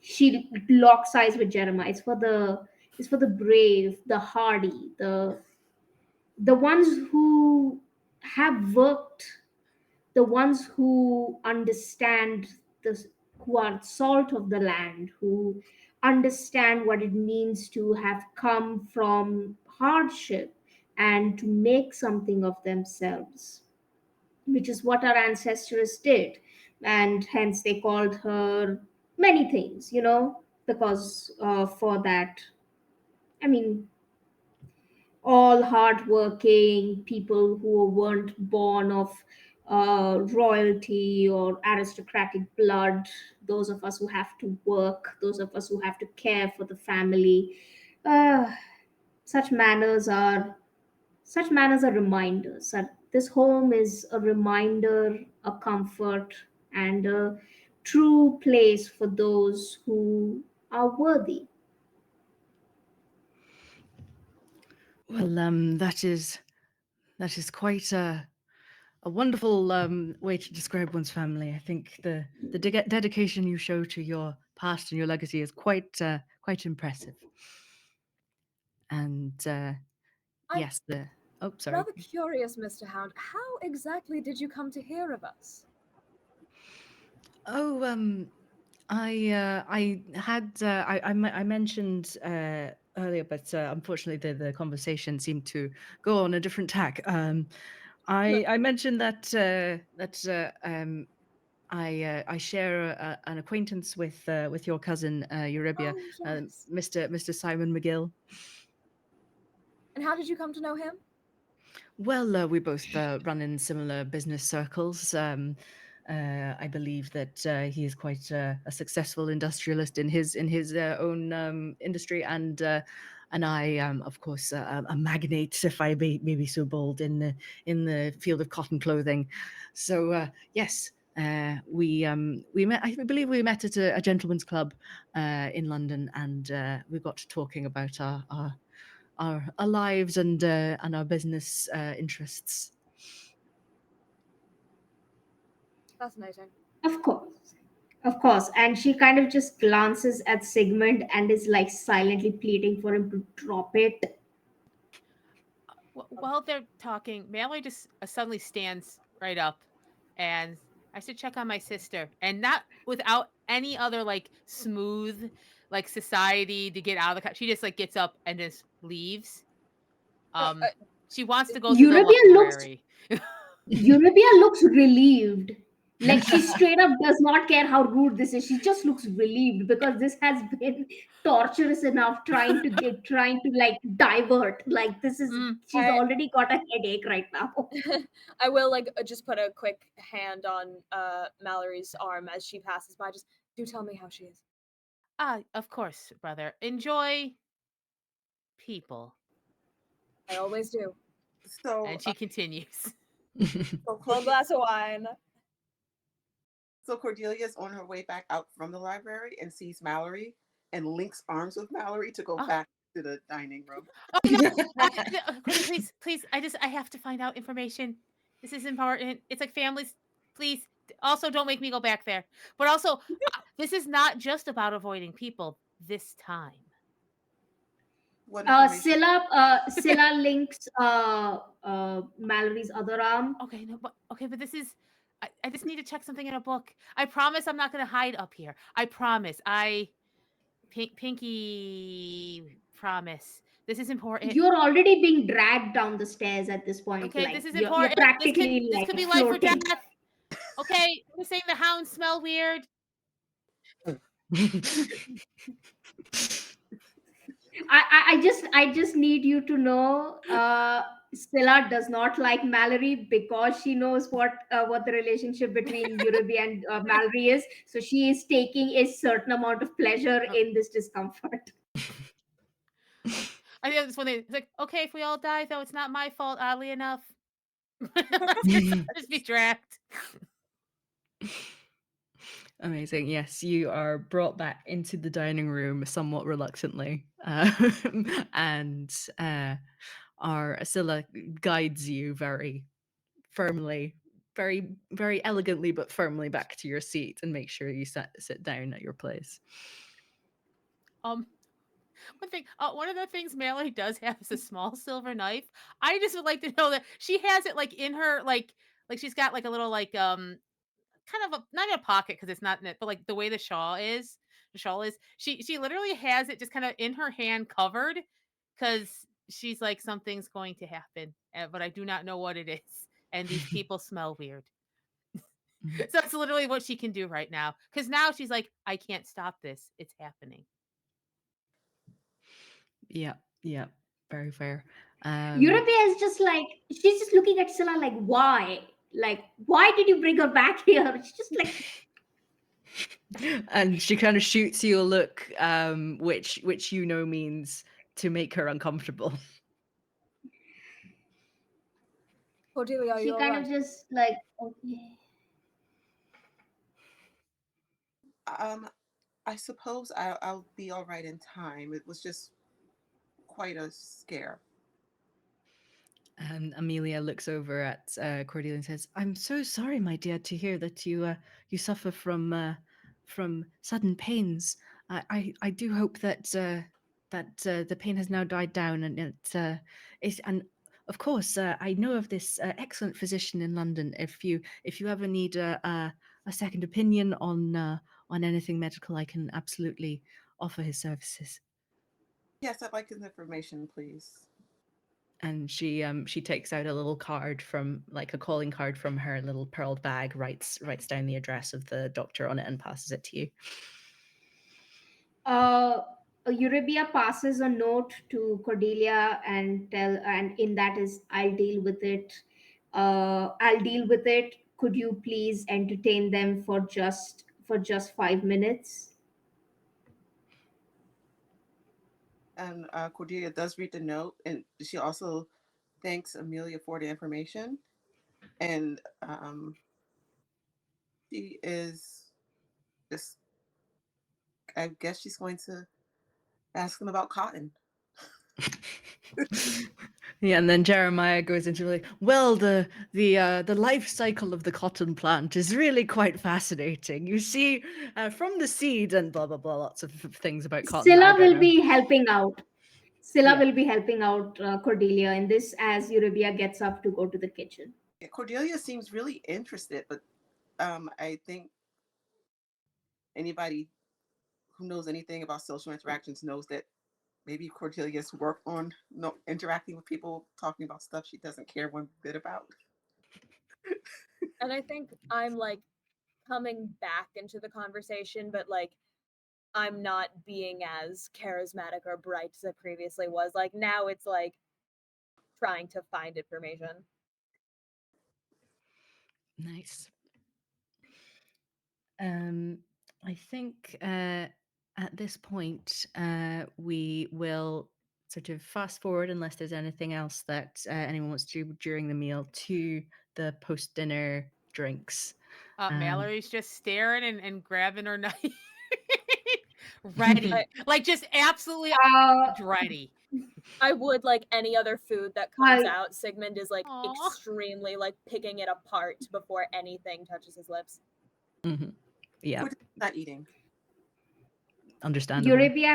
S2: She locks eyes with Jeremiah. It's for the brave, the hardy, the ones who have worked, the ones who understand the who are salt of the land, who understand what it means to have come from hardship and to make something of themselves, which is what our ancestors did. And hence they called her, many things, because for that, I mean, all hardworking people who weren't born of royalty or aristocratic blood, those of us who have to work, those of us who have to care for the family. Uh, such manners are such manners are reminders that this home is a reminder, a comfort, and a true place for those who are worthy.
S1: Well, that is quite a wonderful way to describe one's family. I think the dedication you show to your past and your legacy is quite impressive. And
S3: I'm
S1: yes, the oh sorry.
S3: rather curious, Mr. Hound. How exactly did you come to hear of us?
S1: Oh, I had I mentioned earlier, but unfortunately the conversation seemed to go on a different tack.
S3: Look,
S1: I mentioned that I share an acquaintance with your cousin Eurybia,
S3: oh yes.
S1: Mr. Simon McGill.
S3: And how did you come to know him?
S1: Well, we both run in similar business circles. I believe that he is quite a successful industrialist in his own industry, and I am, of course, a magnate, if I may be so bold, in the field of cotton clothing. So yes. We met. I believe we met at a gentleman's club in London, and we got to talking about our lives and our business interests.
S3: Fascinating.
S2: Of course. Of course. And she kind of just glances at Sigmund and is like silently pleading for him to drop it.
S5: While they're talking, Mallory just suddenly stands right up, and I should check on my sister, and not without any other like smooth like society to get out of the. She just like gets up and just leaves.
S3: Uh,
S5: Um,
S3: uh,
S5: she wants to go to the
S2: Eurybia looks
S5: library.
S2: Eurybia looks relieved. Like she straight up does not care how rude this is. She just looks relieved because this has been torturous enough trying to like divert. Like this is
S5: Mm.
S2: she's already got a headache right now.
S3: I will like just put a quick hand on Mallory's arm as she passes by. Just do tell me how she is.
S5: Ah, of course, brother. Enjoy people.
S3: I always do.
S4: So,
S5: And she continues.
S4: so
S3: Full
S4: Cordelia,
S3: glass of wine.
S4: so Cordelia's on her way back out from the library and sees Mallory and links arms with Mallory to go
S5: Oh,
S4: back to the dining room.
S5: oh no! Courtney, please, please. I have to find out information. This is important. It's like families. Please, also don't make me go back there. But also, this is not just about avoiding people this time.
S4: What information?
S2: Scylla links Mallory's other arm.
S5: Okay, no, but okay, but this is. I just need to check something in a book. I promise I'm not going to hide up here. I promise. Pinky promise. This is important.
S2: You're already being dragged down the stairs at this point.
S5: Okay,
S2: Like
S5: this is
S2: you're
S5: important.
S2: practically
S5: This
S2: like
S5: could be life or
S2: floating.
S5: death. Okay, you're saying the hounds smell weird.
S2: I just need you to know Scylla does not like Mallory because she knows what the relationship between Eurybia and Mallory is. So she is taking a certain amount of pleasure
S5: Oh,
S2: in this discomfort.
S5: I think it's when it's like, okay, if we all die, though, it's not my fault. Oddly enough, just be dragged.
S1: Amazing. Yes, you are brought back into the dining room somewhat reluctantly, and our Asilla guides you very firmly, very elegantly but firmly back to your seat, and make sure you sit down at your place.
S5: Um, one of the things Mallory does have is a small silver knife. I just would like to know that she has it like in her like she's got like a little like kind of a not in a pocket because it's not in it, but like the way the shawl is, she literally has it just kind of in her hand covered because she's like something's going to happen, but I do not know what it is, and these people smell weird.
S1: Mhm.
S5: So it's literally what she can do right now. Because now she's like, I can't stop this. It's happening.
S1: Yeah, yeah, very fair.
S2: Europea is just like, she's just looking at Scylla like, why? Like, why did you bring her back here? She's just like,
S1: and she kind of shoots you a look, which means to make her uncomfortable.
S3: Cordelia, are
S2: she
S3: you
S2: kind
S3: alright?
S2: of just like, okay.
S4: I suppose I'll be all right in time. It was just quite a scare.
S1: And Amelia looks over at Cordelia and says, "I'm so sorry, my dear, to hear that you suffer from sudden pains. I do hope that the pain has now died down, and and of course I know of this excellent physician in London. If you ever need a second opinion on anything medical, I can absolutely offer his services."
S4: Yes, I'd like his information, please.
S1: And she takes out a little card from, like, a calling card from her little pearled bag, writes down the address of the doctor on it and passes it to you.
S2: uh Eurybia passes a note to Cordelia and in that is, I'll deal with it. I'll deal with it. Could you please entertain them for just 5 minutes?
S4: And Cordelia does read the note, and she also thanks Amelia for the information. And she is just, I guess she's going to ask them about cotton.
S1: Yeah, and then Jeremiah goes into, like, well, the life cycle of the cotton plant is really quite fascinating. You see, from the seed and blah blah blah, lots of things about cotton that I
S2: Scylla
S1: don't
S2: will
S1: know.
S2: be helping out. Scylla
S1: Yeah.
S2: will be helping out Cordelia in this as Eurybia gets up to go to the kitchen.
S4: Yeah, Cordelia seems really interested, but I think anybody who knows anything about social interactions knows that maybe Cordelia's work on interacting with people, talking about stuff she doesn't care one bit about.
S3: And I think I'm like coming back into the conversation, but like I'm not being as charismatic or bright as I previously was. Like now it's like trying to find information.
S1: Nice. I think at this point we will sort of fast forward, unless there's anything else that anyone wants to do during the meal, to the post dinner drinks.
S5: Mallory's just staring and grabbing her knife. Ready. Like just absolutely
S2: Uh,
S5: ready.
S3: I would, like any other food that comes
S2: I
S3: out, Sigmund is like
S5: Aw.
S3: extremely like picking it apart before anything touches his lips.
S1: Mhm. Yeah,
S4: Cordelia's not eating.
S1: understandable.
S2: Eurybia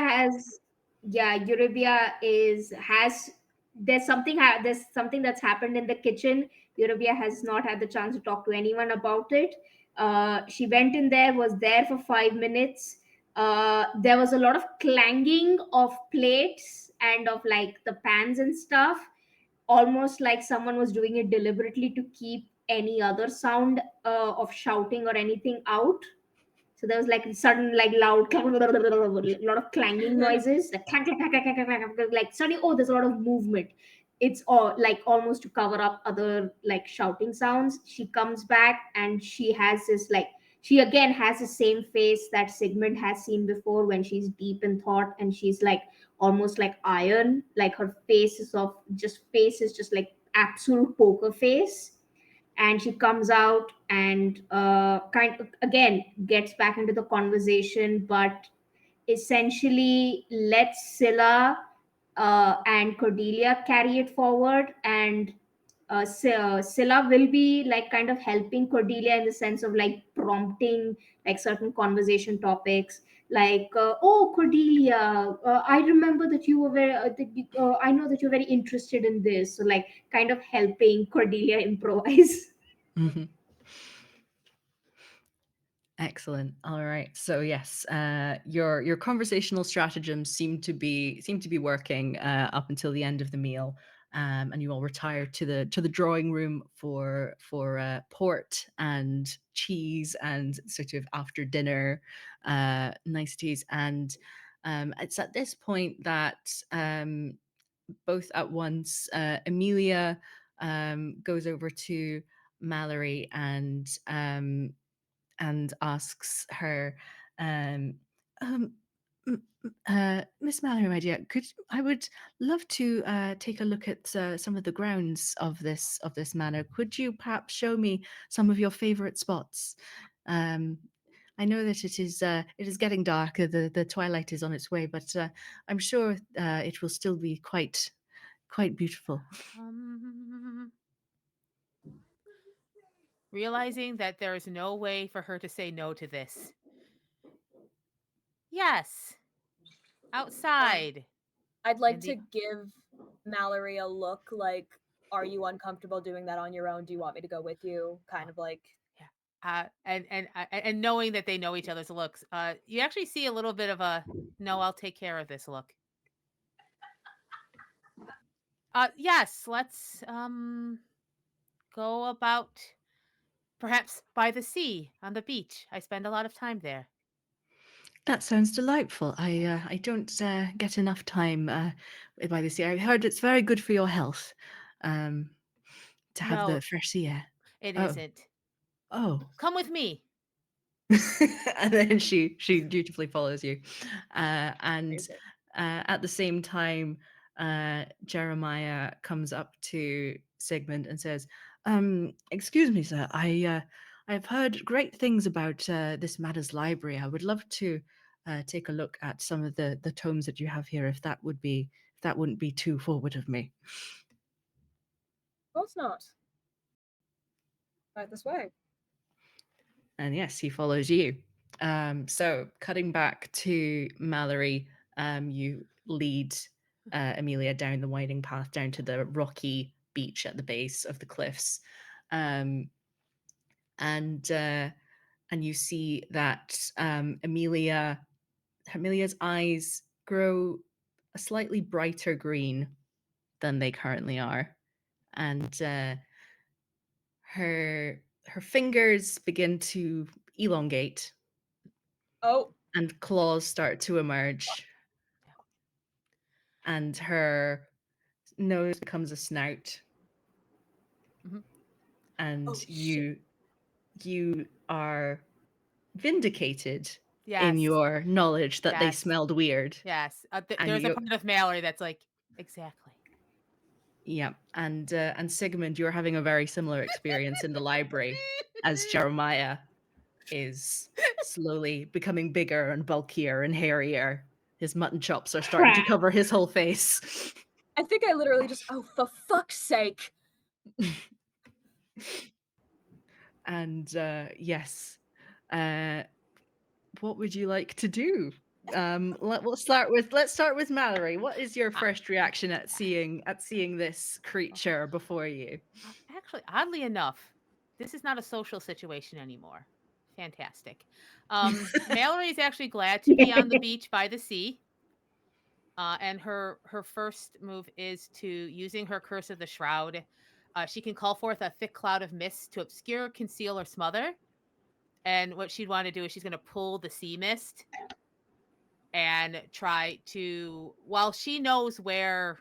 S2: has there's something that's happened in the kitchen. Eurybia has not had the chance to talk to anyone about it. She went in there, was there for 5 minutes. There was a lot of clanging of plates and of like the pans and stuff, almost like someone was doing it deliberately to keep any other sound of shouting or anything out. So there was like sudden, like loud, a lot of clanging noises, like clank, clank, clank, clank, clank, clank, clank, like suddenly, oh, there's a lot of movement. It's all like almost to cover up other like shouting sounds. She comes back and she has this like, she again has the same face that Sigmund has seen before when she's deep in thought, and she's like almost like iron, like her face is just like absolute poker face. And she comes out and kind of again gets back into the conversation, but essentially lets Scylla and Cordelia carry it forward. And Scylla will be like kind of helping Cordelia in the sense of like prompting like certain conversation topics, like oh Cordelia, I remember that you were I know that you're very interested in this, so like kind of helping Cordelia improvise.
S1: Mhm. Excellent. All right. So yes, your conversational stratagems seem to be working up until the end of the meal. and you all retire to the drawing room for port and cheese and sort of after dinner niceties. And it's at this point that both at once Amelia goes over to Mallory and asks her, um, um, Miss Mallory, my dear, I would love to take a look at some of the grounds of this manor. Could you perhaps show me some of your favorite spots? Um, I know that it is getting darker. The twilight is on its way, but I'm sure it will still be quite beautiful.
S5: Um, realizing that there is no way for her to say no to this. Yes, outside.
S3: I'd like
S5: In
S3: to
S5: the
S3: give Mallory a look like, are you uncomfortable doing that on your own? Do you want me to go with you? Kind of like,
S5: and knowing that they know each other's looks, you actually see a little bit of a no, I'll take care of this look. Yes, let's go about perhaps by the sea on the beach. I spend a lot of time there.
S1: That sounds delightful. I don't get enough time by the sea. I heard it's very good for your health um, to have
S5: No,
S1: the fresh sea air.
S5: it
S1: Oh,
S5: isn't.
S1: oh.
S5: Come with me.
S1: And then she dutifully follows you, and
S3: amazing.
S1: at the same time, Jeremiah comes up to Sigmund and says, "Excuse me, sir. I've heard great things about this Matters Library. I would love to take a look at some of the tomes that you have here, if that wouldn't be too forward of me."
S3: Of course not. Right this way.
S1: And yes, he follows you. So cutting back to Mallory, you lead Amelia down the winding path down to the rocky beach at the base of the cliffs, um, and you see that Amelia's eyes grow a slightly brighter green than they currently are, and her fingers begin to elongate
S3: Oh,
S1: and claws start to emerge, and her nose becomes a snout,
S5: Mhm.
S1: and
S3: Oh, shit.
S1: you are vindicated in
S5: Yes,
S1: your knowledge that they
S5: yes,
S1: smelled weird.
S5: yes.
S1: And
S5: There's a
S1: you
S5: part of Mallory that's like, exactly.
S1: Yeah, and Sigmund, you're having a very similar experience in the library as Jeremiah is slowly becoming bigger and bulkier and hairier. His mutton chops are starting to
S2: Crap.
S1: cover his whole face.
S3: I think I literally just, oh, for fuck's sake.
S1: And yes, what would you like to do? Let's start with Mallory. What is your
S5: Ah,
S1: first reaction at seeing this creature before you?
S5: actually, oddly enough, this is not a social situation anymore. Fantastic. Mallory is actually glad to be on the beach by the sea. And her first move is to using her curse of the shroud. She can call forth a thick cloud of mist to obscure, conceal, or smother. And what she'd want to do is she's going to pull the sea mist and try to, while she knows where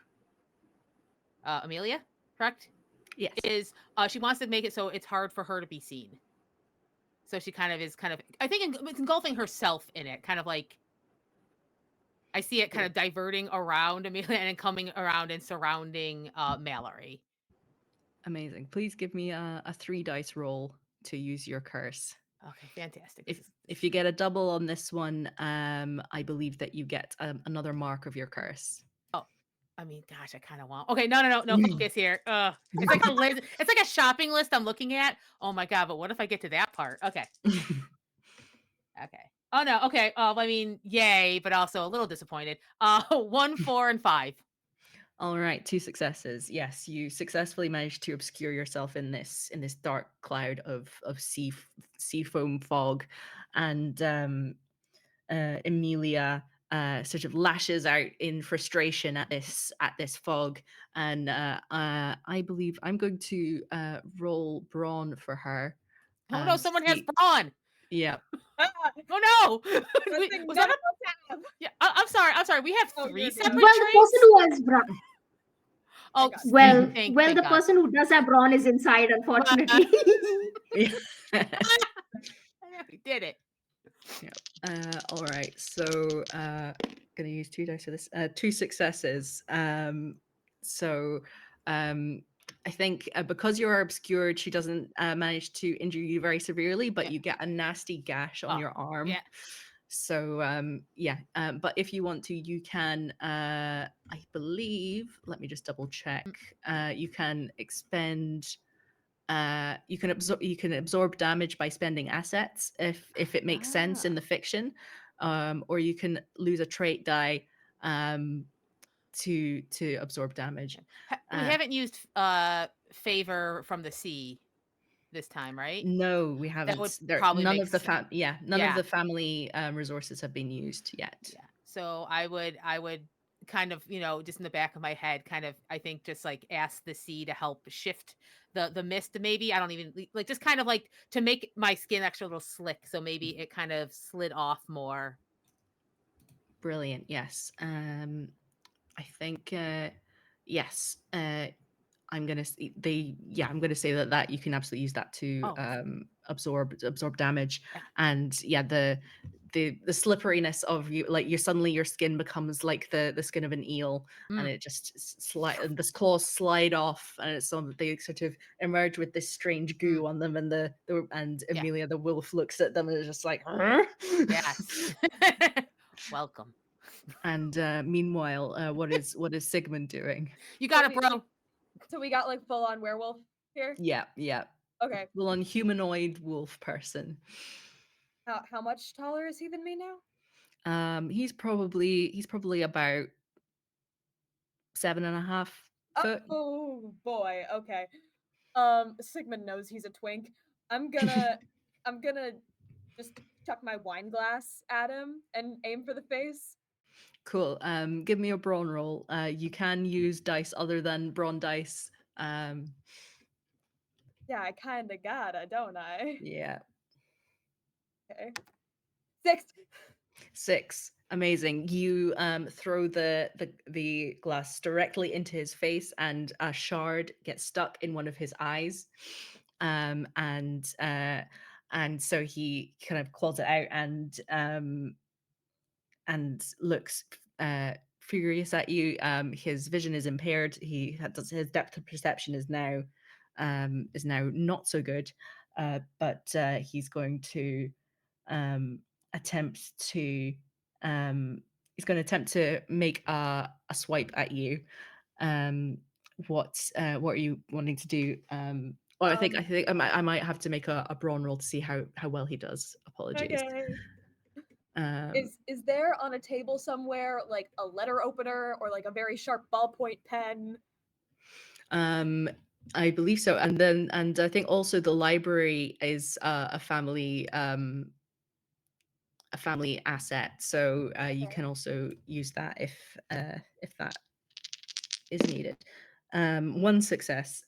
S5: Amelia, correct,
S1: Yes.
S5: is, she wants to make it so it's hard for her to be seen. So she kind of, I think it's engulfing herself in it, kind of like I see it kind of diverting around Amelia and then coming around and surrounding Mallory.
S1: Amazing. Please give me a 3 dice roll to use your curse.
S5: Okay, fantastic.
S1: If you get a double on this one, I believe that you get another mark of your curse.
S5: Oh, I mean, gosh, I kind of want. Okay, no focus here. It's like a list. It's like a shopping list I'm looking at. Oh my god, but what if I get to that part? Okay, okay. Oh no, okay. I mean, yay, but also a little disappointed. 1, 4, and 5.
S1: All right, 2 successes. Yes, you successfully managed to obscure yourself in this dark cloud of sea foam fog, and Emilia, sort of lashes out in frustration at this fog, and I believe I'm going to roll brawn for her.
S5: Oh no,
S1: To
S5: someone has
S1: see,
S5: brawn.
S1: yeah,
S3: Ah,
S5: Oh no.
S3: pressing
S5: Was
S3: none
S5: that
S3: of
S5: a
S3: us have.
S5: yeah, I'm sorry. I'm sorry. We have
S3: Oh,
S5: three
S3: you're
S2: Well,
S3: good.
S5: separate
S2: the person
S5: traits.
S2: who has brawn.
S3: I
S5: Oh,
S3: got you.
S2: Well,
S5: thank
S2: the
S5: God.
S2: person who does have brawn is inside, unfortunately.
S1: yeah.
S5: We did it.
S1: All right, so gonna use 2 dice for this. 2 successes. So I think because you are obscured, she doesn't manage to injure you very severely, but
S5: Yeah.
S1: you get a nasty gash on
S5: Oh,
S1: your arm.
S5: yeah.
S1: So yeah, but if you want to, you can. I believe. Let me just double check. You can expend. You can absorb damage by spending assets if it makes sense in the fiction, or you can lose a trait die to absorb damage.
S5: We
S1: Uh,
S5: haven't used favor from the sea this time, right?
S1: no, we
S5: That would
S1: haven't. There
S5: probably
S1: none
S5: make
S1: of the
S5: sense.
S1: none of
S5: Yeah.
S1: the family resources have been used yet.
S5: Yeah. So I would kind of, just in the back of my head, kind of, I think, just like ask the sea to help shift the mist. Maybe I don't even like, just kind of like to make my skin actually a little slick. So maybe it kind of slid off more.
S1: Brilliant. Yes. I think yes. I'm gonna I'm gonna say that you can absolutely use that to
S5: Oh,
S1: absorb damage,
S5: yeah.
S1: and yeah, the slipperiness of you, like you suddenly your skin becomes like the skin of an eel, and
S5: Mm.
S1: it just slide, and the claws slide off, and it's so they sort of emerge with this strange goo on them, and and
S5: Yeah.
S1: Amelia the wolf looks at them and is just like, "Huh?"
S5: Yes. Welcome.
S1: And meanwhile, what is Sigmund doing?
S5: You
S3: So
S5: got it, bro.
S3: So we got like full on werewolf here.
S1: Yeah, yeah.
S3: Okay.
S1: Full on humanoid wolf person.
S3: How much taller is he than me now?
S1: He's probably about 7.5 foot.
S3: Oh boy. Okay. Sigmund knows he's a twink. I'm gonna just chuck my wine glass at him and aim for the face.
S1: Cool. Give me a brawn roll. You can use dice other than brawn dice.
S3: Yeah, I kinda gotta, don't I?
S1: Yeah.
S3: Okay. 6.
S1: 6. Amazing. You throw the glass directly into his face, and a shard gets stuck in one of his eyes. And so he kind of claws it out and looks furious at you. His vision is impaired. Does his depth of perception is now not so good. But he's going to attempt to attempt to make a swipe at you. What are you wanting to do? Or I think I might have to make a brawn roll to see how well he does. Apologies.
S3: Okay.
S1: Um,
S3: Is there on a table somewhere like a letter opener or like a very sharp ballpoint pen?
S1: I believe so, and I think also the library is a family asset, so you
S3: Okay.
S1: can also use that if that is needed. One success.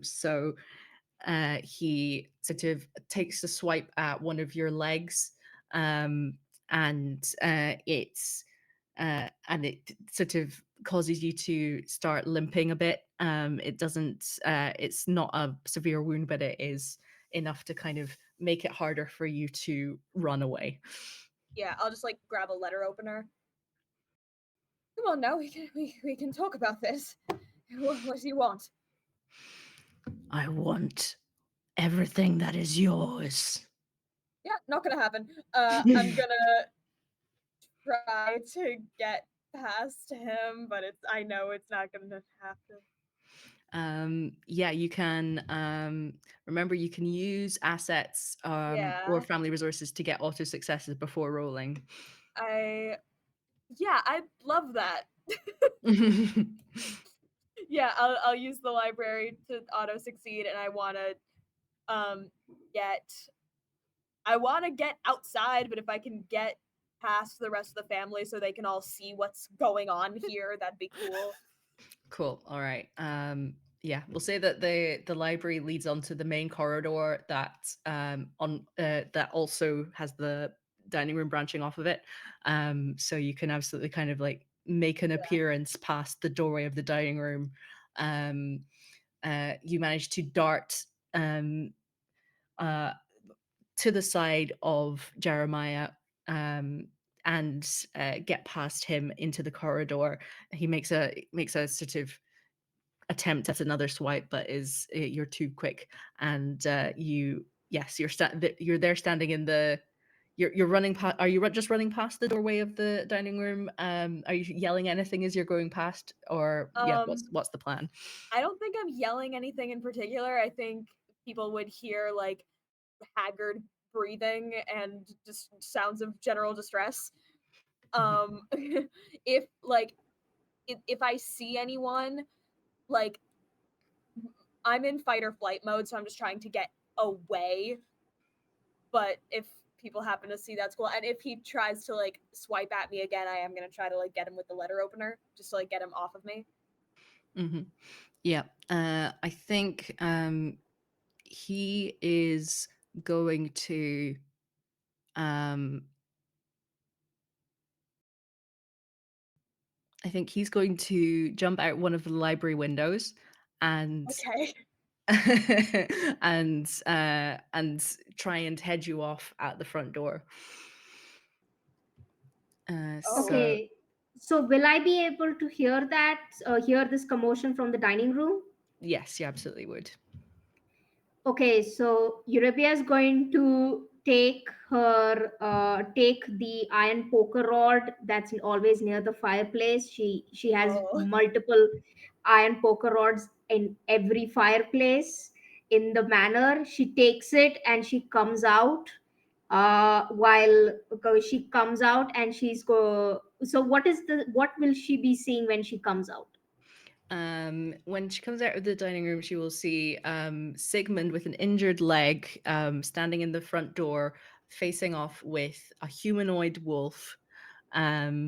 S1: So he sort of takes a swipe at one of your legs, and it sort of causes you to start limping a bit. It doesn't. It's not a severe wound, but it is enough to kind of make it harder for you to run away.
S3: Yeah, I'll just like grab a letter opener. Come on now, we can talk about this. What do you want?
S1: I want everything that is yours.
S3: Yeah, not gonna happen. I'm gonna try to get past him, but I know it's not gonna happen.
S1: Yeah, you can remember you can use assets or
S3: Yeah,
S1: family resources to get auto successes before rolling.
S3: I love that. Yeah, I'll use the library to auto succeed, and um get I want to get outside, but if I can get past the rest of the family so they can all see what's going on here. That'd be cool.
S1: Cool. All right. Yeah, we'll say that the library leads onto the main corridor that that also has the dining room branching off of it. So you can absolutely kind of like make an appearance past the doorway of the dining room. You manage to dart uh to the side of Jeremiah, um, and get past him into the corridor. He makes a sort of attempt at another swipe, but you're too quick, and you're there standing in the you're running past. Are you just running past the doorway of the dining room? Are you yelling anything as you're going past, or yeah, what's the plan?
S3: I don't think I'm yelling anything in particular. I think people would hear like haggard breathing and just sounds of general distress. If like if I see anyone, like I'm in fight or flight mode, so I'm just trying to get away. But if people happen to see, that's cool. And if he tries to like swipe at me again, I am gonna try to like get him with the letter opener, just to like get him off of me.
S1: Mm-hmm. Yeah, I think he is going to I think he's going to jump out one of the library windows and
S3: Okay.
S1: and try and head you off at the front door.
S3: Oh.
S1: So
S2: Okay. So will I be able to hear that, hear this commotion from the dining room?
S1: yes, you absolutely would.
S2: Okay, so Eurybia is going to take the iron poker rod that's always near the fireplace. She has
S3: Oh.
S2: multiple iron poker rods in every fireplace. In the manor, she takes it and she comes out. While she comes out and she's go. So what will she be seeing when she comes out?
S1: When she comes out of the dining room, she will see Sigmund with an injured leg, standing in the front door, facing off with a humanoid wolf. All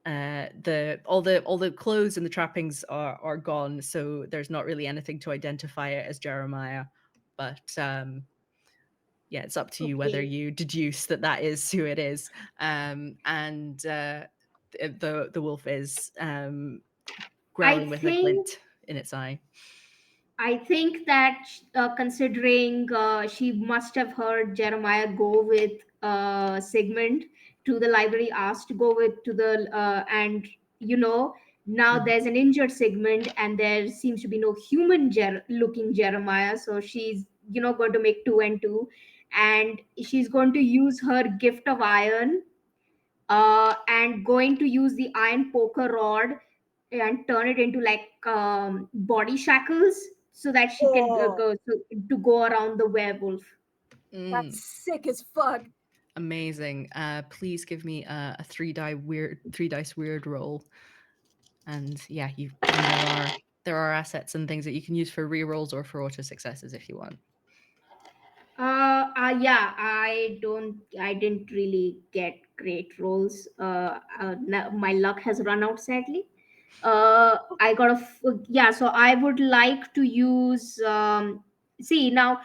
S1: the clothes and the trappings are gone, so there's not really anything to identify it as Jeremiah. But yeah, it's up to you whether
S2: Okay.
S1: you deduce that that is who it is. And the wolf is
S2: I
S1: growling with a
S2: think
S1: glint in its eye.
S2: I think that considering she must have heard Jeremiah go with Sigmund to the library, asked to go with to the and you know now
S1: Mhm.
S2: there's an injured Sigmund and there seems to be no human looking Jeremiah, so she's going to make two and two, and she's going to use her gift of iron and going to use the iron poker rod and turn it into like body shackles so that she can
S3: Oh,
S2: to go around the werewolf.
S1: Mm,
S3: that's sick as fuck.
S1: amazing. Please give me a three dice weird roll. And yeah, there are assets and things that you can use for rerolls or for auto successes if you want.
S2: Yeah, I didn't really get great rolls. My luck has run out sadly. I got yeah, so I would like to use, see now,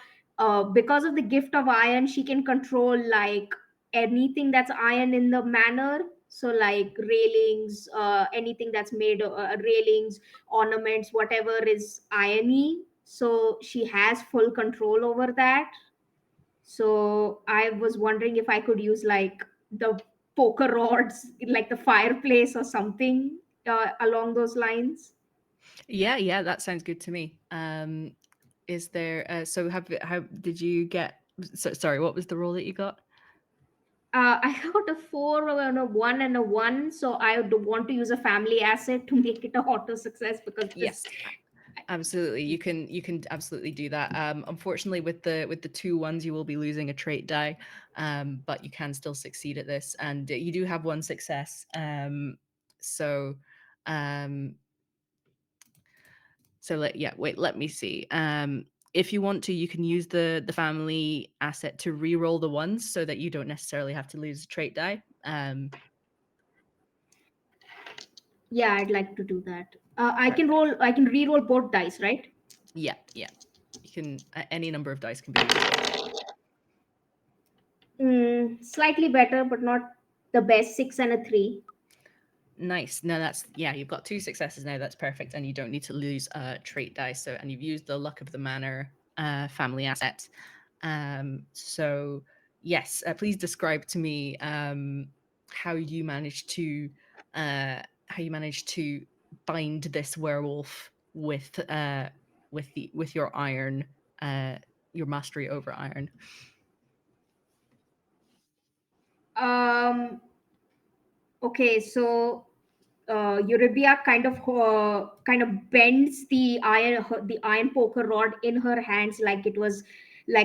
S2: because of the gift of iron, she can control like anything that's iron in the manor. So like railings, anything that's made of railings, ornaments, whatever is irony. So she has full control over that. So I was wondering if I could use like the poker rods, like the fireplace or something along those lines.
S1: Yeah, that sounds good to me. Is there so have how did you get sorry, what was the roll that you got?
S2: I got a four and a one and a one, so I would want to use a family asset to make it a auto success because this.
S1: Yes, absolutely. You can absolutely do that. Unfortunately, with the two ones, you will be losing a trait die, but you can still succeed at this, and you do have one success. So, um, let me see. If you want to, you can use the family asset to re-roll the ones so that you don't necessarily have to lose a trait die. Um,
S2: Yeah, I'd like to do that. I can
S1: Perfect.
S2: roll. I can re-roll both dice, right?
S1: Yeah, yeah. You can any number of dice can be rerolled.
S2: Slightly better, but not the best. 6 and a 3.
S1: Nice. No, that's yeah. You've got 2 successes now. That's perfect, and you don't need to lose trait dice. So, and you've used the luck of the manor family asset. So yes, please describe to me how you managed to how you managed to bind this werewolf with your iron, uh, your mastery over iron.
S2: Um. Okay, so Eurybia kind of bends the iron poker rod in her hands like it was I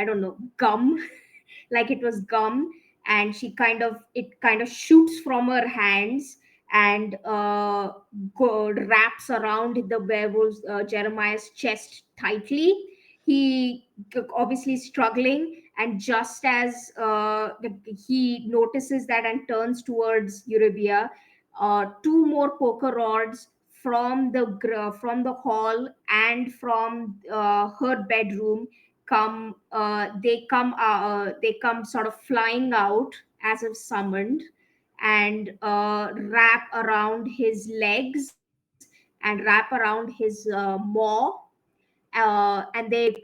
S2: don't know, gum, like it was gum, and it kind of shoots from her hands and wraps around the werewolf Jeremiah's chest tightly. He obviously struggling, and just as he notices that and turns towards Eurybia, two more poker rods from the hall and from her bedroom they come sort of flying out as if summoned, and wrap around his legs and wrap around his maw, and they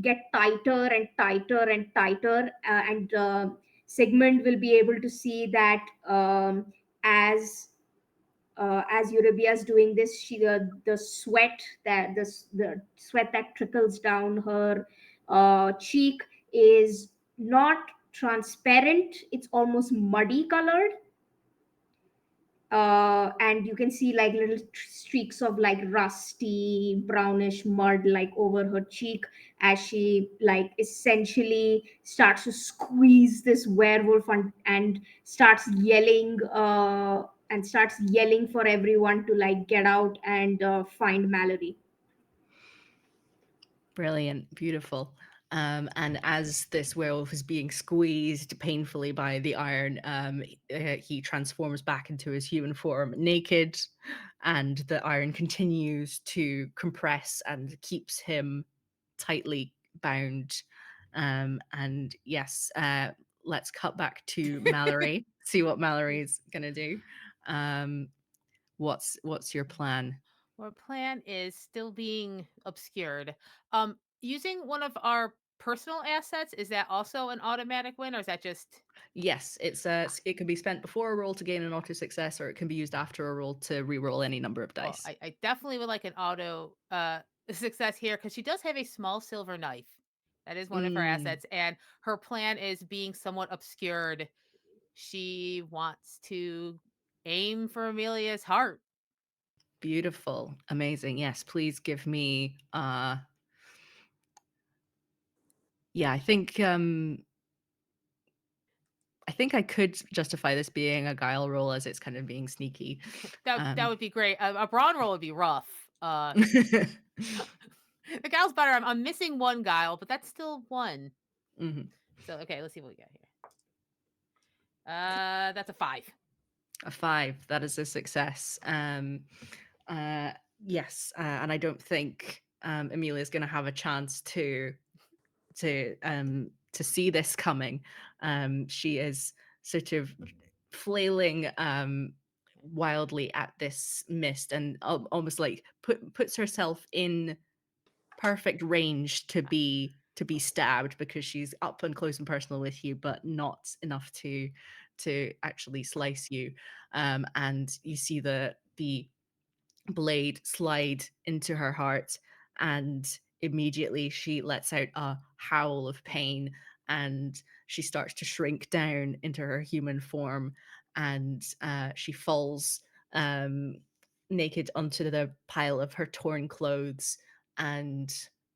S2: get tighter and tighter and tighter, and Sigmund will be able to see that as Eurybia's doing this, the sweat that trickles down her cheek is not transparent. It's almost muddy colored, and you can see like little streaks of like rusty brownish mud like over her cheek as she like essentially starts to squeeze this werewolf and starts yelling for everyone to like get out and find Mallory.
S1: Brilliant, beautiful. And as this werewolf is being squeezed painfully by the iron, he transforms back into his human form, naked, and the iron continues to compress and keeps him tightly bound. And yes, let's cut back to Mallory. See what Mallory's gonna do. Um, what's your plan?
S5: Our plan is still being obscured. Using one of our personal assets, is that also an automatic win, or is that just
S1: Yes, it can be spent before a roll to gain an auto success, or it can be used after a roll to re-roll any number of
S5: well,
S1: dice.
S5: I definitely would like an auto success here because she does have a small silver knife. That is one of her
S1: Mm,
S5: assets, and her plan is being somewhat obscured. She wants to aim for Amelia's heart.
S1: beautiful, amazing. Yes, please give me. Yeah, I think I could justify this being a guile roll as it's kind of being sneaky.
S5: That
S1: Um,
S5: would be great. A brawn roll would be rough. The guile's better. I'm missing one guile, but that's still one.
S1: mhm.
S5: So okay, let's see what we got here. That's a 5.
S1: A 5. That is a success. Uh, yes, and I don't think Amelia's going to have a chance to see this coming. She is sort of flailing wildly at this mist and almost like puts herself in perfect range to be stabbed because she's up and close and personal with you, but not enough to actually slice you. And you see the blade slide into her heart, and immediately she lets out a howl of pain, and she starts to shrink down into her human form, and she falls um, naked onto the pile of her torn clothes and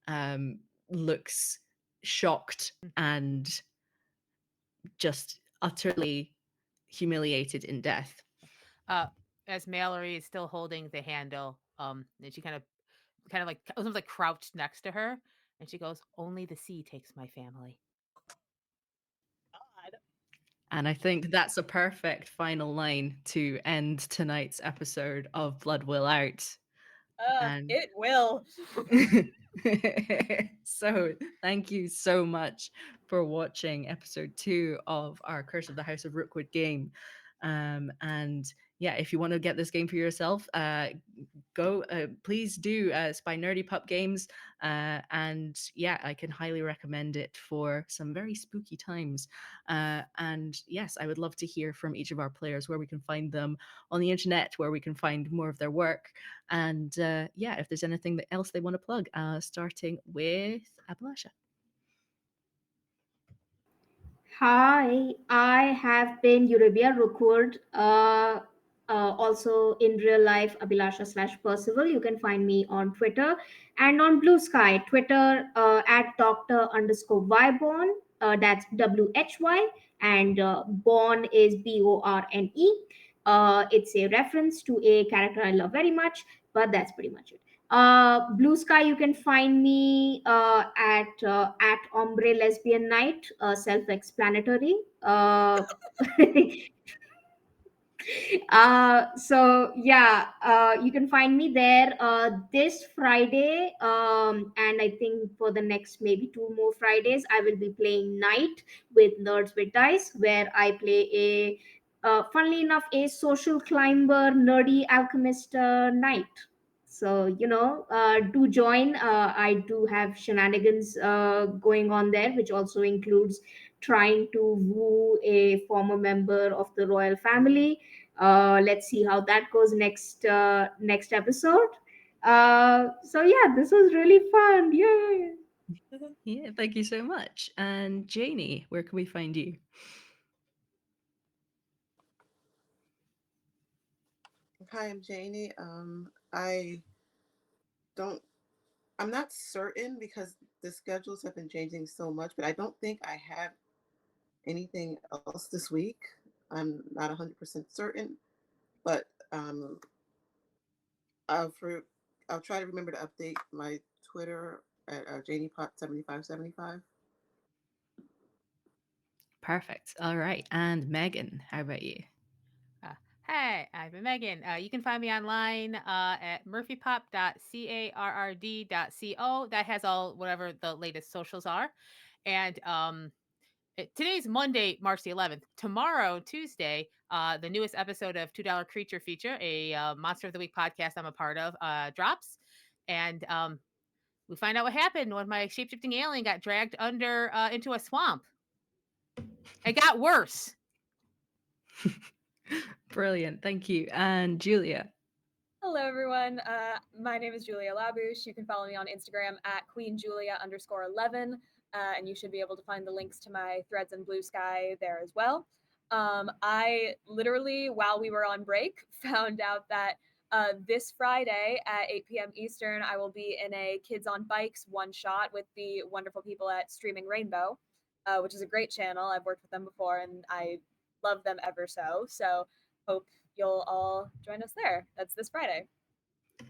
S1: um, looks shocked and just utterly humiliated in death.
S5: Uh, as Mallory is still holding the handle, and she kind of like almost like crouched next to her, and she goes, "Only the sea takes my family."
S1: And I think that's a perfect final line to end tonight's episode of Blood Will Out. And
S3: It will.
S1: so thank you so much for watching episode 2 of our Curse of the House of Rookwood game. And yeah, if you want to get this game for yourself, go please do spy Nerdy Pup Games, and yeah, I can highly recommend it for some very spooky times. And yes, I would love to hear from each of our players where we can find them on the internet, where we can find more of their work, and yeah, if there's anything else they want to plug, starting with Abhilasha.
S2: Hi, I have been Eurabia Rookwood. Also in real life, Abhilasha slash Percival. You can find me on Twitter and on Blue Sky. Twitter at Doctor underscore Yborn. That's WHY. And Born is BORNE. It's a reference to a character I love very much, but that's pretty much it. Blue Sky, you can find me at Ombre Lesbian Night, self-explanatory. So yeah, you can find me there this Friday, and I think for the next maybe 2 more Fridays, I will be playing Night with Nerds with Dice, where I play a funnily enough a social climber nerdy alchemist knight. So do join. I do have shenanigans going on there, which also includes trying to woo a former member of the royal family. Let's see how that goes next episode. So yeah, this was really fun. Yay!
S1: Yeah, thank you so much. And Janie, where can we find you?
S4: Hi, I'm Janie. I don't. I'm not certain because the schedules have been changing so much, but I don't think I have anything else this week. I'm not 100% certain, but I'll for I'll try to remember to update my Twitter at JaniePot7575.
S1: Perfect. All right. And Megan, how about you?
S5: Uh, hey, I'm Megan. You can find me online at murphypop.carrd.co. That has all whatever the latest socials are. And today's Monday, March the 11th. Tomorrow, Tuesday, the newest episode of $2 Creature Feature, a Monster of the Week podcast I'm a part of, drops. And we find out what happened when my shapeshifting alien got dragged under into a swamp. It got worse.
S1: Brilliant. Thank you. And Julia.
S3: Hello, everyone. My name is Julia Labouche. You can follow me on Instagram at queenjulia_11, and you should be able to find the links to my threads in Blue Sky there as well. I literally, while we were on break, found out that this Friday at 8 p.m. Eastern, I will be in a Kids on Bikes one shot with the wonderful people at Streaming Rainbow, which is a great channel. I've worked with them before, and I love them ever so. So hope you'll all join us there. That's this Friday.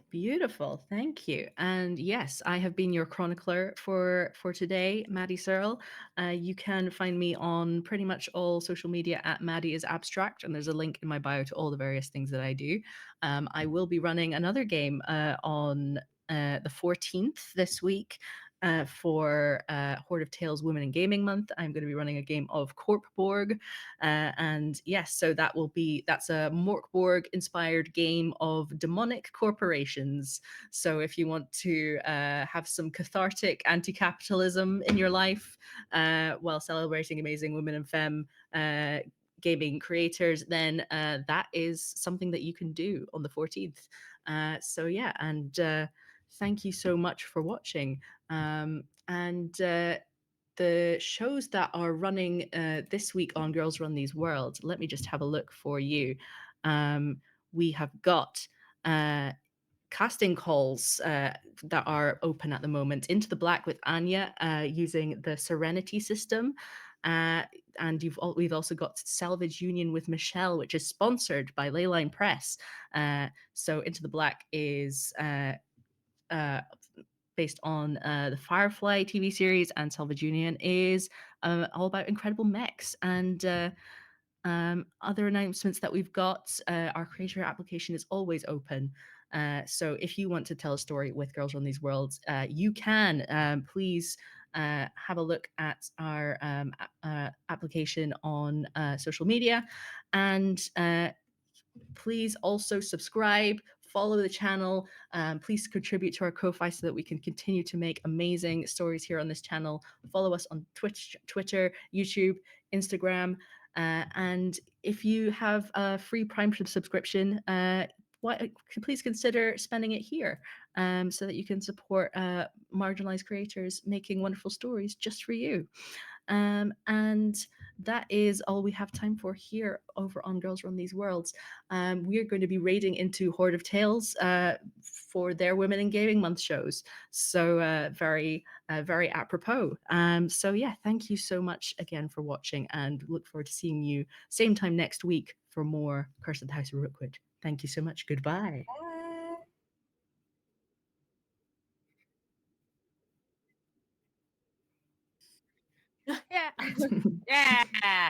S1: Beautiful. Thank you. And yes, I have been your chronicler for today, Maddie Searle. You can find me on pretty much all social media at Maddie is Abstract, and there's a link in my bio to all the various things that I do. I will be running another game on the 14th this week. For Horde of Tales Women in Gaming Month, I'm going to be running a game of Corpborg, and yes, so that's a Morkborg inspired game of demonic corporations. So if you want to have some cathartic anti-capitalism in your life while celebrating amazing women and femme gaming creators, then that is something that you can do on the 14th. So yeah, and thank you so much for watching. And the shows that are running this week on Girls Run These Worlds, let me just have a look for you. We have got casting calls that are open at the moment. Into the Black with Anya using the Serenity system. And we've also got Salvage Union with Michelle, which is sponsored by Leyline Press. So Into the Black is based on the Firefly TV series, and Salvage Union is all about incredible mechs. And Other announcements that we've got, our creator application is always open. So if you want to tell a story with Girls Run These Worlds, you can. Please have a look at our application on social media, and please also subscribe, follow the channel. Please contribute to our Ko-Fi so that we can continue to make amazing stories here on this channel. Follow us on Twitch, Twitter, YouTube, Instagram. And if you have a free Prime subscription, please consider spending it here, so that you can support marginalized creators making wonderful stories just for you. And that is all we have time for here over on Girls Run These Worlds. We are going to be raiding into Horde of Tales for their Women in Gaming Month shows. So very apropos. So yeah, thank you so much again for watching, and look forward to seeing you same time next week for more Curse of the House of Rookwood. Thank you so much. Goodbye.
S3: Bye.
S5: Yeah. Yeah.